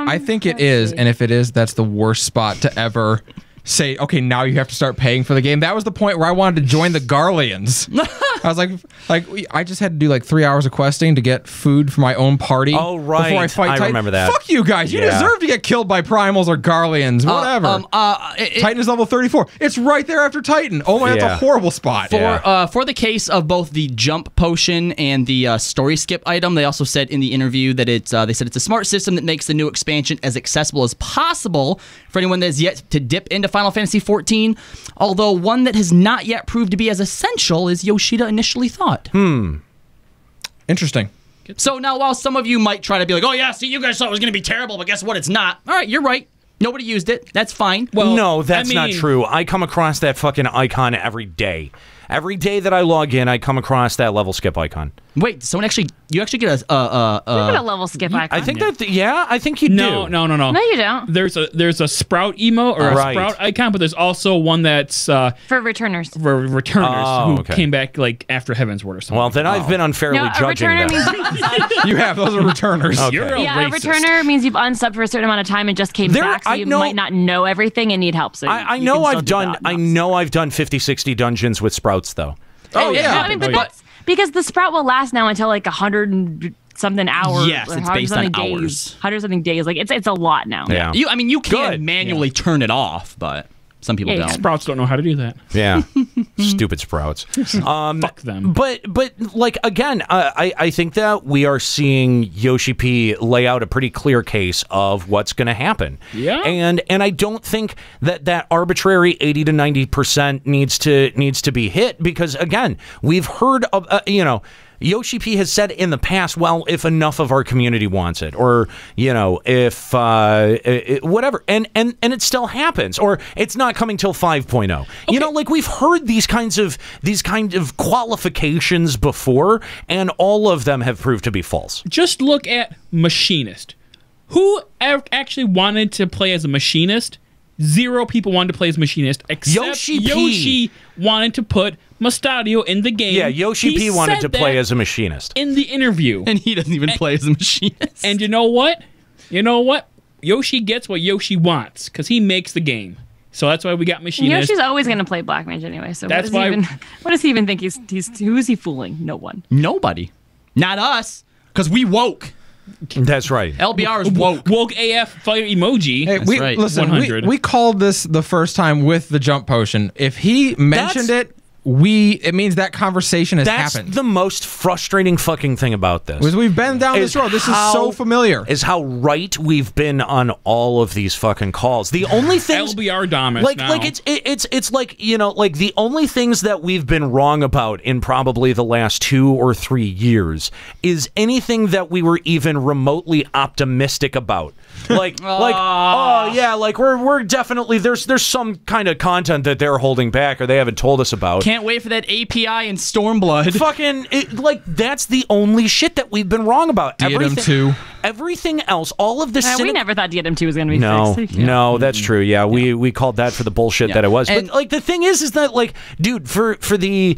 I think it is, and if it is, that's the worst spot to ever say, okay, now you have to start paying for the game. That was the point where I wanted to join the Garleans. I was like, I just had to do like 3 hours of questing to get food for my own party. Oh, right. Before I fight Titan. remember that. Fuck you guys. You deserve to get killed by Primals or Garleans. Whatever. Titan is level 34. It's right there after Titan. Oh my, that's a horrible spot. For the case of both the jump potion and the story skip item, they also said in the interview that they said it's a smart system that makes the new expansion as accessible as possible for anyone that has yet to dip into Final Fantasy XIV, although one that has not yet proved to be as essential as Yoshida initially thought. Interesting. So now, while some of you might try to be like, oh yeah, see, you guys thought it was going to be terrible, but guess what, it's not. All right, you're right. Nobody used it. That's fine. Well, no, that's not true. I come across that fucking icon every day. Every day that I log in, I come across that level skip icon. Wait, you actually get a level skip icon. I think I think you do. No. No, you don't. There's a Sprout emote or a Sprout icon, but there's also one that's for returners. For returners who came back like after Heaven's Word or something. Well, then I've been unfairly judging them. You have. Those are returners. Okay. You're a returner means you've unsubbed for a certain amount of time and just came back, so you might not know everything and need help. So I know I've done 50, 60 dungeons with Sprouts though. Oh yeah. I mean, but that's because the Sprout will last now until like 100 and something hours. Yes, it's based on hours. 100 something days. Like it's a lot now. Yeah. You can manually turn it off, but some people don't. Sprouts don't know how to do that. Yeah. Stupid Sprouts. Fuck them. But like again, I think that we are seeing Yoshi-P lay out a pretty clear case of what's going to happen. Yeah. And I don't think that arbitrary 80 to 90% needs to be hit, because again, we've heard of Yoshi-P has said in the past, well, if enough of our community wants it, or if whatever, and it still happens, or it's not coming till 5.0. Okay. Like we've heard these kind of qualifications before, and all of them have proved to be false. Just look at Machinist. Who actually wanted to play as a Machinist? 0 people wanted to play as Machinist, except Yoshi wanted to put Mustadio in the game. Yeah, Yoshi-P wanted to play as a Machinist. In the interview. And he doesn't even play as a Machinist. And you know what? Yoshi gets what Yoshi wants, because he makes the game. So that's why we got Machinist. Yoshi's always going to play Black Mage anyway, so that's what does he even think who is he fooling? No one. Nobody. Not us, because we woke. That's right. LBR is woke. Woke AF fire emoji. Hey, that's right. Listen, 100. we called this the first time with the jump potion. If he mentioned it means that conversation has happened. That's the most frustrating fucking thing about this. Because we've been down this road. This is so familiar. Is how right we've been on all of these fucking calls. The only things LBR Domus like now. like it's like like the only things that we've been wrong about in probably the last 2 or 3 years is anything that we were even remotely optimistic about. Like oh yeah, like we're definitely there's some kind of content that they're holding back or they haven't told us about. Can't wait for that API and Stormblood. Fucking that's the only shit that we've been wrong about. Diadem 2. Everything else, all of this. We never thought Diadem 2 was going to be fixed. No, that's true. Yeah, we called that for the bullshit that it was. But like the thing is that like, dude, for the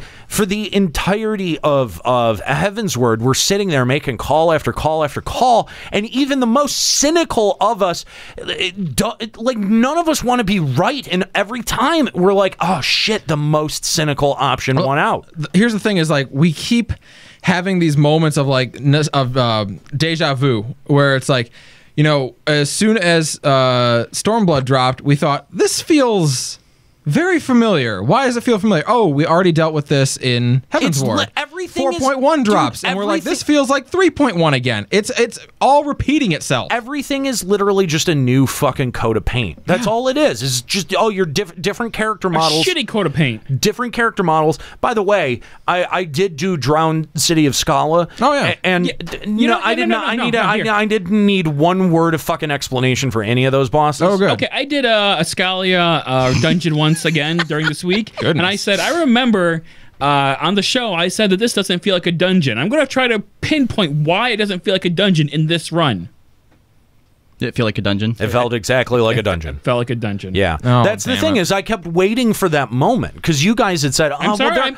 entirety of Heaven's Word, we're sitting there making call after call after call, and even the most cynical of us, like none of us want to be right, and every time we're like, oh shit, the most cynical option won out. Here's the thing: is like we keep having these moments of like deja vu, where it's like, as soon as Stormblood dropped, we thought this feels very familiar. Why does it feel familiar? Oh, we already dealt with this in Heaven's Ward. Everything 4.1 drops, and we're like, this feels like 3.1 again. It's all repeating itself. Everything is literally just a new fucking coat of paint. That's all it is. It's just your different character models. A shitty coat of paint. Different character models. By the way, I did do Drowned City of Scala. Oh yeah, and I didn't need one word of fucking explanation for any of those bosses. Oh good. Okay, I did a Scalia dungeon once again during this week, and I said I remember. On the show, I said that this doesn't feel like a dungeon. I'm going to try to pinpoint why it doesn't feel like a dungeon in this run. Did it feel like a dungeon? It felt exactly like a dungeon. Felt like a dungeon. Yeah. Oh, that's the thing is I kept waiting for that moment because you guys had said, I'm sorry, I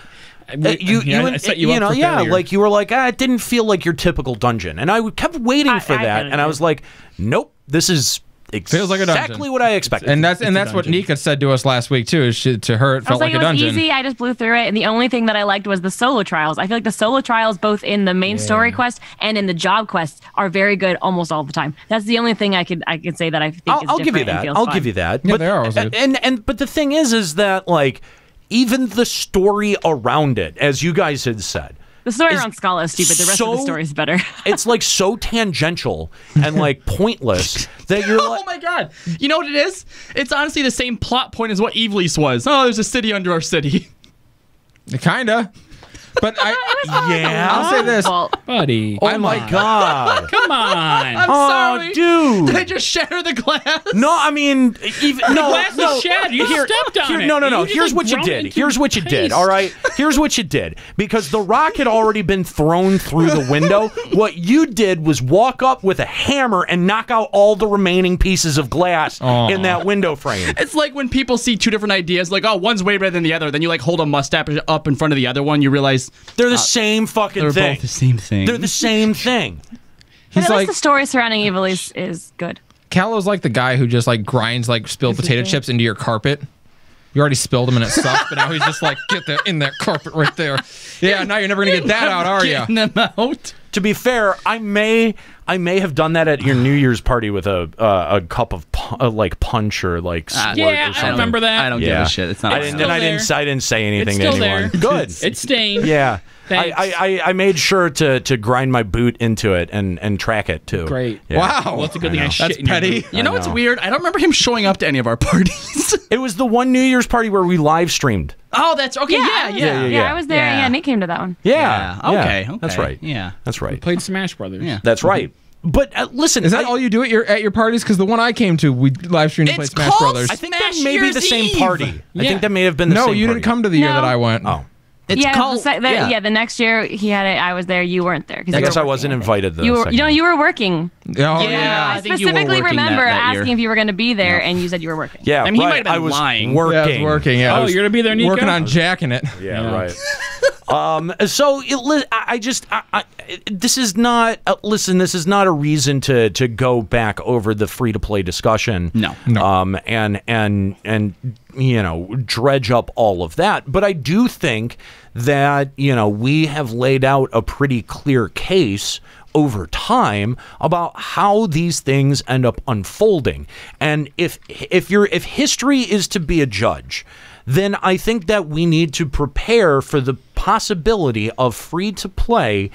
set you up for failure. like you were like, it didn't feel like your typical dungeon. And I kept waiting for that, and I was like, nope, this is Feels like a dungeon. Exactly what I expected. And that's what Nika said to us last week too. To her, it felt like a dungeon. It was easy. I just blew through it, and the only thing that I liked was the solo trials. I feel like the solo trials, both in the main story quest and in the job quests, are very good almost all the time. That's the only thing I could say that I think is different. I'll give you that. I'll give you that. Yeah, but they are always good. But the thing is that like even the story around it, as you guys had said. The story around Scala is stupid. The rest of the story is better. It's like so tangential and like pointless that you're like, oh my god! You know what it is? It's honestly the same plot point as what Evilise was. Oh, there's a city under our city. Kinda. But I'll say this, buddy. Oh my god! Come on! I'm sorry, dude. Did I just shatter the glass? No, I mean, even the glass is shattered. You stepped on it. No. Here's what you did. Here's what you did. All right. Here's what you did. Because the rock had already been thrown through the window. What you did was walk up with a hammer and knock out all the remaining pieces of glass in that window frame. It's like when people see two different ideas, like, oh, one's way better than the other. Then you like hold a mustache up in front of the other one. You realize they're the same fucking thing. They're both the same thing. They're the same thing. But at least the story surrounding Evilise is good. Callow's like the guy who just like grinds like spilled potato chips into your carpet. You already spilled them and it sucked, but now he's just like, get that in that carpet right there. Yeah, now you're never gonna get that out, are you? Getting them out. To be fair, I may have done that at your New Year's party with a cup of like punch or like squirt or something. I remember that. I don't give a shit. It's not. I didn't say anything to anyone. Good. It's stained. Yeah. I made sure to grind my boot into it and track it too. Great. Yeah. Wow. Well, that's a good thing I shit That's in your petty. boot. You know what's weird? I don't remember him showing up to any of our parties. It was the one New Year's party where we live streamed. Oh, that's okay. Yeah. I was there. Yeah, Nick came to that one. Yeah. Okay. That's right. Yeah. That's right. We played Smash Brothers. Yeah. That's right. But listen, is that all you do at your parties? Because the one I came to, we live streamed and played Smash Brothers. I think that may be the same party. I think that may have been the same party. No, you didn't come to the year that I went. Oh. It's called. The next year he had it. I was there. You weren't there. I guess I wasn't invited though. You were working. I think you were specifically working remember that asking year. if you were going to be there, and you said you were working. Yeah, I mean, he might have been lying. Working. Yeah, I was working. Yeah. Oh, you're gonna be there, Nika? Working on jacking it. Yeah. Right. So this is not. Listen, this is not a reason to go back over the free to play discussion. No. And you know, dredge up all of that. But I do think that, you know, we have laid out a pretty clear case over time about how these things end up unfolding. And if history is to be a judge, then I think that we need to prepare for the possibility of free to play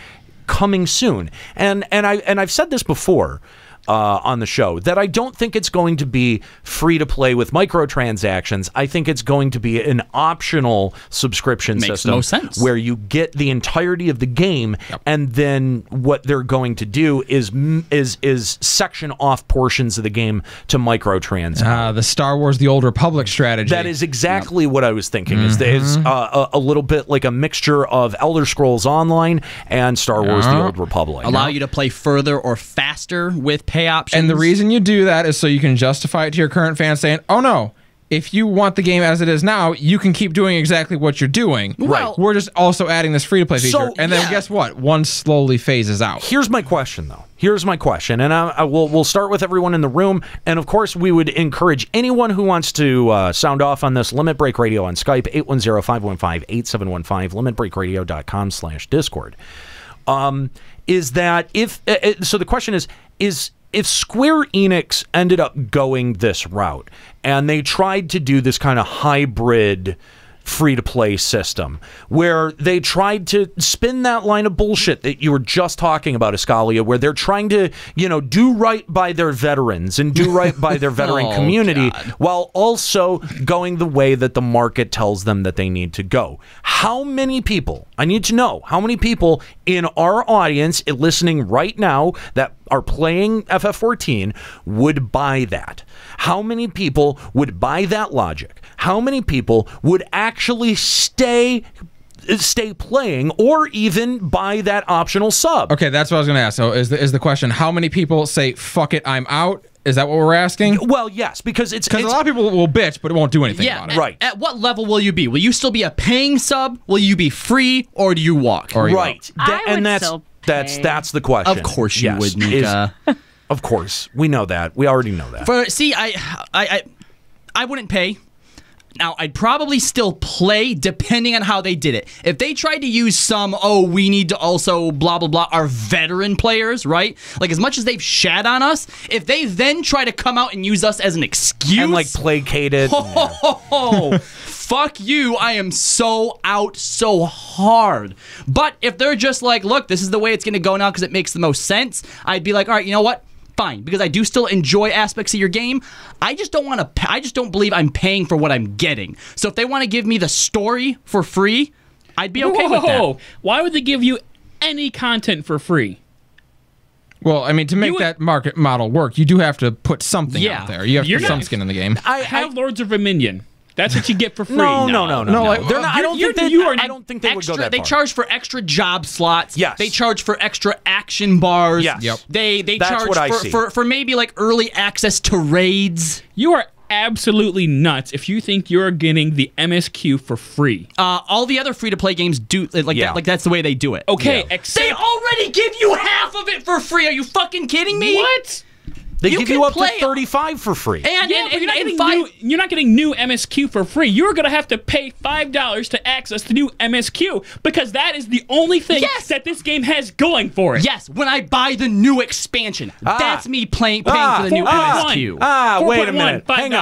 coming soon. And I've said this before on the show, that I don't think it's going to be free to play with microtransactions. I think it's going to be an optional subscription system. Makes no sense. Where you get the entirety of the game, and then what they're going to do is section off portions of the game to microtransactions. The Star Wars: The Old Republic strategy. That is exactly what I was thinking. Is a little bit like a mixture of Elder Scrolls Online and Star Wars: The Old Republic. Allow you to play further or faster with pay options. And the reason you do that is so you can justify it to your current fans, saying, "Oh no, if you want the game as it is now, you can keep doing exactly what you're doing. Right. We're just also adding this free-to-play feature." And then guess what? One slowly phases out. Here's my question, though. Here's my question, and we'll start with everyone in the room. And of course, we would encourage anyone who wants to sound off on this. Limit Break Radio on Skype, 810-515-8715, limitbreakradio.com/Discord. Is that so the question is if Square Enix ended up going this route and they tried to do this kind of hybrid free-to-play system where they tried to spin that line of bullshit that you were just talking about, Escalia, where they're trying to, you know, do right by their veterans and do right by their veteran community while also going the way that the market tells them that they need to go. How many people, I need to know, how many people in our audience listening right now that are playing FF14 would buy that? How many people would buy that logic? How many people would actually stay playing or even buy that optional sub? Okay, that's what I was going to ask. So is the question, how many people say, fuck it, I'm out? Is that what we're asking? Well, yes, because a lot of people will bitch, but it won't do anything about it. Right. At what level will you be? Will you still be a paying sub? Will you be free, or do you walk? Right. That's the question. Of course you would, Nika. Of course. We know that. We already know that. I wouldn't pay. Now, I'd probably still play depending on how they did it. If they tried to use we need to also blah, blah, blah, our veteran players, right? Like, as much as they've shat on us, if they then try to come out and use us as an excuse. And, like, placated. Fuck you. I am so out so hard. But if they're just like, look, this is the way it's going to go now because it makes the most sense, I'd be like, all right, you know what? Fine, because I do still enjoy aspects of your game. I just don't want to. I just don't believe I'm paying for what I'm getting. So if they want to give me the story for free, I'd be okay with that. Why would they give you any content for free? Well, I mean, to make that market model work, you do have to put something out there. You have to put some skin in the game. I have Lords of Verminion. That's what you get for free. No. Like, they're not, I don't think they would go that far. They charge for extra job slots. Yes. They charge for extra action bars. Yes. Yep. They That's charge what I see. for maybe like early access to raids. You are absolutely nuts if you think you're getting the MSQ for free. All the other free-to-play games do that. Like that's the way they do it. Okay, they already give you half of it for free. Are you fucking kidding me? What? They give you up to 35 for free. And you're not getting new MSQ for free. You're going to have to pay $5 to access the new MSQ because that is the only thing that this game has going for it. Yes, when I buy the new expansion, that's me paying for the new MSQ. Wait a minute. Hang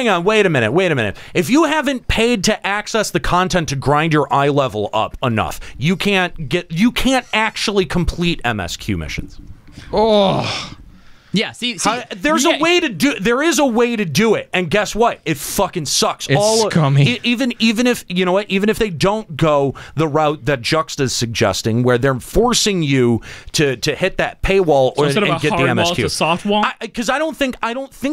on. Wait a minute. If you haven't paid to access the content to grind your eye level up enough, you can't actually complete MSQ missions. Oh. Yeah, see, there is a way to do it, and guess what? It fucking sucks. It's scummy. Even if you know what, even if they don't go the route that Juxta's suggesting, where they're forcing you to hit that paywall and get the MSQ, it's a soft wall. Because I don't think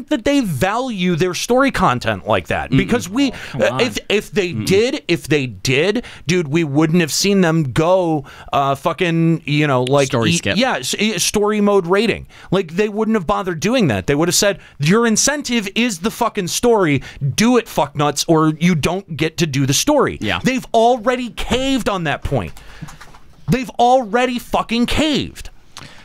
that they value their story content like that. Because if they did, dude, we wouldn't have seen them go story skip. Yeah, story mode rating. Like they wouldn't have bothered doing that. They would have said, your incentive is the fucking story. Do it, fucknuts, or you don't get to do the story. Yeah. They've already caved on that point. They've already fucking caved.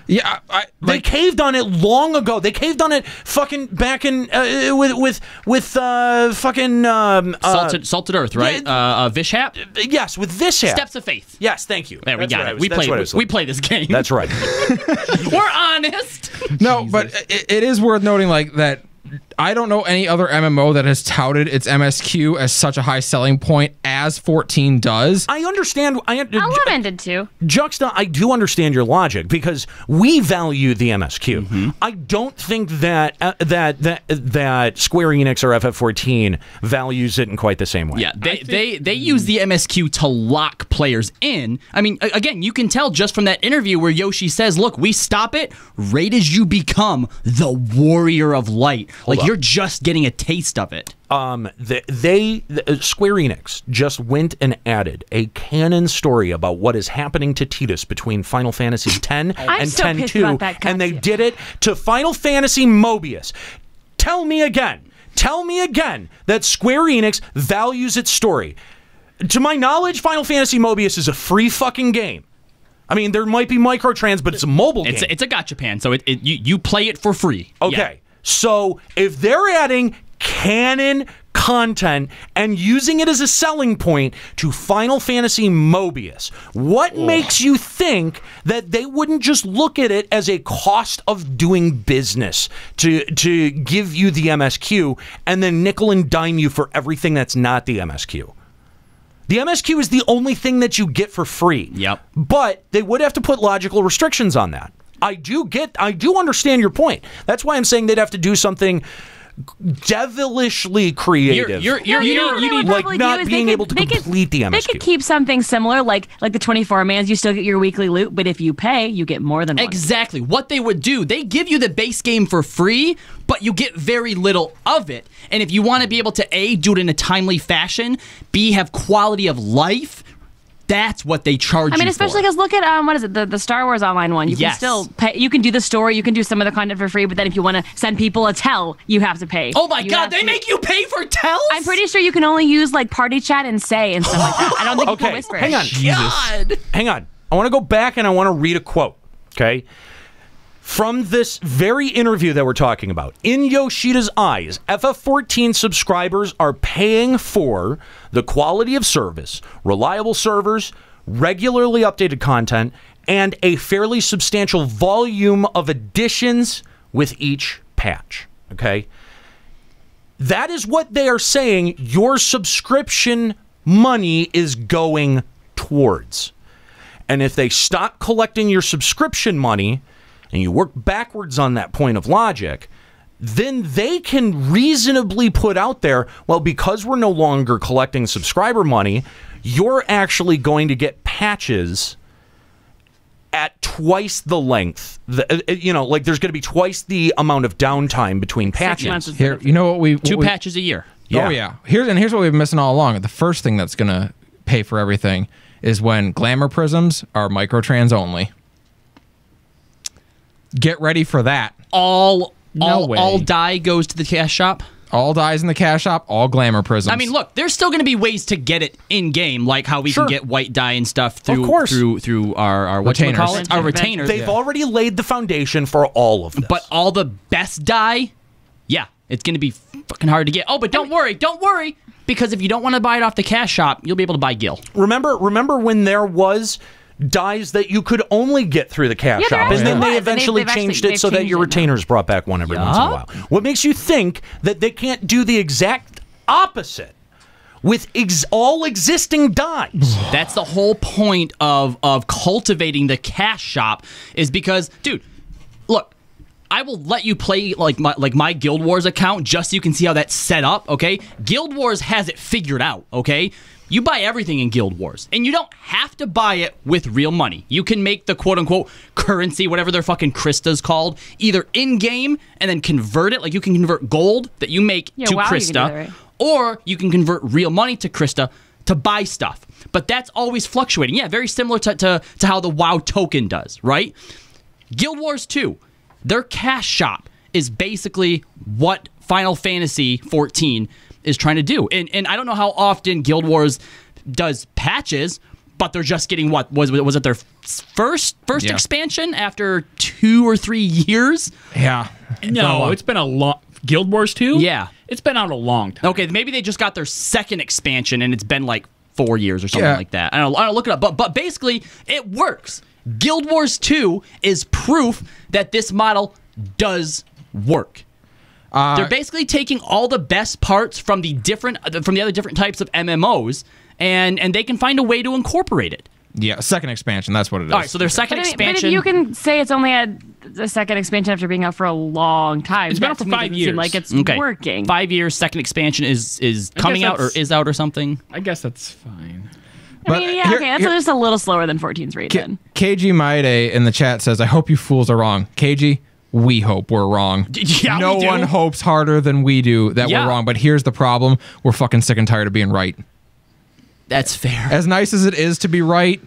Yeah, they caved on it long ago. They caved on it fucking back in with fucking Salted Earth, right? Vishap. Yes, with Vishap. Steps of Faith. Yes, thank you. There, we got it. We play this game. That's right. We're honest. No, but it is worth noting like that. I don't know any other MMO that has touted its MSQ as such a high selling point as 14 does. I understand. Element did too. Juxta, I do understand your logic because we value the MSQ. Mm-hmm. I don't think that Square Enix or FF14 values it in quite the same way. Yeah, they use the MSQ to lock players in. I mean, again, you can tell just from that interview where Yoshi says, "Look, we stop it right as you become the warrior of light." You're just getting a taste of it. Square Enix just went and added a canon story about what is happening to Tidus between Final Fantasy X and X-2, and they did it to Final Fantasy Mobius. Tell me again that Square Enix values its story. To my knowledge, Final Fantasy Mobius is a free fucking game. I mean, there might be microtrans, but it's a mobile game. It's a gachapan, so you play it for free. Okay. Yeah. So if they're adding canon content and using it as a selling point to Final Fantasy Mobius, what makes you think that they wouldn't just look at it as a cost of doing business to give you the MSQ and then nickel and dime you for everything that's not the MSQ? The MSQ is the only thing that you get for free. Yep. But they would have to put logical restrictions on that. I do understand your point. That's why I'm saying they'd have to do something devilishly creative. You need like not being able to complete the MSQ. They could keep something similar, like the 24-mans. You still get your weekly loot, but if you pay, you get more than one. Exactly. What they would do, they give you the base game for free, but you get very little of it. And if you want to be able to A, do it in a timely fashion, B, have quality of life, that's what they charge you for. I mean, especially because look at, what is it, the Star Wars Online one. You can still pay. You can do the story, you can do some of the content for free, but then if you want to send people a tell, you have to pay. Oh my God, they make you pay for tells? I'm pretty sure you can only use like party chat and say and stuff like that. I don't think you can whisper. Hang on. God. Hang on. I want to go back and I want to read a quote, okay? from this very interview that we're talking about, in Yoshida's eyes, FF14 subscribers are paying for the quality of service, reliable servers, regularly updated content, and a fairly substantial volume of additions with each patch. Okay? That is what they are saying your subscription money is going towards. And if they stop collecting your subscription money and you work backwards on that point of logic, then they can reasonably put out there, well, because we're no longer collecting subscriber money, you're actually going to get patches at twice the length. Like there's going to be twice the amount of downtime between patches. Here, you know what Two patches a year. Yeah. Oh yeah. Here's what we've been missing all along. The first thing that's going to pay for everything is when glamour prisms are microtrans only. Get ready for that. All dye goes to the cash shop. All dyes in the cash shop, all glamour prisms. I mean, look, there's still going to be ways to get it in game, like how we can get white dye and stuff through our retainers. Our retainers. They've already laid the foundation for all of this. But all the best dye, yeah, it's going to be fucking hard to get. Oh, but don't worry, because if you don't want to buy it off the cash shop, you'll be able to buy Gil. Remember when there was dyes that you could only get through the cash shop, and then they eventually changed it so that your retainers brought back one every once in a while. What makes you think that they can't do the exact opposite with all existing dyes? That's the whole point of cultivating the cash shop, is because, dude, look, I will let you play like my Guild Wars account just so you can see how that's set up, okay? Guild Wars has it figured out, okay? You buy everything in Guild Wars, and you don't have to buy it with real money. You can make the quote-unquote currency, whatever their fucking Krista's called, either in-game and then convert it. Like, you can convert gold that you make to Krista, or you can convert real money to Krista to buy stuff. But that's always fluctuating. Yeah, very similar to how the WoW token does, right? Guild Wars 2, their cash shop is basically what Final Fantasy 14 is trying to do. And I don't know how often Guild Wars does patches, but they're just getting what was it their first expansion after 2 or 3 years? Yeah. No, it's been a long Guild Wars 2? Yeah. It's been out a long time. Okay, maybe they just got their second expansion and it's been like 4 years or something like that. I don't look it up, but basically it works. Guild Wars 2 is proof that this model does work. They're basically taking all the best parts from the other different types of MMOs, and they can find a way to incorporate it. Yeah, second expansion. That's what it is. All right, so their second expansion. But if you can say it's only had the second expansion after being out for a long time. It's been out for 5 years. Seem like it's working. 5 years. Second expansion is coming out or is out or something. I guess that's fine. I mean, that's just a little slower than 14's rate. Then KG Maide in the chat says, "I hope you fools are wrong." KG. We hope we're wrong. Yeah, no one hopes harder than we do that we're wrong. But here's the problem. We're fucking sick and tired of being right. That's fair. As nice as it is to be right,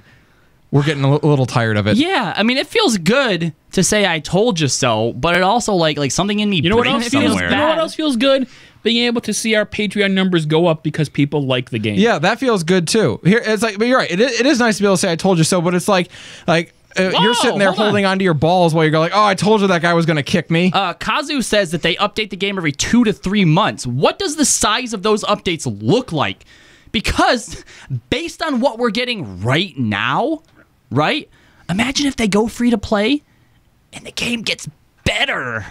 we're getting a little tired of it. Yeah, I mean, it feels good to say I told you so, but it also like something in me You know what else feels good? Being able to see our Patreon numbers go up because people like the game. Yeah, that feels good too. Here, it's like, but you're right. It is nice to be able to say I told you so, but it's like you're sitting there holding onto your balls while you're going like, oh, I told you that guy was going to kick me. Kazu says that they update the game every 2 to 3 months. What does the size of those updates look like? Because based on what we're getting right now, right? Imagine if they go free to play and the game gets better.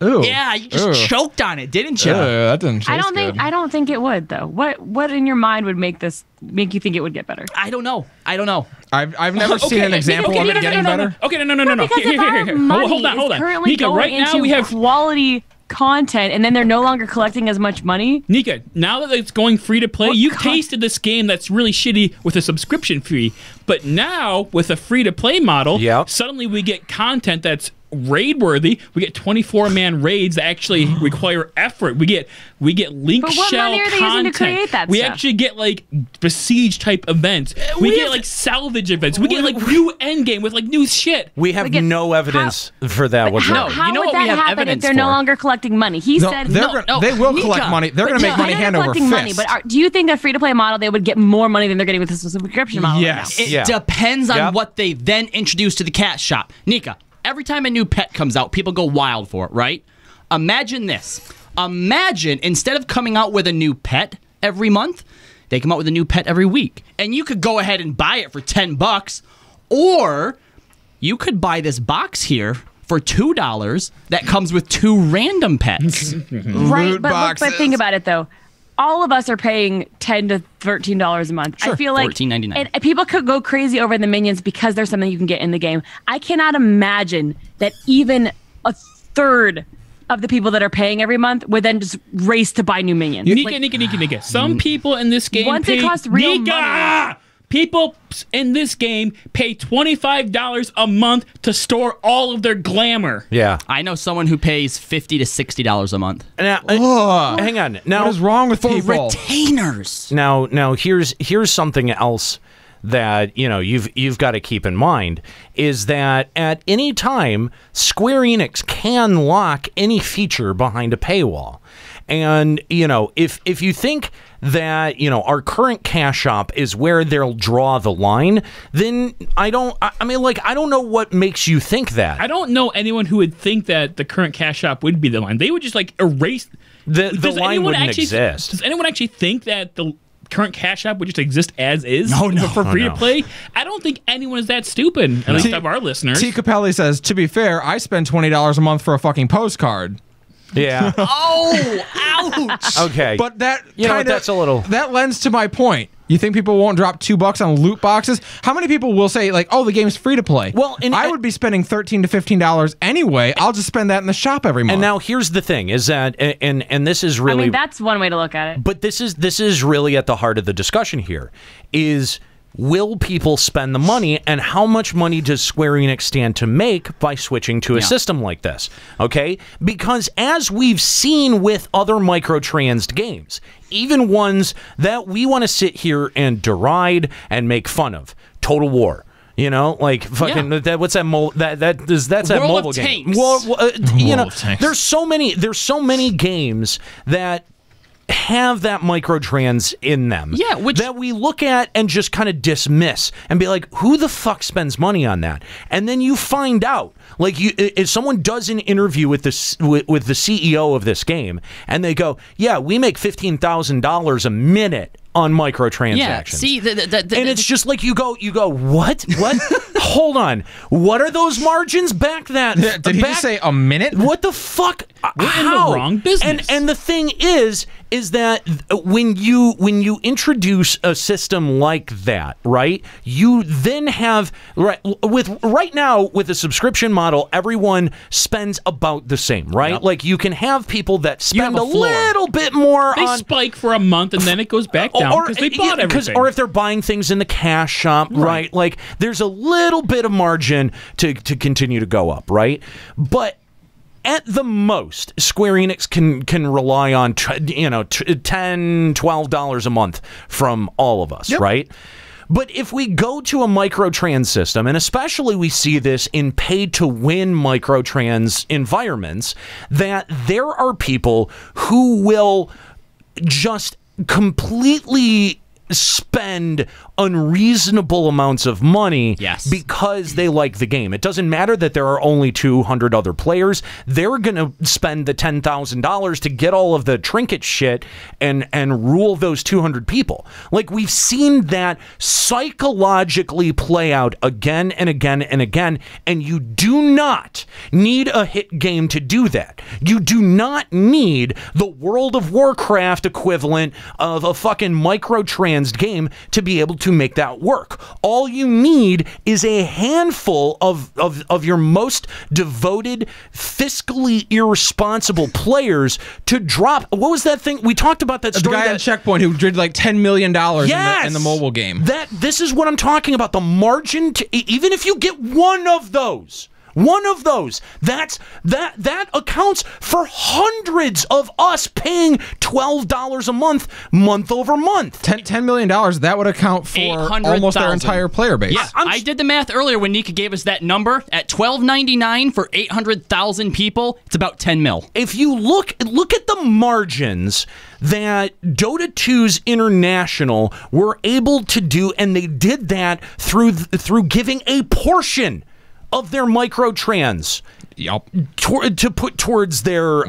Ooh. Yeah, you just choked on it, didn't you? That didn't taste I don't think it would though. What in your mind would make you think it would get better? I don't know. I've never seen an example of it getting better. Okay, no. Here. Hold on. Nika, right now we have quality content, and then they're no longer collecting as much money. Nika, now that it's going free to play, you've tasted this game that's really shitty with a subscription fee, but now with a free to play model, suddenly we get content that's raid worthy. We get 24-man raids that actually require effort. We get link but what shell money are they content. using to create that we stuff? actually get like besiege type events. We get like salvage events. We get like new endgame with like new shit. We have no evidence for that whatsoever. How would that happen if they're no longer collecting money? He said they will collect money. They're going to make money hand over fist. Money, but do you think that free to play model they would get more money than they're getting with this subscription model? Yes. It depends on what they then introduce to the cash shop. Nika, every time a new pet comes out, people go wild for it, right? Imagine this. Imagine instead of coming out with a new pet every month, they come out with a new pet every week. And you could go ahead and buy it for $10, or you could buy this box here for $2 that comes with 2 random pets. Right, but think about it though. All of us are paying $10 to $13 a month. Sure. I feel like $14.99. and people could go crazy over the minions because there's something you can get in the game. I cannot imagine that even a third of the people that are paying every month would then just race to buy new minions. Nika. Some people in this game once pay, it costs real money. People in this game pay $25 a month to store all of their glamour. Yeah. I know someone who pays $50 to $60 a month. Now, hang on. Now, what is wrong with for people? Retainers. Now, here's something else that you've got to keep in mind is that at any time, Square Enix can lock any feature behind a paywall. And, if you think that, our current cash shop is where they'll draw the line, then I don't know what makes you think that. I don't know anyone who would think that the current cash shop would be the line. They would just erase the line wouldn't exist. Does anyone actually think that the current cash shop would just exist as is for free to play? I don't think anyone is that stupid, at least of our listeners. T. Capelli says, to be fair, I spend $20 a month for a fucking postcard. Yeah. Oh, ouch. Okay. But that that's a little. That lends to my point. You think people won't drop $2 on loot boxes? How many people will say the game's free to play? Well, I would be spending $13 to $15 anyway. I'll just spend that in the shop every month. And now here's the thing: is that and this is really. I mean, that's one way to look at it. But this is really at the heart of the discussion here: is will people spend the money, and how much money does Square Enix stand to make by switching to a system like this? Okay? Because as we've seen with other microtransed games, even ones that we want to sit here and deride and make fun of, Total War. Fucking what's that? That's that mobile game. There's so many games that have that microtrans in them that we look at and just kind of dismiss and be like, who the fuck spends money on that? And then you find out, if someone does an interview with the CEO of this game and they go, yeah, we make $15,000 a minute on microtransactions. Yeah, see, and it's just like you go, what? Hold on, what are those margins back that? Did he just say a minute? What the fuck? We're in the wrong business. And the thing is that when you introduce a system like that, right? You then have right now with the subscription model, everyone spends about the same, right? Yep. Like you can have people that spend a floor. little bit more. They spike for a month and then it goes back down because they bought everything. Or if they're buying things in the cash shop, right? Like there's a little bit of margin to continue to go up, right? But at the most, Square Enix can rely on $10, $12 a month from all of us, right? But if we go to a microtrans system, and especially we see this in pay-to-win microtrans environments, that there are people who will just completely spend unreasonable amounts of money because they like the game. It doesn't matter that there are only 200 other players. They're going to spend the $10,000 to get all of the trinket shit and rule those 200 people. Like, we've seen that psychologically play out again and again and again, and you do not need a hit game to do that. You do not need the World of Warcraft equivalent of a fucking microtrans game to be able to make that work. All you need is a handful of your most devoted, fiscally irresponsible players to drop. What was that thing? We talked about that story. The guy on Checkpoint who did like $10 million in the mobile game. This is what I'm talking about. The margin to, even if you get one of those, that accounts for hundreds of us paying $12 a month over month. $10 million, that would account for almost their entire player base. Yeah, I did the math earlier when Nika gave us that number. At $12.99 for 800,000 people, it's about 10 mil. If you look at the margins that Dota 2's International were able to do, and they did that through giving a portion of their microtrans. Yep. To put towards their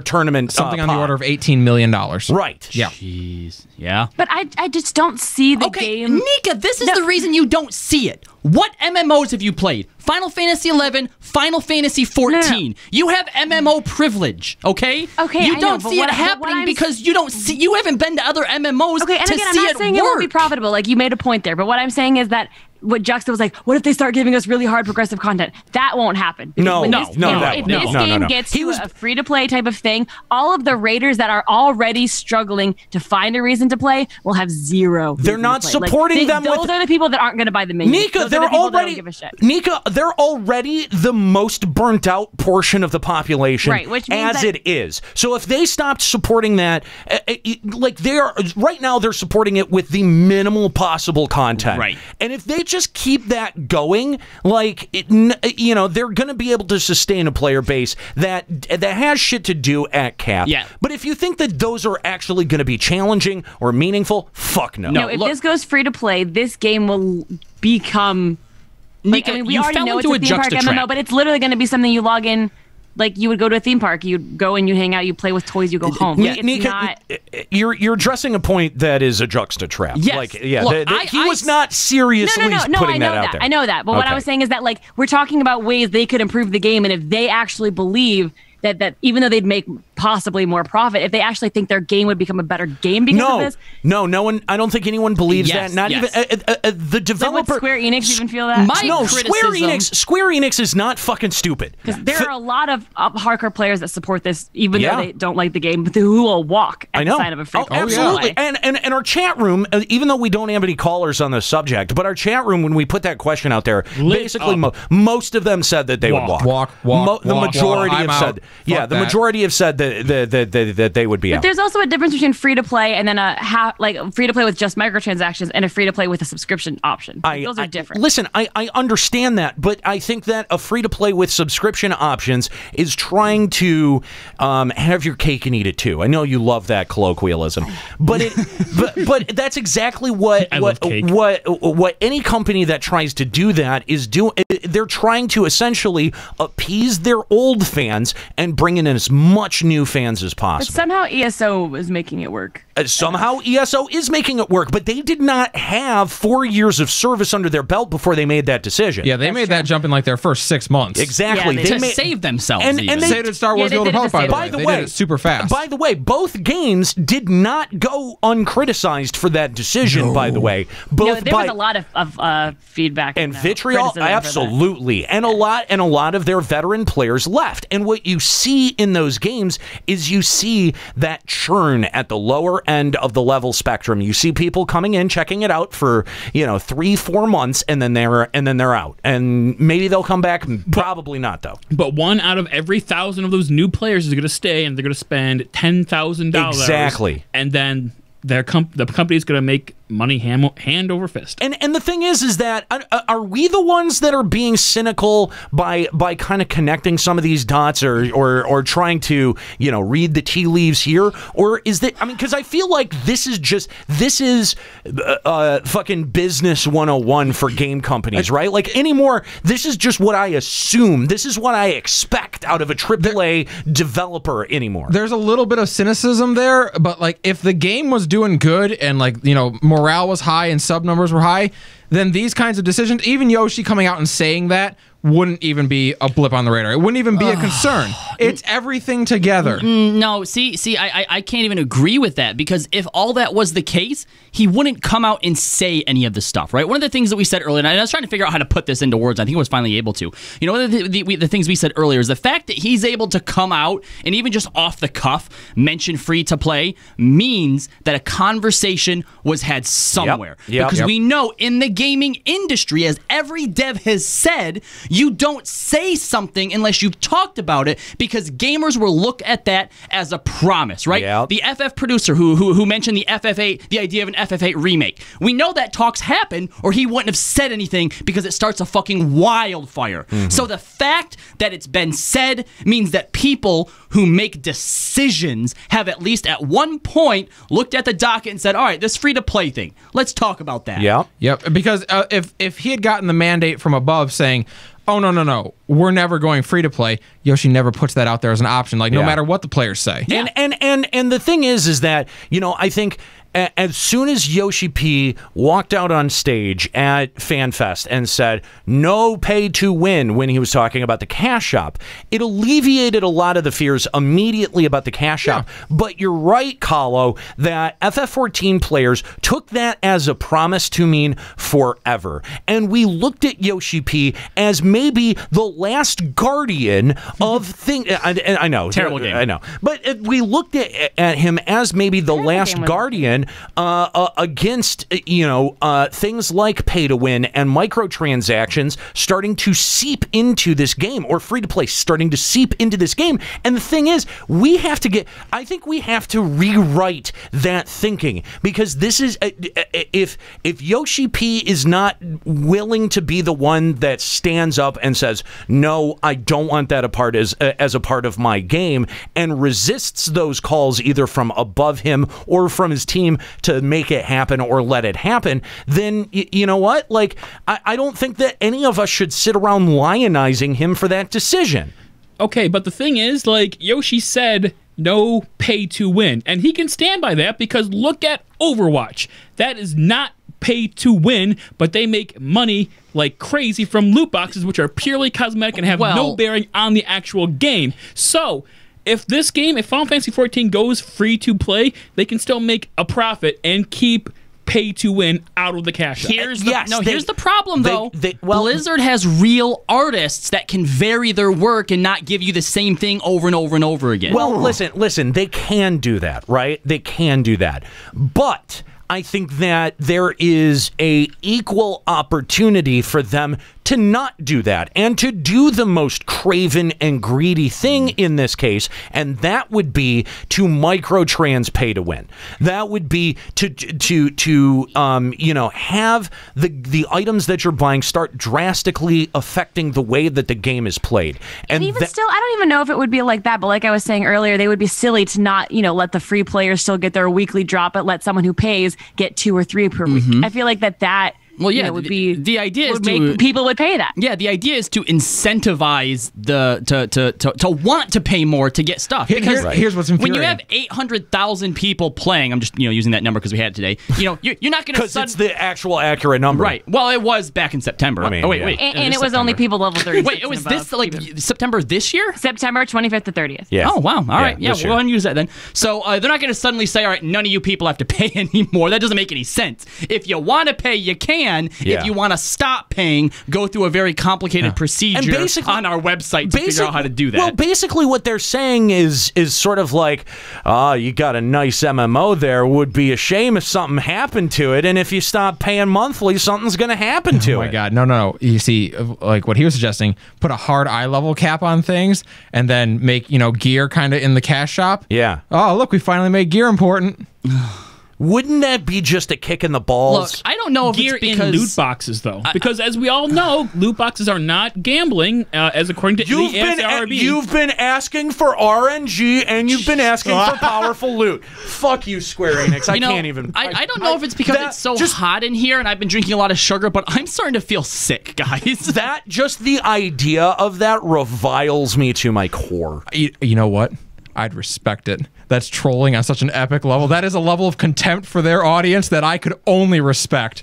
tournament. Something on the order of $18 million. Right. Yeah. Jeez. Yeah. But I just don't see the game. Nika, this is the reason you don't see it. What MMOs have you played? Final Fantasy XI, Final Fantasy XIV. No. You have MMO privilege, okay? Okay, you don't see it happening because you don't see. You haven't been to other MMOs to see I'm not saying it won't be profitable. Like, you made a point there, but what I'm saying is that what Juxta was like, what if they start giving us really hard progressive content? That won't happen. If this game gets to a free-to-play type of thing, all of the raiders that are already struggling to find a reason to play will have zero. They're not supporting them. Those are the people that aren't going to buy the minions. Nika, they're already the most burnt out portion of the population, right? Which means as it is. So if they stopped supporting that, like right now, they're supporting it with the minimal possible content, right? And if they just keep that going, like they're going to be able to sustain a player base that has shit to do at cap. Yeah. But if you think that those are actually going to be challenging or meaningful, fuck no. No, if this goes free to play, this game will become. Nika, we already know it's a theme park MMO, but it's literally going to be something you log in. Like, you would go to a theme park, you'd go and you hang out, you play with toys, you go home. Yeah, Nika, you're addressing a point that is a Juxta trap. Yes. Like, he was not seriously putting that out there. I know that. But what I was saying is that, like, we're talking about ways they could improve the game, and if they actually believe that even though they'd make possibly more profit, if they actually think their game would become a better game because of this. No one. I don't think anyone believes that. Not even the developer. Would Square Enix even feel that? Square Enix is not fucking stupid. Because there are a lot of hardcore players that support this, even though they don't like the game, but who will walk at the sign of a free play. Absolutely. And our chat room, even though we don't have any callers on the subject, but our chat room, when we put that question out there, basically most of them said that they would walk. The majority have said. Yeah, the majority have said that they would be out. But there's also a difference between free to play and then free to play with just microtransactions and a free to play with a subscription option. Those are different. Listen, I understand that, but I think that a free to play with subscription options is trying to have your cake and eat it too. I know you love that colloquialism, but but that's exactly what any company that tries to do that is doing. They're trying to essentially appease their old fans and bring in as much new fans as possible. But somehow ESO is making it work. Somehow ESO is making it work, but they did not have 4 years of service under their belt before they made that decision. Yeah, they made that jump in like their first 6 months. Exactly. Yeah, they saved themselves. And they did Star Wars Golden Pulse, by the way. They did it super fast. By the way, both games did not go uncriticized for that decision, by the way. There was a lot of feedback and vitriol, absolutely. And a lot of their veteran players left. And what you see in those games is you see that churn at the lower end of the level spectrum. You see people coming in, checking it out for 3-4 months, and then they're out. And maybe they'll come back. Probably not, though. But 1 out of every 1,000 of those new players is going to stay, and they're going to spend $10,000. Exactly. And then the company's going to make money hand over fist. And the thing is that are we the ones that are being cynical by kind of connecting some of these dots or trying to read the tea leaves here, or is that, I mean, because I feel like this is fucking business 101 for game companies, right? Like anymore, this is just what I assume. This is what I expect out of a AAA developer anymore. There's a little bit of cynicism there, but like if the game was doing good and morale was high and sub numbers were high, then these kinds of decisions, even Yoshi coming out and saying that, wouldn't even be a blip on the radar. It wouldn't even be a concern. It's everything together. No, see, I can't even agree with that, because if all that was the case, he wouldn't come out and say any of this stuff, right? One of the things that we said earlier, and I was trying to figure out how to put this into words, I think I was finally able to. One of the things we said earlier is the fact that he's able to come out and even just off the cuff mention free to play means that a conversation was had somewhere. Because we know in the gaming industry, as every dev has said, you don't say something unless you've talked about it, because gamers will look at that as a promise, right? Yeah. The FF producer who mentioned the FF8, the idea of an FF8 remake. We know that talks happen, or he wouldn't have said anything, because it starts a fucking wildfire. So the fact that it's been said means that people who make decisions have at least at one point looked at the docket and said, all right, this free-to-play thing, let's talk about that. Yeah. Yep. Because if he had gotten the mandate from above saying, oh, no, we're never going free to play, Yoshi never puts that out there as an option, like no matter what the players say. Yeah. And the thing is that, you know, I think as soon as Yoshi-P walked out on stage at FanFest and said, no pay to win, when he was talking about the cash shop, it alleviated a lot of the fears immediately about the cash shop. But you're right, Kahlo, that FF14 players took that as a promise to mean forever. And we looked at Yoshi-P as maybe the last guardian of things. I know. Terrible game. I know. But we looked at him as maybe the last guardian against, things like pay to win and microtransactions starting to seep into this game, or free to play starting to seep into this game. And the thing is, I think we have to rewrite that thinking, because this is, if Yoshi-P is not willing to be the one that stands up and says, no, I don't want that as a part of my game, and resists those calls either from above him or from his team to make it happen or let it happen, then you know what? Like, I don't think that any of us should sit around lionizing him for that decision. Okay, but the thing is, like, Yoshi said no pay to win, and he can stand by that, because look at Overwatch. That is not pay to win, but they make money like crazy from loot boxes, which are purely cosmetic and have no bearing on the actual game. So if Final Fantasy XIV goes free to play, they can still make a profit and keep pay to win out of the cash shop. Here's the problem, though. Blizzard has real artists that can vary their work and not give you the same thing over and over and over again. Well, listen, they can do that, right? They can do that. But I think that there is a equal opportunity for them to not do that, and to do the most craven and greedy thing in this case, and that would be to microtrans pay to win. That would be to have the items that you're buying start drastically affecting the way that the game is played. And even still, I don't even know if it would be like that, but like I was saying earlier, they would be silly to not, let the free players still get their weekly drop, but let someone who pays get 2 or 3 per week. I feel like that Well, yeah, would be the idea is people would pay that. Yeah, the idea is to incentivize to want to pay more to get stuff. Because here's what's infuriating. When you have 800,000 people playing, I'm just using that number because we had it today. You're not going to because it's the actual accurate number, right? Well, it was back in September. I mean, wait, and it was only people level 30. Wait, it was this like September this year? September 25th to 30th. Yeah. Oh wow. All right. Yeah, we'll use that then. So they're not going to suddenly say, all right, none of you people have to pay anymore. That doesn't make any sense. If you want to pay, you can. Yeah. If you want to stop paying, go through a very complicated procedure on our website to figure out how to do that. Well, basically what they're saying is sort of like, you got a nice MMO there. Would be a shame if something happened to it, and if you stop paying monthly, something's going to happen to it. Oh my God, no. You see, like what he was suggesting, put a hard eye level cap on things, and then make gear kind of in the cash shop. Yeah. Oh, look, we finally made gear important. Wouldn't that be just a kick in the balls? Look, I don't know if gear it's because in loot boxes, though, because as we all know, loot boxes are not gambling, as according to the ASRB. You've been asking for RNG, and you've been asking for powerful loot. Fuck you, Square-Enix. I can't even. I don't know if it's because it's so hot in here, and I've been drinking a lot of sugar, but I'm starting to feel sick, guys. Just the idea of that reviles me to my core. You know what? I'd respect it. That's trolling on such an epic level. That is a level of contempt for their audience that I could only respect.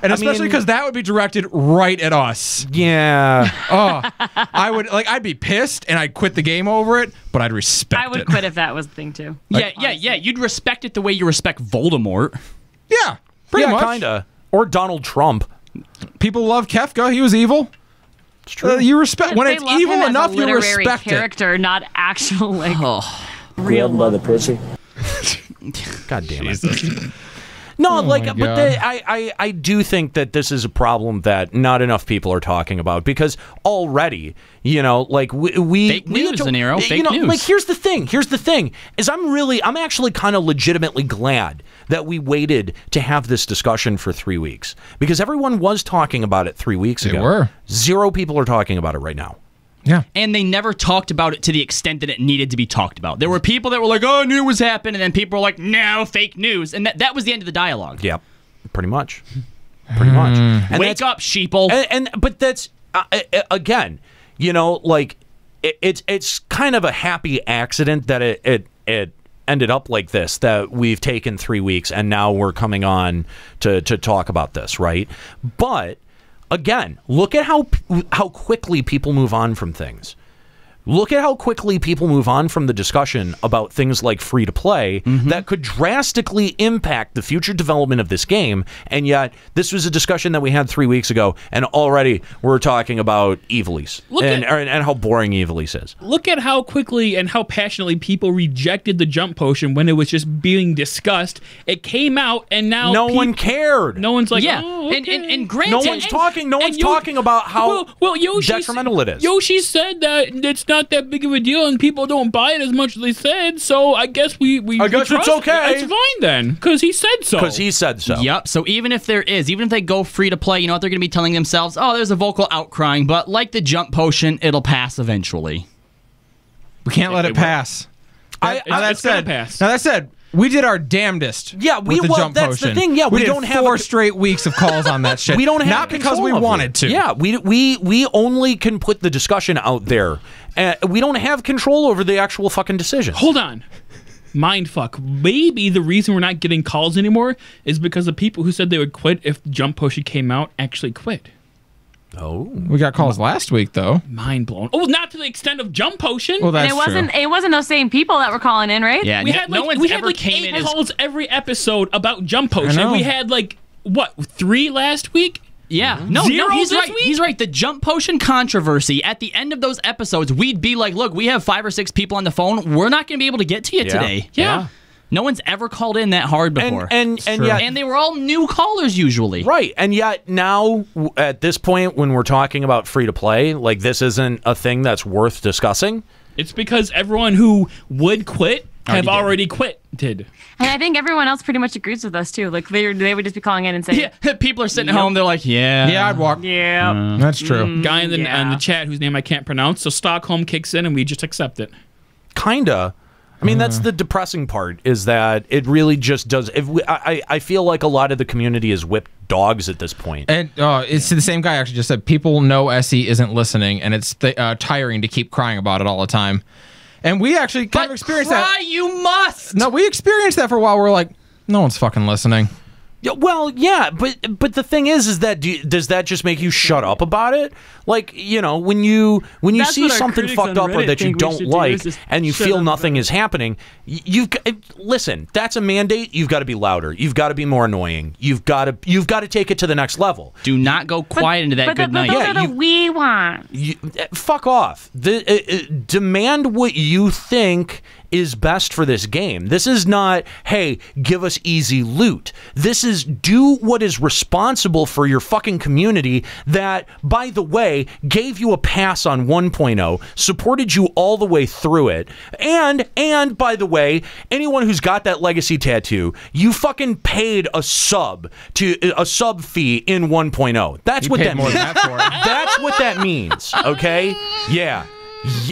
And especially because that would be directed right at us. Yeah. I'd be pissed and I'd quit the game over it, but I'd respect it. I would quit if that was the thing too. Yeah. You'd respect it the way you respect Voldemort. Yeah, pretty much. Kinda. Or Donald Trump. People love Kefka. He was evil. It's true. You respect when it's evil enough. You respect character, not actual real mother pussy. God damn it. No, I do think that this is a problem that not enough people are talking about, because already, fake news, Aniero, fake news. Like, here's the thing, is I'm actually kind of legitimately glad that we waited to have this discussion for 3 weeks, because everyone was talking about it 3 weeks ago. They were. 0 people are talking about it right now. Yeah. And they never talked about it to the extent that it needed to be talked about. There were people that were like, oh, I knew it was happening, and then people were like, no, fake news. And that was the end of the dialogue. Yep. Pretty much. Pretty much. And wake up, sheeple. But that's, again, you know, like, it's kind of a happy accident that it ended up like this, that we've taken 3 weeks and now we're coming on to talk about this, right? But again, look at how quickly people move on from things. Look at how quickly people move on from the discussion about things like free-to-play that could drastically impact the future development of this game, and yet this was a discussion that we had 3 weeks ago, and already we're talking about Evilise and how boring Evilise is. Look at how quickly and how passionately people rejected the jump potion when it was just being discussed. It came out, and now no one cared. No one's like, yeah. oh, okay. And granted, no one's talking. No one's talking about how detrimental it is. Yoshi said that it's not that big of a deal, and people don't buy it as much as they said. So I guess we guess it's okay. It's fine then, because he said so. Because he said so. Yep. So even if they go free to play, you know what they're going to be telling themselves? Oh, there's a vocal outcrying, but like the jump potion, it'll pass eventually. We can't let it pass. That said, we did our damnedest. Yeah, with the jump that's potion. the thing. Yeah, we don't did have 4 straight weeks of calls on that shit. We don't have not because we wanted to. Yeah, we only can put the discussion out there. We don't have control over the actual fucking decision. Hold on. Mindfuck. Maybe the reason we're not getting calls anymore is because the people who said they would quit if Jump Potion came out actually quit. Oh. We got calls last week, though. Mind blown. Oh, not to the extent of Jump Potion. Well, that's and it wasn't those same people that were calling in, right? Yeah, we had like 8 calls every episode about Jump Potion. We had like, what, 3 last week? Yeah. No, he's right. He's right. The jump potion controversy, at the end of those episodes, we'd be like, look, we have 5 or 6 people on the phone. We're not going to be able to get to you today. Yeah. No one's ever called in that hard before. And they were all new callers usually. Right. And yet now, at this point, when we're talking about free-to-play, like, this isn't a thing that's worth discussing. It's because everyone who would quit have already quit. And I think everyone else pretty much agrees with us, too. Like, they would just be calling in and saying... Yeah, people are sitting at home, they're like, Yeah, I'd walk. Yeah. That's true. Guy in the chat whose name I can't pronounce, so Stockholm kicks in and we just accept it. Kinda. I mean, that's the depressing part, is that it really just does... I feel like a lot of the community is whipped dogs at this point. And it's the same guy actually just said, people know SE isn't listening, and it's tiring to keep crying about it all the time. And we actually kind of experienced that. Cry you must! No, we experienced that for a while. We're like, no one's fucking listening. Yeah, well, yeah, but the thing is that does that just make you shut up about it? Like, you know, when you see something fucked up or that you don't like and you feel nothing is happening, listen, that's a mandate. You've got to be louder. You've got to be more annoying. You've got to take it to the next level. Do not go quiet into that good night. Those are the we want. Fuck off. Demand what you think is best for this game. This is not, hey, give us easy loot. This is do what is responsible for your fucking community that, by the way, gave you a pass on 1.0, supported you all the way through it, and by the way, anyone who's got that legacy tattoo, you fucking paid a sub fee in 1.0. That's what that means. That's what that means, okay? Yeah.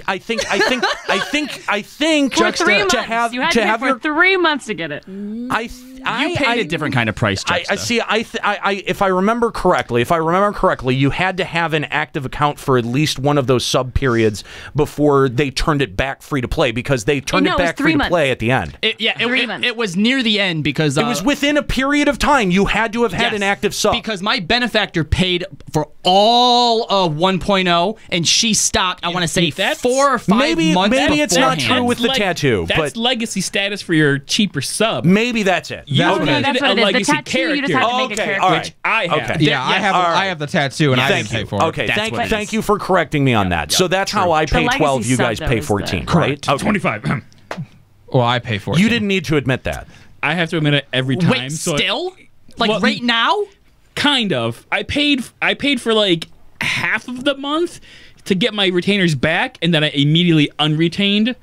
I think for 3 months. You had to have for 3 months to get it. You paid a different kind of price. If I remember correctly, you had to have an active account for at least one of those sub periods before they turned it back free to play, because they turned it back free to play at the end. It was near the end because it was within a period of time. You had to have had an active sub, because my benefactor paid for all of 1.0 and she stopped. I want to say 4 or 5 months. Maybe it's not true with the tattoo. That's legacy status for your cheaper sub. Maybe that's it. That's what it is. The tattoo, you just have to make a character. Which I have. Okay. Yeah, I have the tattoo, and I didn't pay for it. Okay, thank you for correcting me on that. So that's how I pay 12, you guys pay 14, right? Okay. 25. Well, I pay 14. You didn't need to admit that. I have to admit it every time. Wait, still? Right now? Kind of. I paid for like half of the month to get my retainers back, and then I immediately unretained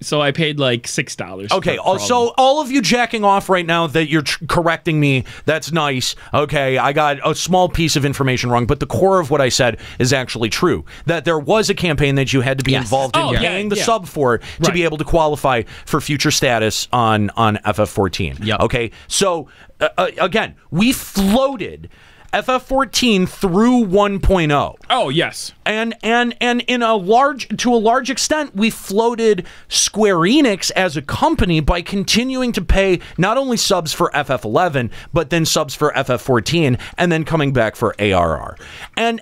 So I paid like $6. Okay, so all of you jacking off right now that you're correcting me, that's nice. Okay, I got a small piece of information wrong, but the core of what I said is actually true. That there was a campaign that you had to be involved in paying the sub for to be able to qualify for future status on FF14. Yep. Okay, so again, we floated FF14 through 1.0. Oh, yes. And in a large extent, we floated Square Enix as a company by continuing to pay not only subs for FF11, but then subs for FF14, and then coming back for ARR. And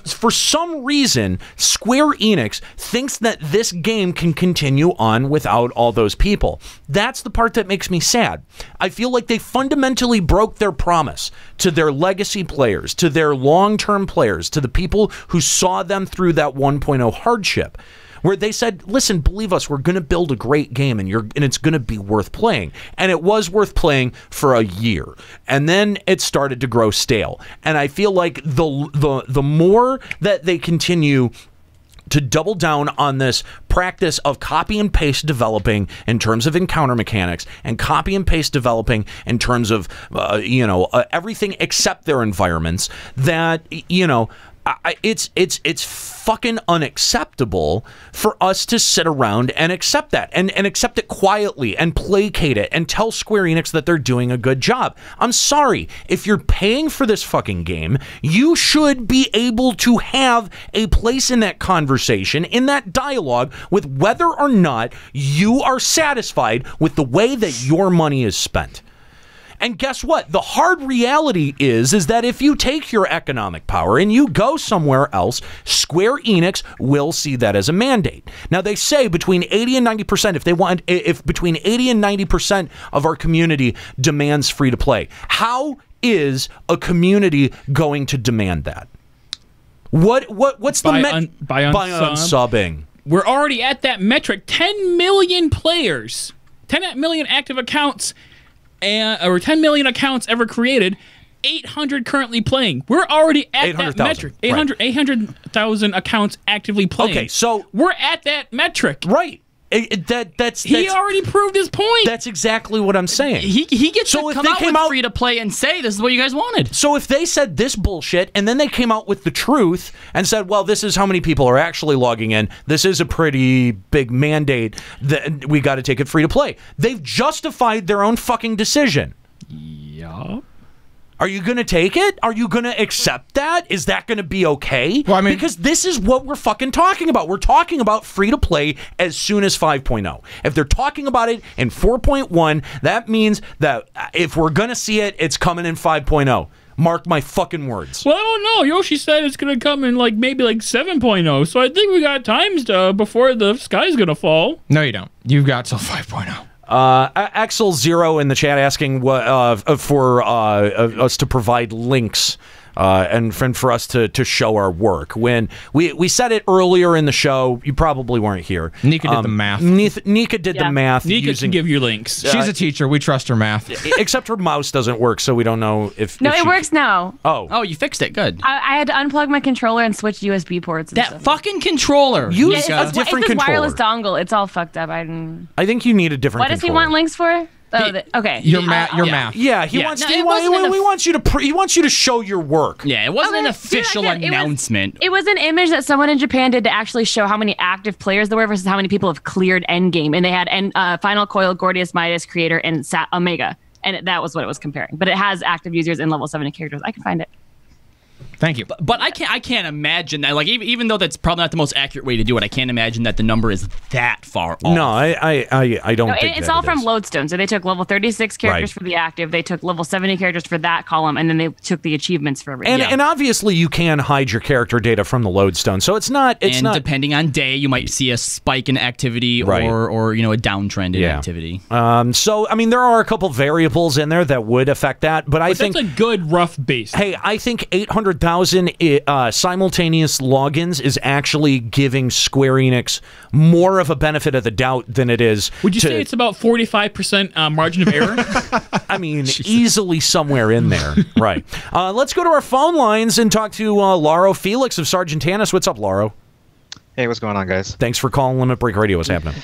for some reason, Square Enix thinks that this game can continue on without all those people. That's the part that makes me sad. I feel like they fundamentally broke their promise to their legacy players, to their long-term players, to the people who saw them through that 1.0 hardship, where they said, listen, believe us, we're going to build a great game and it's going to be worth playing. And it was worth playing for a year. And then it started to grow stale. And I feel like the more that they continue to double down on this practice of copy and paste developing in terms of encounter mechanics and copy and paste developing in terms of, everything except their environments, that, it's fucking unacceptable for us to sit around and accept that and accept it quietly and placate it and tell Square Enix that they're doing a good job. I'm sorry. If you're paying for this fucking game, you should be able to have a place in that conversation, in that dialogue, with whether or not you are satisfied with the way that your money is spent. And guess what? The hard reality is that if you take your economic power and you go somewhere else, Square Enix will see that as a mandate. Now, they say between 80 and 90%, if between 80 and 90% of our community demands free to play. How is a community going to demand that? What's the by unsubbing? We're already at that metric. 10 million players, 10 million active accounts, or 10 million accounts ever created, 800 currently playing. We're already at that metric. 800,000 accounts actively playing. Okay, so we're at that metric. Right. He already proved his point. That's exactly what I'm saying. He gets to come out with free to play and say this is what you guys wanted. So if they said this bullshit and then they came out with the truth and said, well, this is how many people are actually logging in, this is a pretty big mandate, that we got to take it free to play. They've justified their own fucking decision. Yup. Are you going to take it? Are you going to accept that? Is that going to be okay? Well, I mean, because this is what we're fucking talking about. We're talking about free to play as soon as 5.0. If they're talking about it in 4.1, that means that if we're going to see it, it's coming in 5.0. Mark my fucking words. Well, I don't know. Yoshi said it's going to come in maybe 7.0. So I think we got times before the sky's going to fall. No, you don't. You've got till 5.0. Axel Zero in the chat asking for us to provide links and for us to show our work. When we said it earlier in the show, you probably weren't here. Nika did the math. Nika did the math. Nika can give you links. She's a teacher. We trust her math. Except her mouse doesn't work, so we don't know if... No, if it works now. Oh, you fixed it. Good. I had to unplug my controller and switch USB ports. And that stuff. fucking controller. Use a different it's controller. Wireless dongle. It's all fucked up. I think you need a different What does he want links for? Okay. Your math. Yeah, he wants you to show your work. Yeah, it wasn't an official announcement. It was an image that someone in Japan did to actually show how many active players there were versus how many people have cleared endgame. And they had Final Coil, Gordius, Midas, Creator, and Omega. And that was what it was comparing. But it has active users in level 70 characters. I can find it. Thank you. But I can't imagine that. Even though that's probably not the most accurate way to do it, I can't imagine that the number is that far off. No, I don't think it's all from Lodestone. So they took level 36 characters for the active, they took level 70 characters for that column, and then they took the achievements for everything. And obviously you can hide your character data from the Lodestone, so it's not. Depending on day, you might see a spike in activity or a downtrend in activity. So I mean, there are a couple variables in there that would affect that, but I think that's a good rough base. Hey, I think 800,000 simultaneous logins is actually giving Square Enix more of a benefit of the doubt than it is. Would you say it's about 45% margin of error? I mean, easily somewhere in there. Right. Let's go to our phone lines and talk to Lauro Felix of Sargentanis. What's up, Lauro? Hey, what's going on, guys? Thanks for calling Limit Break Radio. What's happening?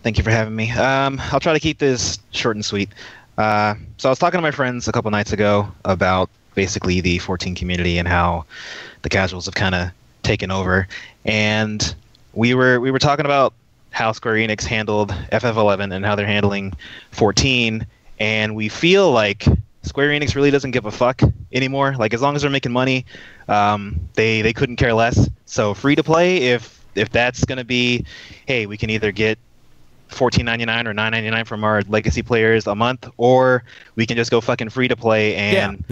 Thank you for having me. I'll try to keep this short and sweet. So I was talking to my friends a couple nights ago about basically the 14 community and how the casuals have kind of taken over. And we were talking about how Square Enix handled FF11 and how they're handling 14. And we feel like Square Enix really doesn't give a fuck anymore. Like, as long as they're making money, they couldn't care less. So free to play, if that's going to be, hey, we can either get $14.99 or $9.99 from our legacy players a month, or we can just go fucking free to play and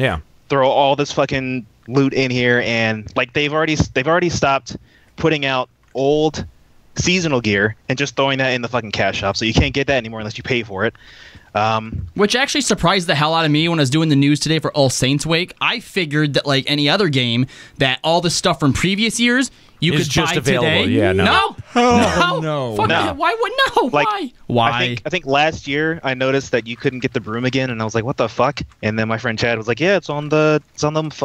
throw all this fucking loot in here. And like, they've already stopped putting out old seasonal gear and just throwing that in the fucking cash shop, so you can't get that anymore unless you pay for it. Which actually surprised the hell out of me when I was doing the news today for All Saints Wake. I figured that, like any other game, that all the stuff from previous years you could just buy available. today. Yeah, no. No. Fuck No. that. Why would no? Like, Why? I think last year I noticed that you couldn't get the broom again, and I was like, "What the fuck?" And then my friend Chad was like, "Yeah, it's on the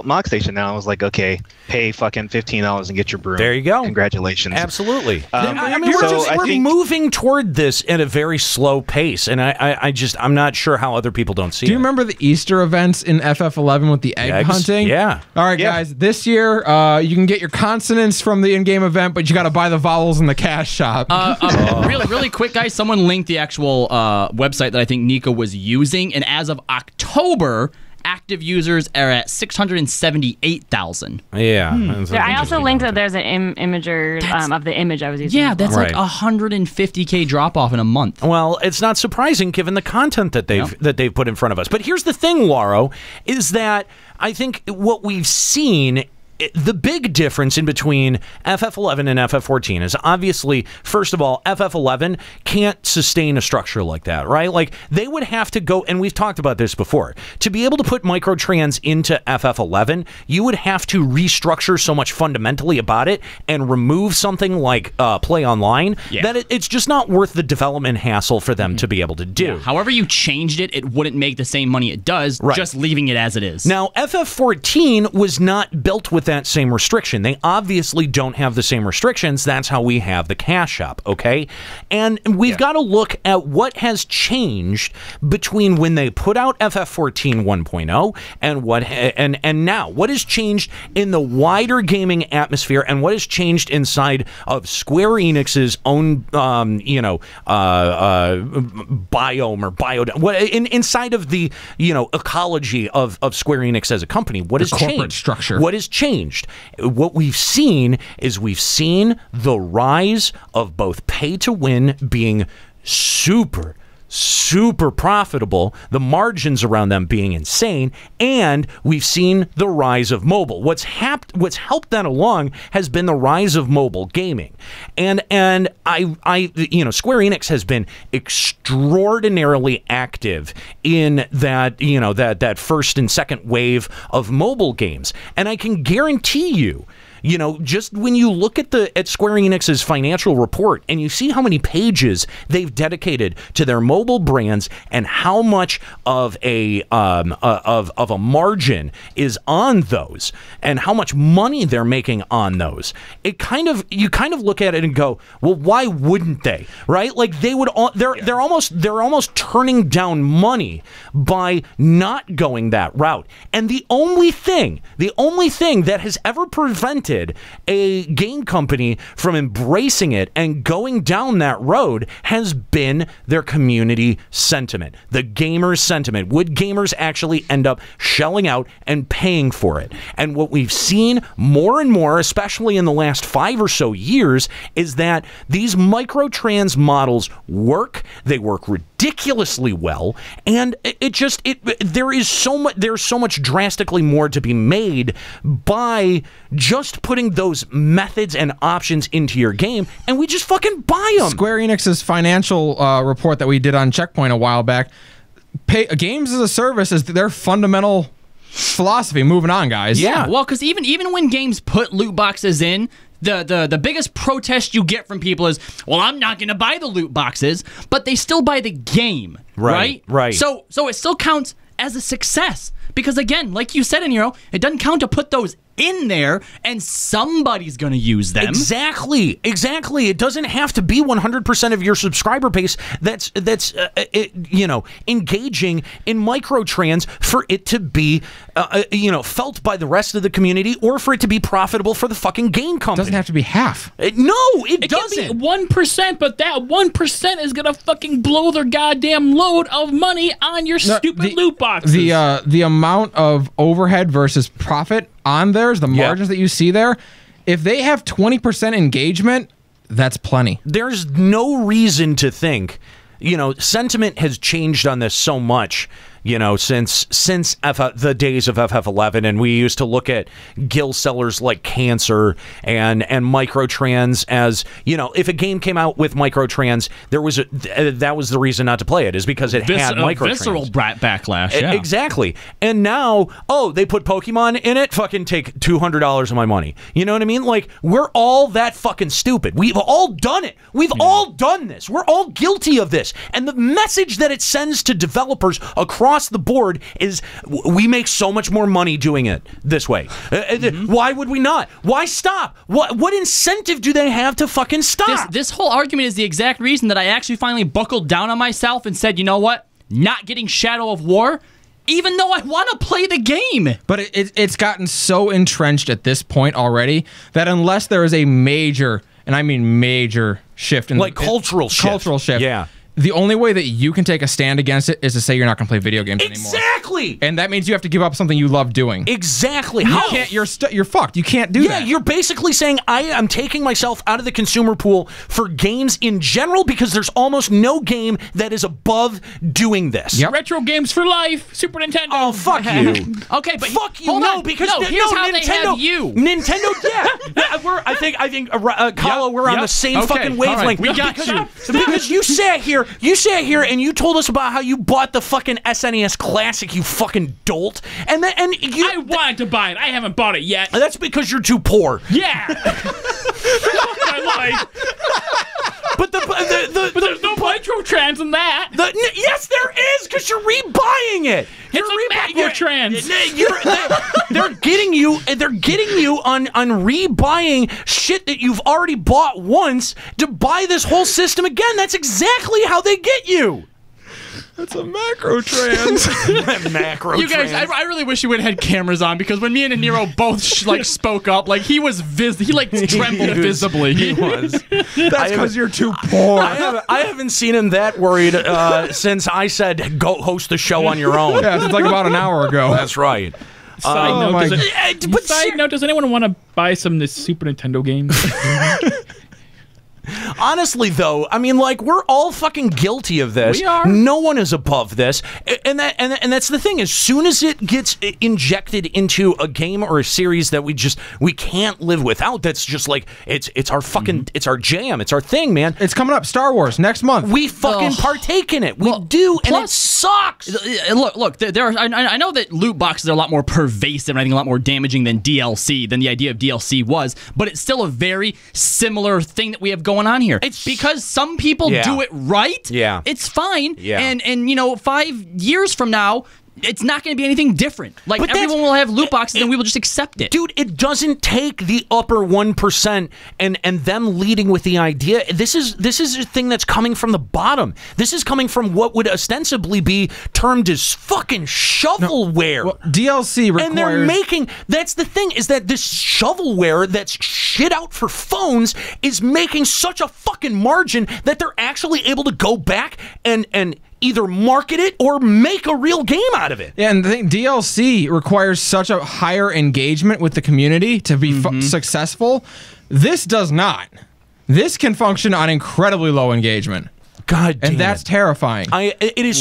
Mock Station now." I was like, "Okay, pay fucking $15 and get your broom." There you go. Congratulations. Absolutely. I mean, so we're moving toward this at a very slow pace, and I'm not sure how other people don't see it. Do you remember the Easter events in FF11 with the egg hunting? Yeah. All right, guys. This year, you can get your consonants from the in-game event, but you got to buy the vowels in the cash shop. Really quick, guys. Someone linked the actual website that I think Nika was using, and as of October, active users are at 678,000. Yeah. I also linked that there's an imager of the image I was using. Yeah, that's like 150K drop off in a month. Well, it's not surprising given the content that they've put in front of us. But here's the thing, Lauro, is that I think what we've seen, the big difference in between FF11 and FF14 is obviously, first of all, FF11 can't sustain a structure like that, right? Like, they would have to go, and we've talked about this before, to be able to put microtrans into FF11, you would have to restructure so much fundamentally about it and remove something like play online that it's just not worth the development hassle for them to be able to do. Yeah. However you changed it, it wouldn't make the same money it does, just leaving it as it is. Now, FF14 was not built with that same restriction. They obviously don't have the same restrictions. That's how we have the cash shop, okay? And we've got to look at what has changed between when they put out FF14 1.0 and now. What has changed in the wider gaming atmosphere, and what has changed inside of Square Enix's own biome or inside of the ecology of Square Enix as a company? What has changed? Corporate structure. What has changed? What we've seen is the rise of both pay to win being super profitable, the margins around them being insane, and we've seen the rise of mobile. What's helped that along has been the rise of mobile gaming, and Square Enix has been extraordinarily active in that first and second wave of mobile games, and I can guarantee you. Just when you look at Square Enix's financial report and you see how many pages they've dedicated to their mobile brands and how much of a margin is on those and how much money they're making on those, you kind of look at it and go, well, why wouldn't they? Right? Like they're almost turning down money by not going that route. And the only thing that has ever prevented a game company from embracing it and going down that road has been their community sentiment, the gamers' sentiment. Would gamers actually end up shelling out and paying for it? And what we've seen more and more, especially in the last 5 or so years, is that these microtrans models work. They work ridiculously well, and there's so much drastically more to be made by just putting those methods and options into your game, and we just fucking buy them. Square Enix's financial report that we did on Checkpoint a while back, games as a service is their fundamental philosophy. Moving on, guys. Yeah, well, because even when games put loot boxes in, the biggest protest you get from people is, well, I'm not going to buy the loot boxes, but they still buy the game, right? Right. So it still counts as a success. Because again, like you said, Aniero, it doesn't count to put those in there, and somebody's going to use them. Exactly. It doesn't have to be 100% of your subscriber base that's engaging in microtrans for it to be felt by the rest of the community, or for it to be profitable for the fucking game company. It doesn't have to be half. It doesn't. Can be 1%, but that 1% is going to fucking blow their goddamn load of money on your stupid loot boxes. The amount of overhead versus profit on theirs, the margins that you see there, if they have 20% engagement, that's plenty. There's no reason to think, sentiment has changed on this so much, since the days of FF11, and we used to look at guild sellers like cancer and microtrans as, if a game came out with microtrans, that was the reason not to play it, is because it had microtrans. Visceral backlash, yeah. Exactly. And now, they put Pokemon in it, fucking take $200 of my money. You know what I mean? Like, we're all that fucking stupid. We've all done it. We've all done this. We're all guilty of this. And the message that it sends to developers across the board is, we make so much more money doing it this way. Why would we not? Why stop? What incentive do they have to fucking stop? This whole argument is the exact reason that I actually finally buckled down on myself and said, you know what? Not getting Shadow of War, even though I want to play the game. But it's gotten so entrenched at this point already that unless there is a major, and I mean major, shift in cultural shift. Yeah. The only way that you can take a stand against it is to say you're not going to play video games anymore. Exactly! And that means you have to give up something you love doing. Exactly. You can't, you're fucked. You can't do that. Yeah, you're basically saying I am taking myself out of the consumer pool for games in general, because there's almost no game that is above doing this. Yep. Retro games for life, Super Nintendo. Oh, fuck you. Okay, but fuck you. Hold no, on. because here's how Nintendo, they have you. Nintendo, yeah. I think, Kala, we're on the same fucking wavelength. Right. We got you. Because you sat here, and you told us about how you bought the fucking SNES Classic, you fucking dolt. I wanted to buy it. I haven't bought it yet. That's because you're too poor. Yeah. My life. But there's no microtrans in that. Yes, there is, because you're rebuying it. It's a macrotrans. They're getting you on rebuying shit that you've already bought once to buy this whole system again. That's exactly how they get you. That's a macrotrans. Macrotrans. You guys, I really wish you would have had cameras on, because when me and Aniero both spoke up, he was trembled visibly. He was. That's because you're too poor. I haven't seen him that worried since I said go host the show on your own. Yeah, it's about an hour ago. That's right. Side note, does anyone want to buy some of this Super Nintendo games? Honestly, though, I mean, we're all fucking guilty of this. We are. No one is above this, and that's the thing. As soon as it gets injected into a game or a series that we can't live without, that's just it's our fucking it's our jam. It's our thing, man. It's coming up. Star Wars next month. We fucking partake in it. We do, and it sucks. Look. I know that loot boxes are a lot more pervasive and I think a lot more damaging than DLC, than the idea of DLC was, but it's still a very similar thing that we have going on here. It's because some people do it right. Yeah. It's fine. Yeah. And 5 years from now, it's not going to be anything different. Everyone will have loot boxes and we will just accept it. Dude, it doesn't take the upper 1% and them leading with the idea. This is a thing that's coming from the bottom. This is coming from what would ostensibly be termed as fucking shovelware. Well, DLC requires... And they're making... That's the thing, is that this shovelware that's shit out for phones is making such a fucking margin that they're actually able to go back and either market it or make a real game out of it. Yeah, and the thing, DLC requires such a higher engagement with the community to be successful. This does not. This can function on incredibly low engagement. God damn, and that's terrifying. It is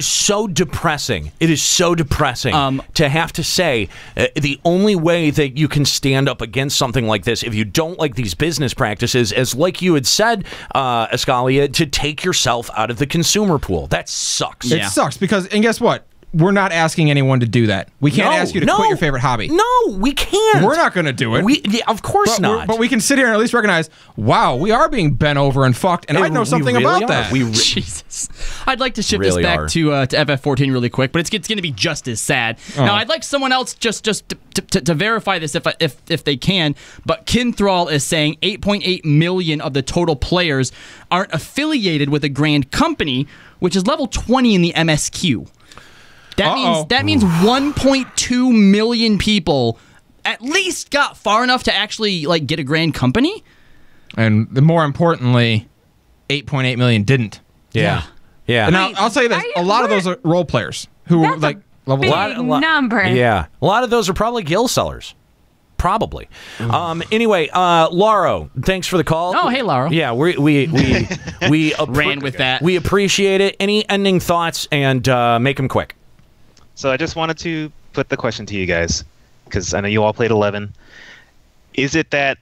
so depressing. It is so depressing to have to say the only way that you can stand up against something like this, if you don't like these business practices, is like you had said, Escalia, to take yourself out of the consumer pool. That sucks. It sucks because, and guess what? we're not asking anyone to do that. We can't ask you to quit your favorite hobby. No, we can't. We're not going to do it. Of course not. But we can sit here and at least recognize, wow, we are being bent over and fucked, and I know something about that. Jesus. I'd like to shift this back to FF14 really quick, but it's going to be just as sad. Now, I'd like someone else just to verify this if they can, but Kinthrall is saying 8.8 million of the total players aren't affiliated with a grand company, which is level 20 in the MSQ. That means 1.2 million people at least got far enough to actually like get a grand company. And more importantly, 8.8 million didn't. Yeah. And I'll tell you this: a lot of those are role players who were like level big number. Yeah, a lot of those are probably guild sellers. Probably. Anyway, Lauro, thanks for the call. Oh, hey, Lauro. Yeah, we ran with that. We appreciate it. Any ending thoughts, and make them quick. So I just wanted to put the question to you guys, because I know you all played 11. Is it that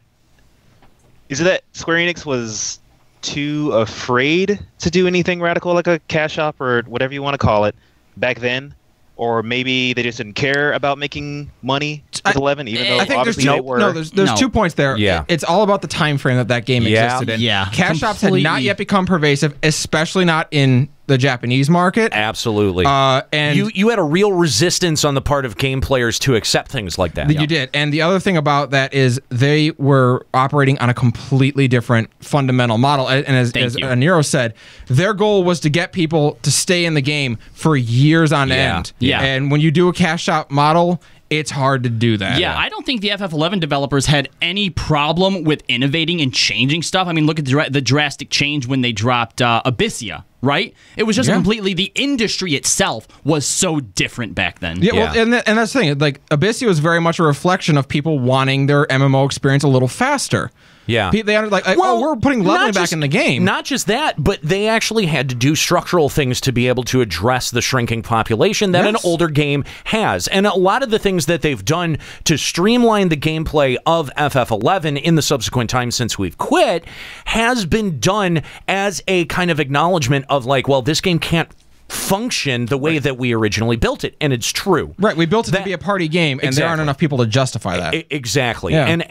Square Enix was too afraid to do anything radical like a cash shop or whatever you want to call it back then? Or maybe they just didn't care about making money with 11, even though obviously they were. No, there's 2 points there. Yeah. It's all about the time frame that game existed in. Yeah. Cash shops had not yet become pervasive, especially not in the Japanese market. Absolutely. And you had a real resistance on the part of game players to accept things like that. You did. And the other thing about that is they were operating on a completely different fundamental model. And as Aniero said, their goal was to get people to stay in the game for years on end. Yeah. And when you do a cash shop model, it's hard to do that. Yeah, I don't think the FF11 developers had any problem with innovating and changing stuff. I mean, look at the drastic change when they dropped Abyssia, right? It was just completely, the industry itself was so different back then. Yeah, well, and that's the thing. Like, Abyssia was very much a reflection of people wanting their MMO experience a little faster. Yeah. They are like, we're putting leveling back in the game. Not just that, but they actually had to do structural things to be able to address the shrinking population that an older game has. And a lot of the things that they've done to streamline the gameplay of FF11 in the subsequent time since we've quit has been done as a kind of acknowledgement of like, well, this game can't function the way that we originally built it, and it's true. Right, we built it to be a party game, and there aren't enough people to justify that. Exactly. Yeah.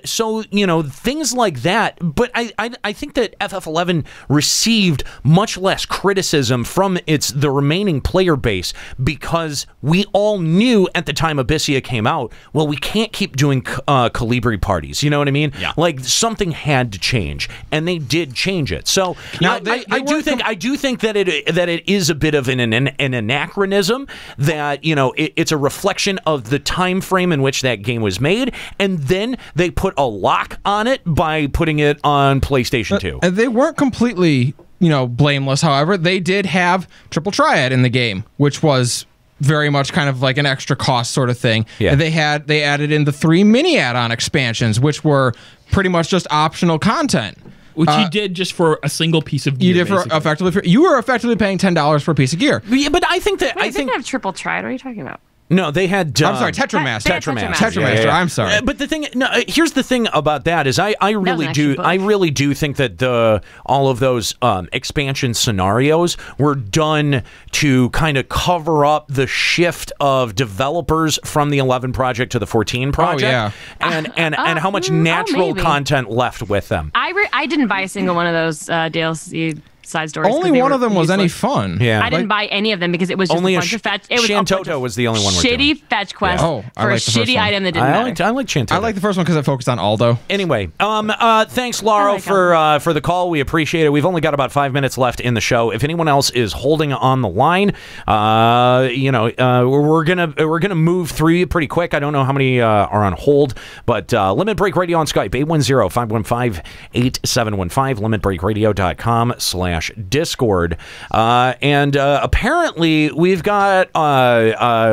So, you know, things like that, but I think that FF11 received much less criticism from the remaining player base because we all knew at the time Abyssia came out, well, we can't keep doing Calibri parties, you know what I mean? Yeah. Like, something had to change, and they did change it. So, now, I do think that it is a bit of an anachronism, that, you know, it's a reflection of the time frame in which that game was made, and then they put a lock on it by putting it on PlayStation 2. They weren't completely, blameless, however. They did have Triple Triad in the game, which was very much kind of like an extra cost sort of thing. Yeah. And they added in the 3 mini add-on expansions, which were pretty much just optional content. Which you did just for a single piece of gear. You did you were effectively paying $10 for a piece of gear. Yeah, but I think that Wait, they have Triple Triad. What are you talking about? No, they had. I'm sorry, Tetramaster. Tetramaster. I'm sorry. But the thing, here's the thing about that is, I really do think that all of those expansion scenarios were done to kind of cover up the shift of developers from the 11 project to the 14 project, and how much natural content left with them. I didn't buy a single one of those DLC side stories. Only one of them was any fun. Yeah, I didn't buy any of them because it was just only a bunch of fetch. It was Shantoto was the only one. Shitty fetch quest for a shitty item that didn't matter. I like Shantoto. I like the first one because it focused on Aldo. Anyway, thanks, Lauro, for the call. We appreciate it. We've only got about 5 minutes left in the show. If anyone else is holding on the line, we're gonna move through you pretty quick. I don't know how many are on hold, but Limit Break Radio on Skype 810-515-8715 limitbreakradio.com/Discord, and apparently we've got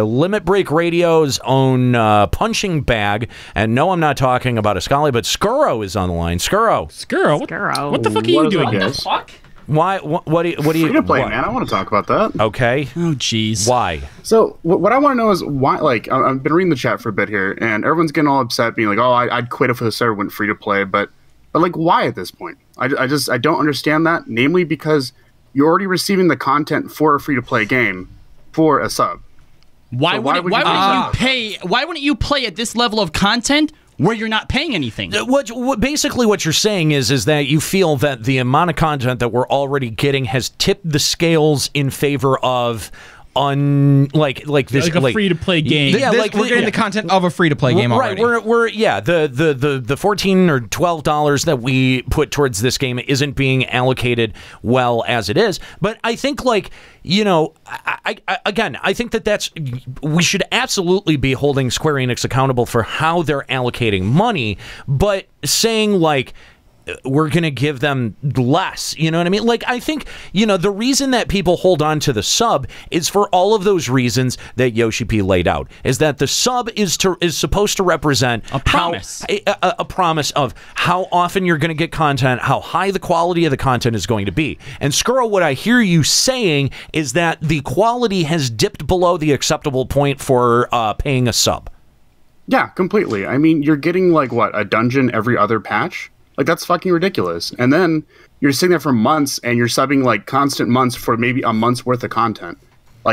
Limit Break Radio's own punching bag. And no, I'm not talking about Ascali, but Skuro is on the line. Skuro. What the fuck are you doing? What the fuck? Why? What do you? Free to play, man. I want to talk about that. Okay. Oh, jeez. Why? So, what I want to know is why. Like, I've been reading the chat for a bit here, and everyone's getting all upset, being like, "Oh, I'd quit if the server went free to play." But like, why at this point? I don't understand that. Namely, because you're already receiving the content for a free to play game for a sub. Why wouldn't you play at this level of content where you're not paying anything? Basically what you're saying is that you feel that the amount of content that we're already getting has tipped the scales in favor of like a free to play game. We're getting the content of a free to play game already. Right. We're the $14 or $12 that we put towards this game isn't being allocated well as it is. But I think I think that's we should absolutely be holding Square Enix accountable for how they're allocating money, but saying we're going to give them less. You know what I mean? I think, the reason that people hold on to the sub is for all of those reasons that Yoshi-P laid out, is that the sub is supposed to represent a promise. A promise of how often you're going to get content, how high the quality of the content is going to be. And Skrull, what I hear you saying is that the quality has dipped below the acceptable point for paying a sub. Yeah, completely. I mean, you're getting a dungeon every other patch? That's fucking ridiculous. And then you're sitting there for months and you're subbing constant months for maybe a month's worth of content.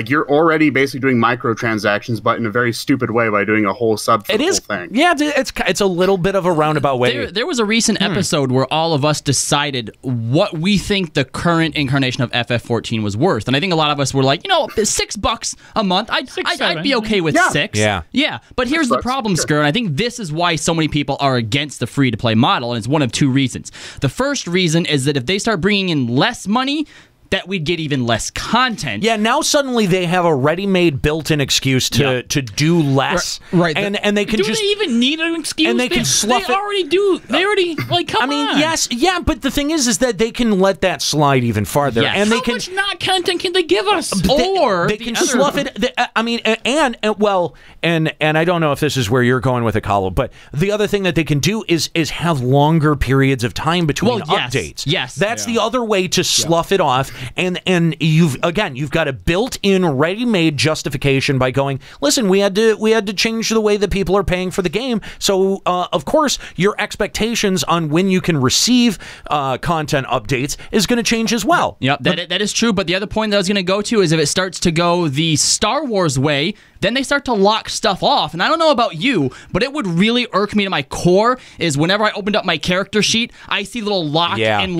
You're already basically doing microtransactions, but in a very stupid way by doing a whole sub for the whole thing. Yeah, it's a little bit of a roundabout way. There was a recent episode where all of us decided what we think the current incarnation of FF14 was worth. And I think a lot of us were like, $6 a month, I'd be okay with $6. Yeah. But here's the problem, Skur, and I think this is why so many people are against the free-to-play model, and it's one of two reasons. The first reason is that if they start bringing in less money, that we'd get even less content. Yeah, now suddenly they have a ready-made built-in excuse to do less. Right. And they can do they even need an excuse? And they can slough it. They already do. They already, come on. Yes, yeah, but the thing is that they can let that slide even farther. Yes. And How much not content can they give us? They can slough it. And I don't know if this is where you're going with it, Kahlo, but the other thing that they can do is have longer periods of time between updates. Yes. That's the other way to slough it off. And you've got a built-in, ready-made justification by going, listen, we had to change the way that people are paying for the game. So of course your expectations on when you can receive content updates is going to change as well. Yep, that is true. But the other point that I was going to go to is if it starts to go the Star Wars way, then they start to lock stuff off. And I don't know about you, but it would really irk me to my core is whenever I opened up my character sheet, I see little lock and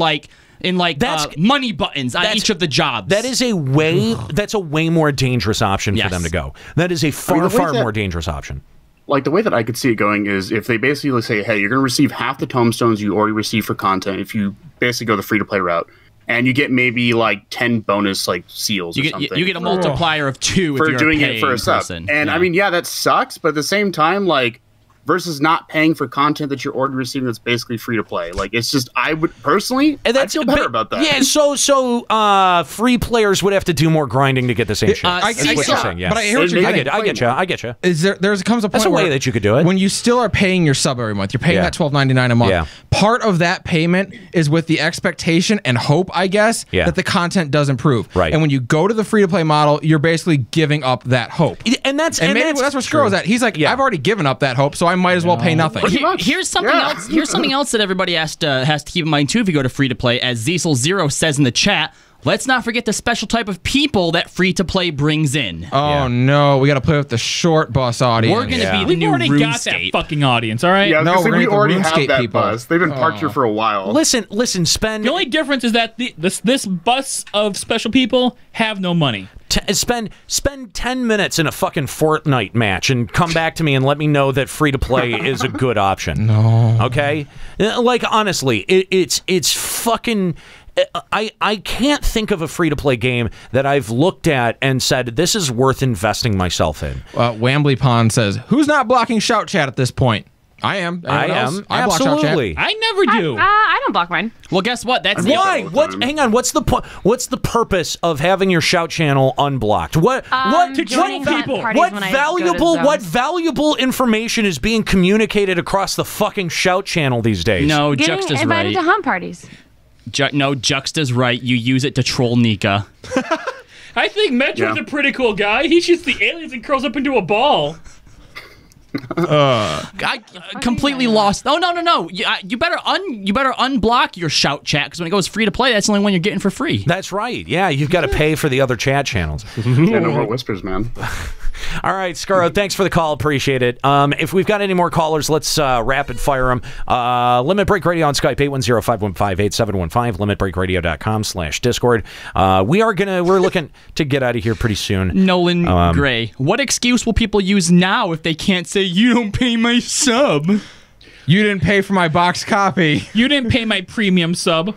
money buttons on each of the jobs. That's a way more dangerous option for them to go. That is a far more dangerous option. The way that I could see it going is if they basically say, hey, you're going to receive half the tomestones you already received for content if you basically go the free-to-play route. And you get maybe 10 bonus seals or something. You get a multiplier of 2 for if you're doing a it for a sub. Person. And I mean, that sucks, but at the same time, versus not paying for content that you're already receiving that's basically free to play. It's just, I would personally, I'd feel better about that. Yeah, so free players would have to do more grinding to get the same shit. That's what you're saying, yes. But I hear what you're saying. I get you. There comes a point that's a way that you could do it. When you still are paying your sub every month, you're paying that $12.99 a month. Yeah. Part of that payment is with the expectation and hope, I guess, that the content does improve. Right. And when you go to the free-to-play model, you're basically giving up that hope. And that's what Skrull is at. He's like, I've already given up that hope, so I might as well pay nothing. Here's something else. Here's something else that everybody has to keep in mind too if you go to free to play. As Ziesel0 says in the chat, let's not forget the special type of people that free to play brings in. Oh no, we got to play with the short bus audience. We're gonna be the new RuneScape. We've already got that fucking audience. All right. Yeah, we already have that people. bus. They've been parked here for a while. Listen, spend. The only difference is that this bus of special people have no money. Spend 10 minutes in a fucking Fortnite match and come back to me and let me know that free to play is a good option. No. Okay? Honestly, it's fucking. I can't think of a free to play game that I've looked at and said this is worth investing myself in. Wambly Pond says, "Who's not blocking shout chat at this point?" I am. I am. Absolutely. I never do. I don't block mine. Well, guess what? That's why. Hang on. What's the purpose of having your shout channel unblocked? What valuable information is being communicated across the fucking shout channel these days? No, Getting Juxta's invited right. to hunt parties. No, Juxta's right. You use it to troll Nika. I think Metro's a pretty cool guy. He shoots the aliens and curls up into a ball. I completely lost. Oh no! You better unblock your shout chat because when it goes free to play, that's the only one you're getting for free. That's right. Yeah, you've got to pay for the other chat channels. Yeah, no more whispers, man. All right, Scaro, thanks for the call. Appreciate it. If we've got any more callers, let's rapid fire them. Limit Break Radio on Skype, 810-515-8715, limitbreakradio.com/Discord. We're looking to get out of here pretty soon. Nolan Gray, what excuse will people use now if they can't say, you don't pay my sub? You didn't pay for my box copy. You didn't pay my premium sub.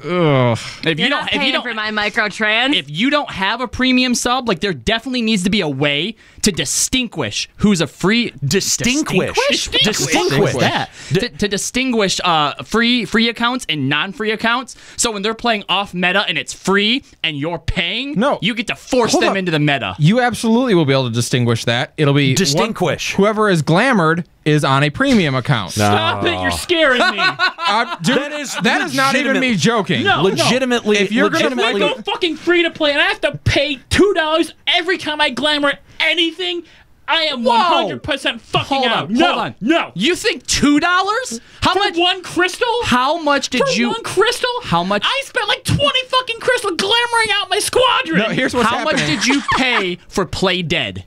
Ugh. If you don't for my microtrans. If you don't have a premium sub, like there definitely needs to be a way to distinguish who's a free distinguish that to distinguish free accounts and non-free accounts. So when they're playing off meta and it's free and you're paying, you get to force them into the meta. You absolutely will be able to distinguish that. It'll be whoever is glamored is on a premium account. Stop it! You're scaring me. That is not even me joking. No, legitimately, if you're gonna go fucking free to play and I have to pay $2 every time I glamour anything, I am 100% fucking out. Hold on. No. You think $2? How for much? One crystal? How much did you? One crystal? How much? I spent like 20 fucking crystal glamoring out my squadron. No, here's what's happening. How much did you pay for Play Dead?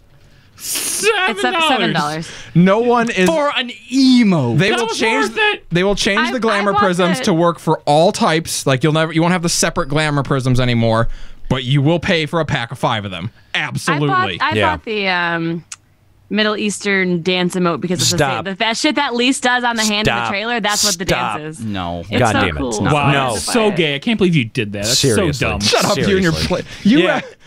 $7. No one is for an emo. They will change the glamour prisms to work for all types. Like you won't have the separate glamour prisms anymore, but you will pay for a pack of 5 of them. Absolutely. I bought the Middle Eastern dance emote because it's that shit that Lise does on the hand of the trailer. That's what the dance is. No, it's God so damn it. cool. Wow, that's so gay. I can't believe you did that. That's Seriously. so dumb. Shut up, you and your play.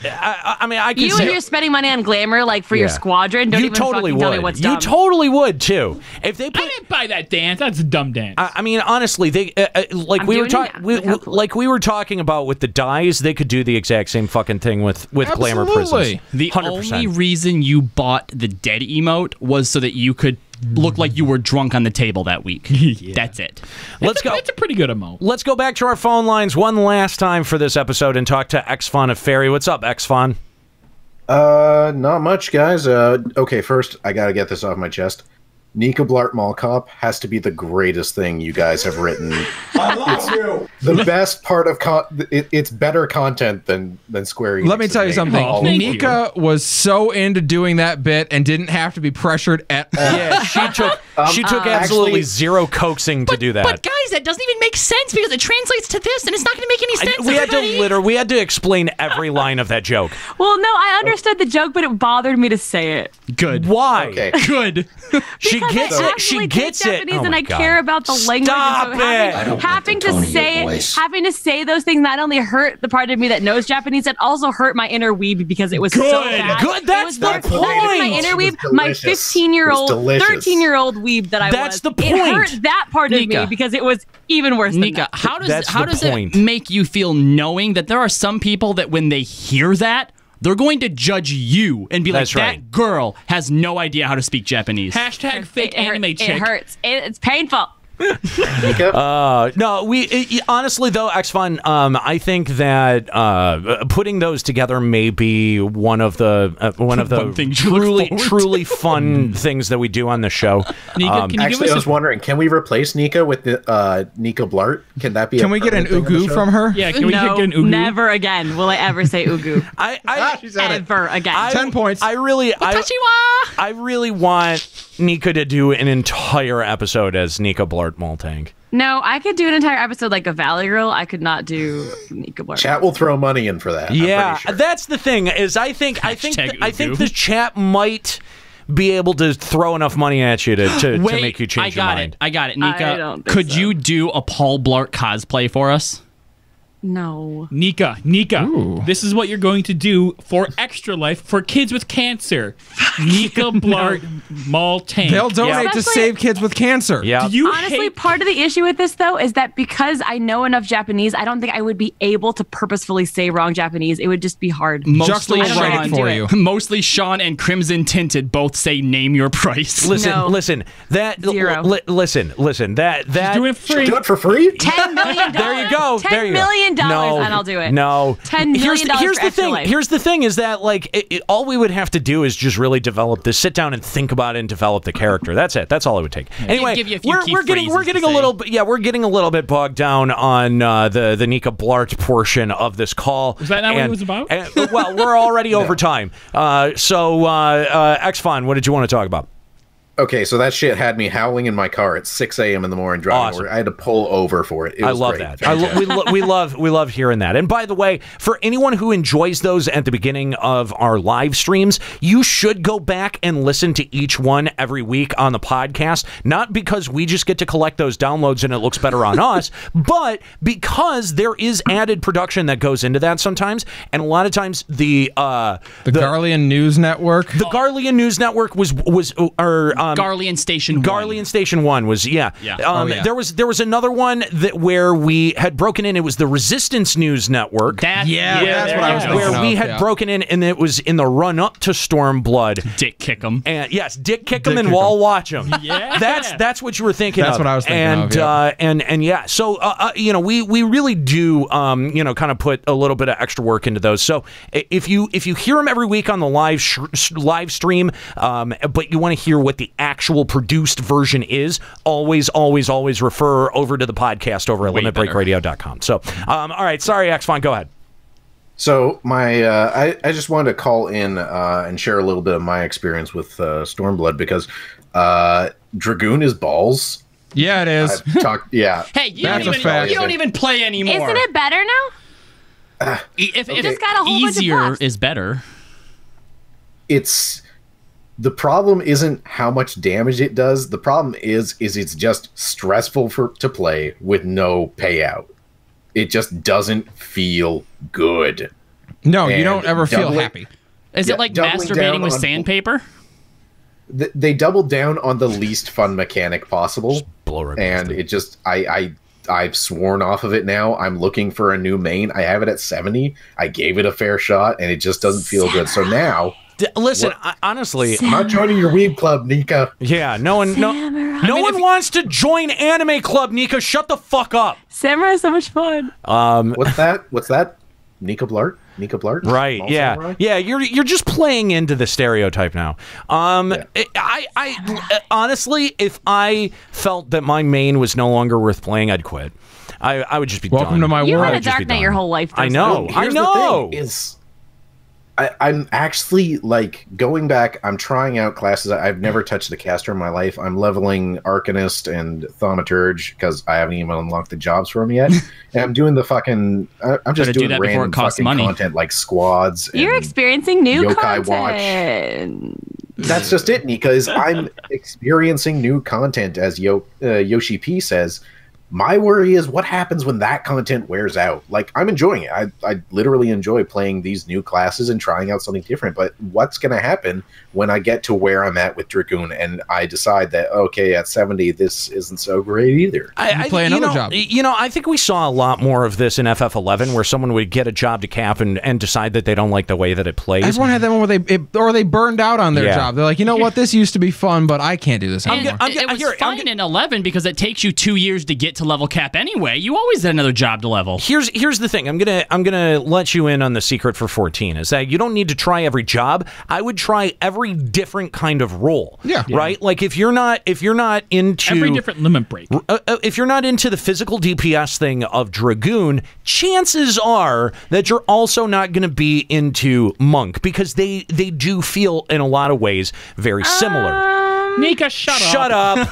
I mean, I can you say and you're spending money on glamour like for your squadron. Don't even totally fucking tell me what's dumb. You totally would too. If they I didn't buy that dance. That's a dumb dance. I mean, honestly, they we were talking about with the dyes. They could do the exact same fucking thing with glamour prisms. The 100%. only reason you bought the dead emote was so that you could look like you were drunk on the table that week. That's it. Let's go. It's a pretty good emote. Let's go back to our phone lines one last time for this episode and talk to X-Fun of Fairy. What's up, X-Fun? Not much, guys. Okay, first, I gotta get this off my chest. Nika Blart Mall Cop has to be the greatest thing you guys have written. It's the best part of it's better content than Square-Enix. Let me tell you something. Nika was so into doing that bit and didn't have to be pressured at all. Yeah, she took absolutely zero coaxing to do that. But guys, that doesn't even make sense because it translates to this, and it's not going to make any sense. We had to explain every line of that joke. Well, no, I understood the joke, but it bothered me to say it. Good. Why? Okay. Good. She gets it. She gets it. Japanese and I care about the language. Stop and so it. having to say those things not only hurt the part of me that knows Japanese, it also hurt my inner weeb because it was so bad. Good. That's the point. My inner weeb, my 15-year-old, 13-year-old weeb that I was. That's the point. It hurt that part of me because it was even worse. Nika, how does it make you feel knowing that there are some people that when they hear that, they're going to judge you and be like, that girl has no idea how to speak Japanese. Hashtag fake anime chick. It hurts. It's painful. No, honestly though, X-Fun, I think that putting those together may be one of the truly fun things that we do on the show. Nika, can you actually, I was wondering, can we replace Nika with the Nika Blart? Can that be? Can we get an Ugu from her? Yeah, can we get an Ugu? Never again will I ever say Ugu. Ever again. 10 points. I really want Nika to do an entire episode as Nika Blart Maltank. No, I could do an entire episode like a Valley Girl. I could not do Nika Blart. Chat will throw money in for that. Yeah, that's the thing. Is I think the chat might be able to throw enough money at you to make you change your mind. I got it, Nika. Could you do a Paul Blart cosplay for us? No. Nika, this is what you're going to do for Extra Life for kids with cancer. Nika Blart Maltank. They'll donate to save kids with cancer. Yeah. Honestly, part of the issue with this, though, is that because I know enough Japanese, I don't think I would be able to purposefully say wrong Japanese. It would just be hard. Mostly Sean and Crimson Tinted both say name your price. Listen. Zero. Listen. That do it free. Do it for free. $10 million. There you go. $10 million million and I'll do it. No. $10 million Here's for the Extra thing. Life. Here's the thing is that, like, all we would have to do is just really develop this, sit down and think about it and develop the character. That's it. That's all it would take. Anyway, give you a few key we're getting phrases a to little bit, we're getting a little bit bogged down on the Nika Blart portion of this call. Is that not what it was about? Well, we're already over time. So, X-Fon, what did you want to talk about? Okay, so that shit had me howling in my car at 6 a.m. in the morning driving over. I had to pull over for it. It was I love great. that. We love hearing that. And by the way, for anyone who enjoys those at the beginning of our live streams, you should go back and listen to each one every week on the podcast. Not because we just get to collect those downloads and it looks better on us, but because there is added production that goes into that sometimes. And a lot of times the Garlean News Network. The Garlean News Network was Garlean Station 1. Garlean Station 1 was, yeah. There was another one where we had broken in. It was the Resistance News Network. That's what I was thinking where we had broken in, and it was in the run-up to Stormblood. Dick Kick'em. And yes, Dick Kick'em and Wall Watch'em. Yeah. That's what you were thinking of. That's what I was thinking of. And yeah, so, we really do, kind of put a little bit of extra work into those. So if you hear them every week on the live stream, but you want to hear what the actual produced version is, always refer over to the podcast over at limitbreakradio.com. So, all right, sorry, X-Fon, go ahead. So my, I just wanted to call in and share a little bit of my experience with Stormblood because Dragoon is balls. Yeah, it is. Hey, you don't even play anymore. Isn't it better now? If just got a whole bunch of easier buffs. is better. The problem isn't how much damage it does. The problem is it's just stressful to play with no payout. It just doesn't feel good. No, you don't ever feel happy. Is it like masturbating with sandpaper? They doubled down on the least fun mechanic possible, and it just I've sworn off of it now. I'm looking for a new main. I have it at 70. I gave it a fair shot, and it just doesn't feel good. So now. Listen, honestly, I'm not joining your weeb club, Nika. Yeah, no one wants to join Anime Club, Nika. Shut the fuck up. Samurai is so much fun. What's that? Nika Blart? Nika Blart? Right? Yeah, Samurai? yeah. You're just playing into the stereotype now. I honestly, if I felt that my main was no longer worth playing, I'd quit. I would just be welcome done. to my You world. had a Dark Knight your whole life. I know. Here's the thing is, I'm actually, like, going back, I'm trying out classes. I've never touched a caster in my life. I'm leveling Arcanist and Thaumaturge because I haven't even unlocked the jobs for them yet. And I'm doing the fucking, I'm just doing random fucking content like squads. You're experiencing new Yokai content. Watch. That's just it, Nika, is I'm experiencing new content, as Yoshi-P says. My worry is what happens when that content wears out. Like, I'm enjoying it. I literally enjoy playing these new classes and trying out something different. But what's going to happen when I get to where I'm at with Dragoon and I decide that, okay, at 70, this isn't so great either? I play another job. I think we saw a lot more of this in FF11 where someone would get a job to cap and decide that they don't like the way that it plays. Everyone had that one where they burned out on their job. They're like, you know what, this used to be fun, but I can't do this anymore. It was fun in 11 because it takes you 2 years to get to level cap anyway. You always had another job to level. Here's the thing. I'm gonna let you in on the secret for 14 is that you don't need to try every job. I would try every different kind of role. Yeah. Right? Like if you're not into every different limit break. If you're not into the physical DPS thing of Dragoon, chances are that you're also not going to be into Monk because they do feel in a lot of ways very similar. Nika, shut up.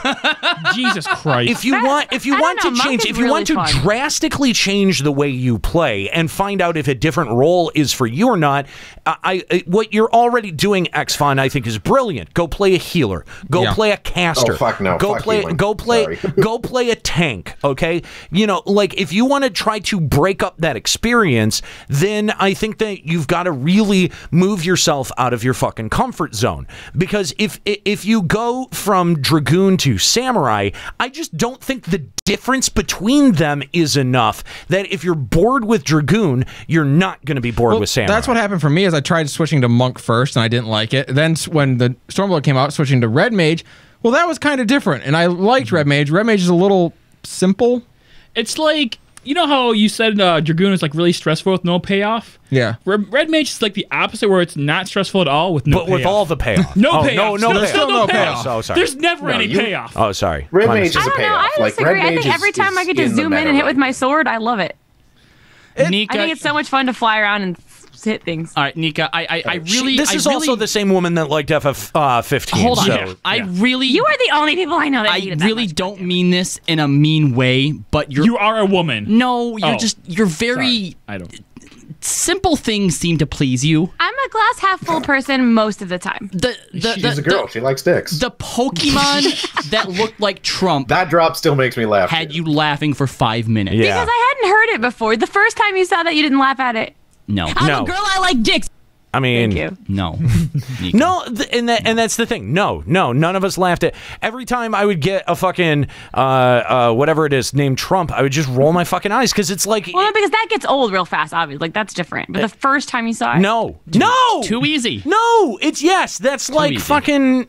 Jesus Christ. If you want to drastically change the way you play and find out if a different role is for you or not, what you're already doing, X-Fon, I think is brilliant. Go play a healer. Go play a caster. Oh, fuck no. Go play a tank, okay? Like if you want to try to break up that experience, then I think that you've got to really move yourself out of your fucking comfort zone. Because if you go from Dragoon to Samurai, I just don't think the difference between them is enough that if you're bored with Dragoon, you're not going to be bored with Samurai. That's what happened for me is I tried switching to Monk first and I didn't like it. Then when the Stormblood came out, switching to Red Mage, well, that was kind of different. And I liked Red Mage. Red Mage is a little simple. It's like you know how you said Dragoon is like really stressful with no payoff? Yeah. Red Mage is like the opposite, where it's not stressful at all with no payoff. But with all the payoff. No payoff. There's still no payoff. Oh, sorry. There's never any payoff. Oh, sorry. Red Mage is I a don't know. payoff. I Like disagree. Red I Mage think every time I get to zoom in and hit with my sword, I love it. Nika, I think it's so much fun to fly around and hit things. All right, Nika, I really... This is also the same woman that liked FF15. Hold on. So. I really... You are the only people I know that I really don't mean this in a mean way, but You are a woman. No, you're very... Sorry, I don't... Simple things seem to please you. I'm a glass half full person most of the time. She's a girl. She likes dicks. The Pokemon that looked like Trump. That drop still makes me laugh. Had you laughing for 5 minutes. Yeah. Because I hadn't heard it before. The first time you saw that, you didn't laugh at it. No. I'm a girl, I like dicks. I mean, Thank you. No. No, and that's the thing. No, none of us laughed at. Every time I would get a fucking whatever it is named Trump, I would just roll my fucking eyes because it's like. Well, because that gets old real fast, obviously. Like, that's different. But the first time you saw it. No. Too easy. No, it's yes. That's like easy. fucking.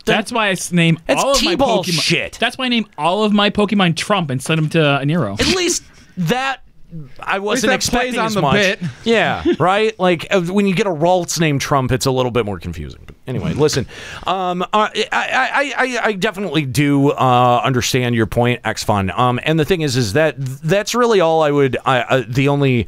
That's why I name all of my T-ball Pokemon. shit. That's why I name all of my Pokemon Trump and send them to Aniero. At least that. I wasn't that expecting plays on as the much. bit. Yeah, right. Like when you get a Ralts named Trump, it's a little bit more confusing. But anyway, listen. I definitely do understand your point, XFun. And the thing is that that's really all I would. The only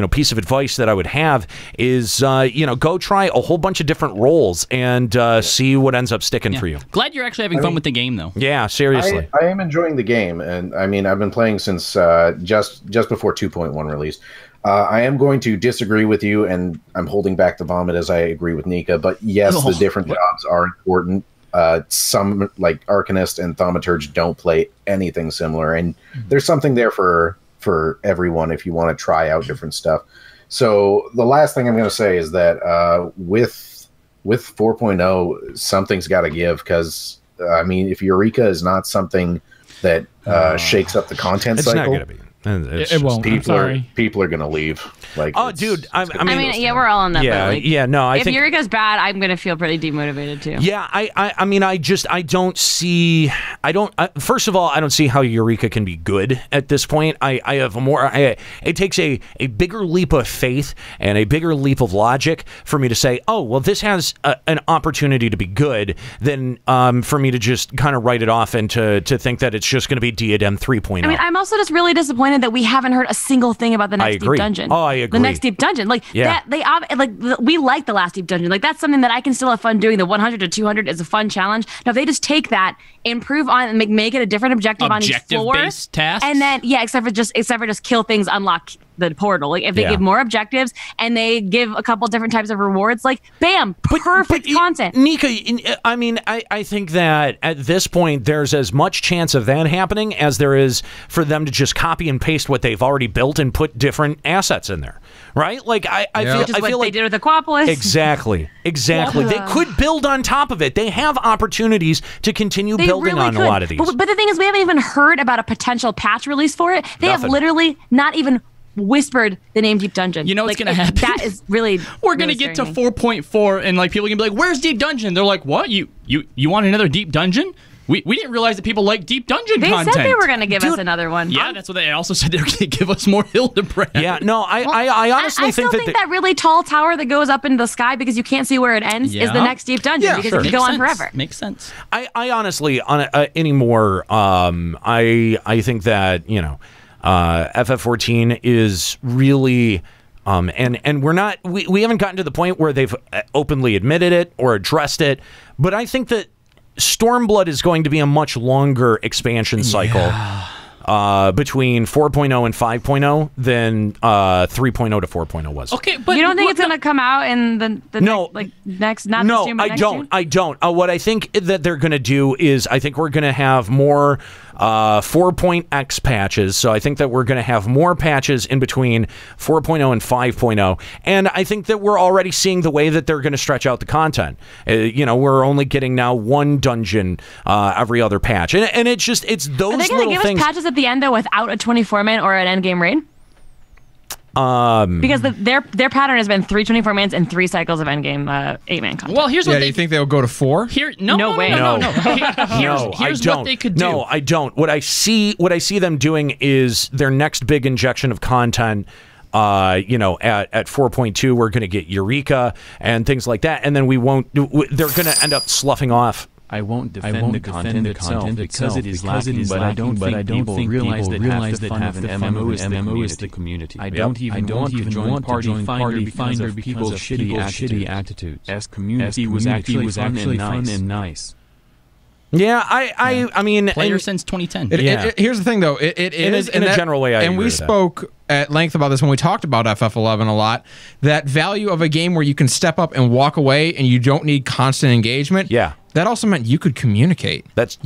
piece of advice that I would have is go try a whole bunch of different roles and see what ends up sticking for you. Glad you're actually having fun with the game, though. Yeah, seriously. I am enjoying the game, and I mean I've been playing since just before 2.1 release. I am going to disagree with you, and I'm holding back the vomit as I agree with Nika. But yes, the different jobs are important. Some, like Arcanist and Thaumaturge, don't play anything similar, and there's something there for everyone if you want to try out different stuff. So the last thing I'm going to say is that with 4.0, something's got to give, because I mean, if Eureka is not something that shakes up the content cycle, not going to be. It won't. People are going to leave. Like, dude, I mean, yeah, we're all on that. Yeah, boat. Like, yeah. No, I if think Eureka's bad, I'm going to feel pretty demotivated too. Yeah, I mean, I don't see. First of all, I don't see how Eureka can be good at this point. I have it takes a bigger leap of faith and a bigger leap of logic for me to say, oh, well, this has an opportunity to be good, than for me to just kind of write it off and to think that it's just going to be Diadem 3.0. I mean, I'm also just really disappointed that we haven't heard a single thing about the next deep dungeon. Oh, I agree. The next deep dungeon, like that, we like the last deep dungeon. Like that's something that I can still have fun doing. The 100 to 200 is a fun challenge. Now, if they just take that, improve on it, and make it a different objective on each floor, objective-based tasks, and then except for just kill things, unlock the portal. Like if they give more objectives and they give a couple different types of rewards, like bam, perfect content. Nika, I mean, I think that at this point there's as much chance of that happening as there is for them to just copy and paste what they've already built and put different assets in there, right? Like I feel like they did with Aquapolis. Exactly. They could build on top of it. They have opportunities to continue building really on a lot of these. But the thing is, we haven't even heard about a potential patch release for it. They have literally not even whispered the name Deep Dungeon. You know what's gonna happen? That is really we're gonna get to 4.4 and like people are gonna be like, "Where's Deep Dungeon?" They're like, "What? You want another Deep Dungeon?" We didn't realize that people like Deep Dungeon content. They said they were going to give us another one. Yeah, that's what they also said. They were going to give us more Hildebrand. Yeah, no, I honestly I still think that really tall tower that goes up into the sky because you can't see where it ends is the next Deep Dungeon because it can go on forever. Makes sense. I honestly, anymore, I think that, FF14 is really... and we're not... We haven't gotten to the point where they've openly admitted it or addressed it, but I think that Stormblood is going to be a much longer expansion cycle between 4.0 and 5.0 than 3.0 to 4.0 was. Okay, but you don't think it's going to come out in the next not no, this June, but next June? I don't. What I think that they're going to do is I think we're going to have more 4.x patches. So I think that we're going to have more patches in between 4.0 and 5.0. And I think that we're already seeing the way that they're going to stretch out the content. We're only getting now one dungeon every other patch. And it's just, it's those little things. Are they going to give us patches at the end, though, without a 24-man or an endgame raid? Because their pattern has been 3 24-mans and 3 cycles of endgame 8-man content. Well, here's what do you think they'll go to 4? No way. Here's what they could do. No, I don't. What I see them doing is their next big injection of content. At 4.2, we're going to get Eureka and things like that, and then we won't. They're going to end up sloughing off. I won't defend the content itself because it is lacking, but I don't think people realize that half the MMO is the community. I don't even want to join Party Finder because of people's shitty attitudes. As community was actually fun and nice. Yeah, I mean, player since 2010. Here's the thing, though. It is in a general way. And we spoke at length about this when we talked about FF11 a lot. That value of a game where you can step up and walk away, and you don't need constant engagement. Yeah. That also meant you could communicate. That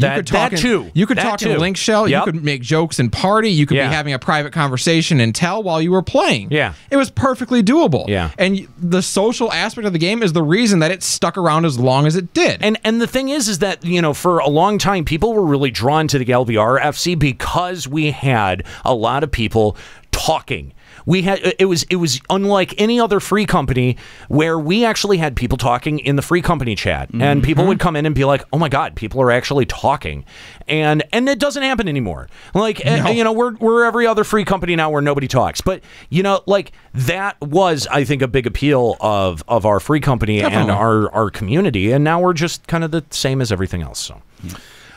too. You could talk in a link shell. Yep. You could make jokes in party. You could be having a private conversation in Tell while you were playing. Yeah. It was perfectly doable. Yeah. And the social aspect of the game is the reason that it stuck around as long as it did. And the thing is that, for a long time, people were really drawn to the LVR FC because we had a lot of people talking. It was unlike any other free company where we actually had people talking in the free company chat, and people would come in and be like, "Oh my God, people are actually talking," and it doesn't happen anymore. Like we're every other free company now where nobody talks, but that was, I think, a big appeal of our free company and our community, and now we're just kind of the same as everything else. So.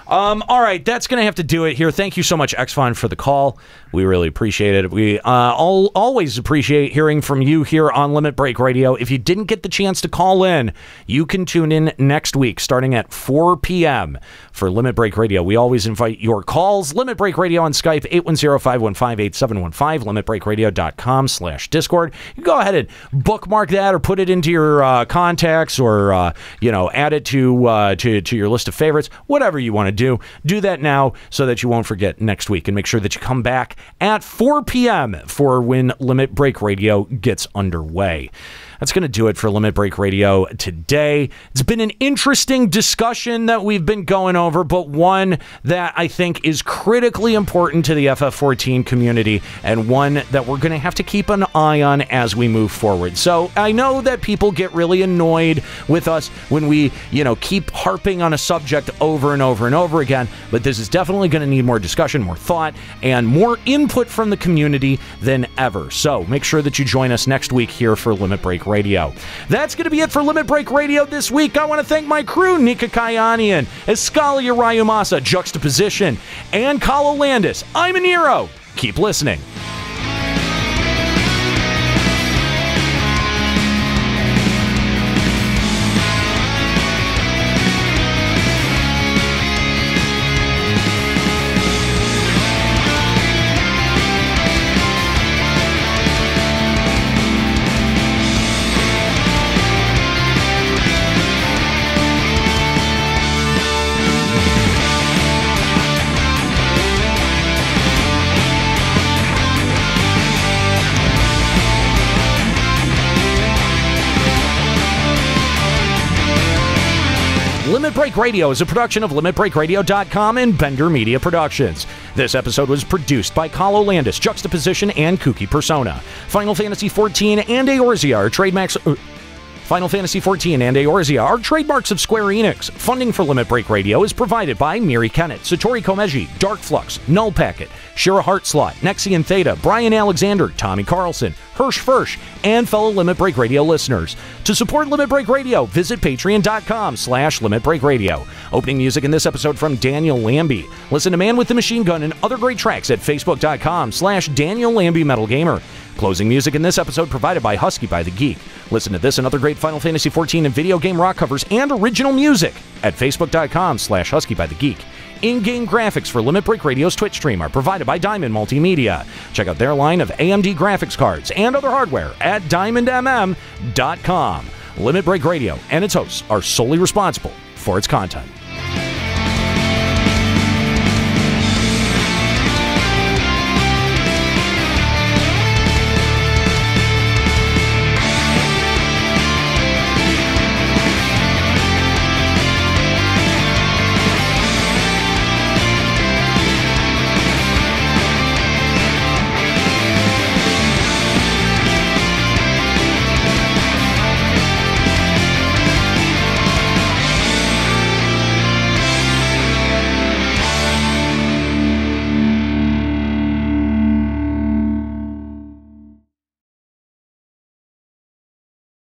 All right, that's going to have to do it here. Thank you so much, Xfon, for the call. We really appreciate it. We always appreciate hearing from you here on Limit Break Radio. If you didn't get the chance to call in, you can tune in next week starting at 4 p.m. for Limit Break Radio. We always invite your calls. Limit Break Radio on Skype, 810-515-8715, limitbreakradio.com/Discord. You go ahead and bookmark that or put it into your contacts or, add it to your list of favorites, whatever you want to do that now so that you won't forget next week, and make sure that you come back at 4 p.m. for when Limit Break Radio gets underway. That's going to do it for Limit Break Radio today. It's been an interesting discussion that we've been going over, but one that I think is critically important to the FF14 community, and one that we're going to have to keep an eye on as we move forward. So I know that people get really annoyed with us when we, keep harping on a subject over and over and over again, but this is definitely going to need more discussion, more thought, and more input from the community than ever. So make sure that you join us next week here for Limit Break Radio. That's going to be it for Limit Break Radio this week. I want to thank my crew, Nika Kayanian, Escalia Rayumasa, Juxtaposition, and Kalo Landis. I'm Aniero. Keep listening. Limit Break Radio is a production of LimitBreakRadio.com and Bender Media Productions. This episode was produced by Kalo Landis, Juxtaposition, and Kooky Persona. Final Fantasy XIV and Eorzea are trademarks... Final Fantasy XIV and Eorzea are trademarks of Square Enix. Funding for Limit Break Radio is provided by Miri Kennett, Satori Komeji, Dark Flux, Null Packet, Shira Heartslot, Nexian Theta, Brian Alexander, Tommy Carlson, Hirsch Fersch, and fellow Limit Break Radio listeners. To support Limit Break Radio, visit patreon.com/Limit Break Radio. Opening music in this episode from Daniel Lambie. Listen to Man with the Machine Gun and other great tracks at facebook.com/Daniel Lambie Metal Gamer. Closing music in this episode provided by Husky by the Geek. Listen to this and other great Final Fantasy XIV and video game rock covers and original music at facebook.com/Husky by the Geek. In-game graphics for Limit Break Radio's Twitch stream are provided by Diamond Multimedia. Check out their line of AMD graphics cards and other hardware at diamondmm.com. Limit Break Radio and its hosts are solely responsible for its content.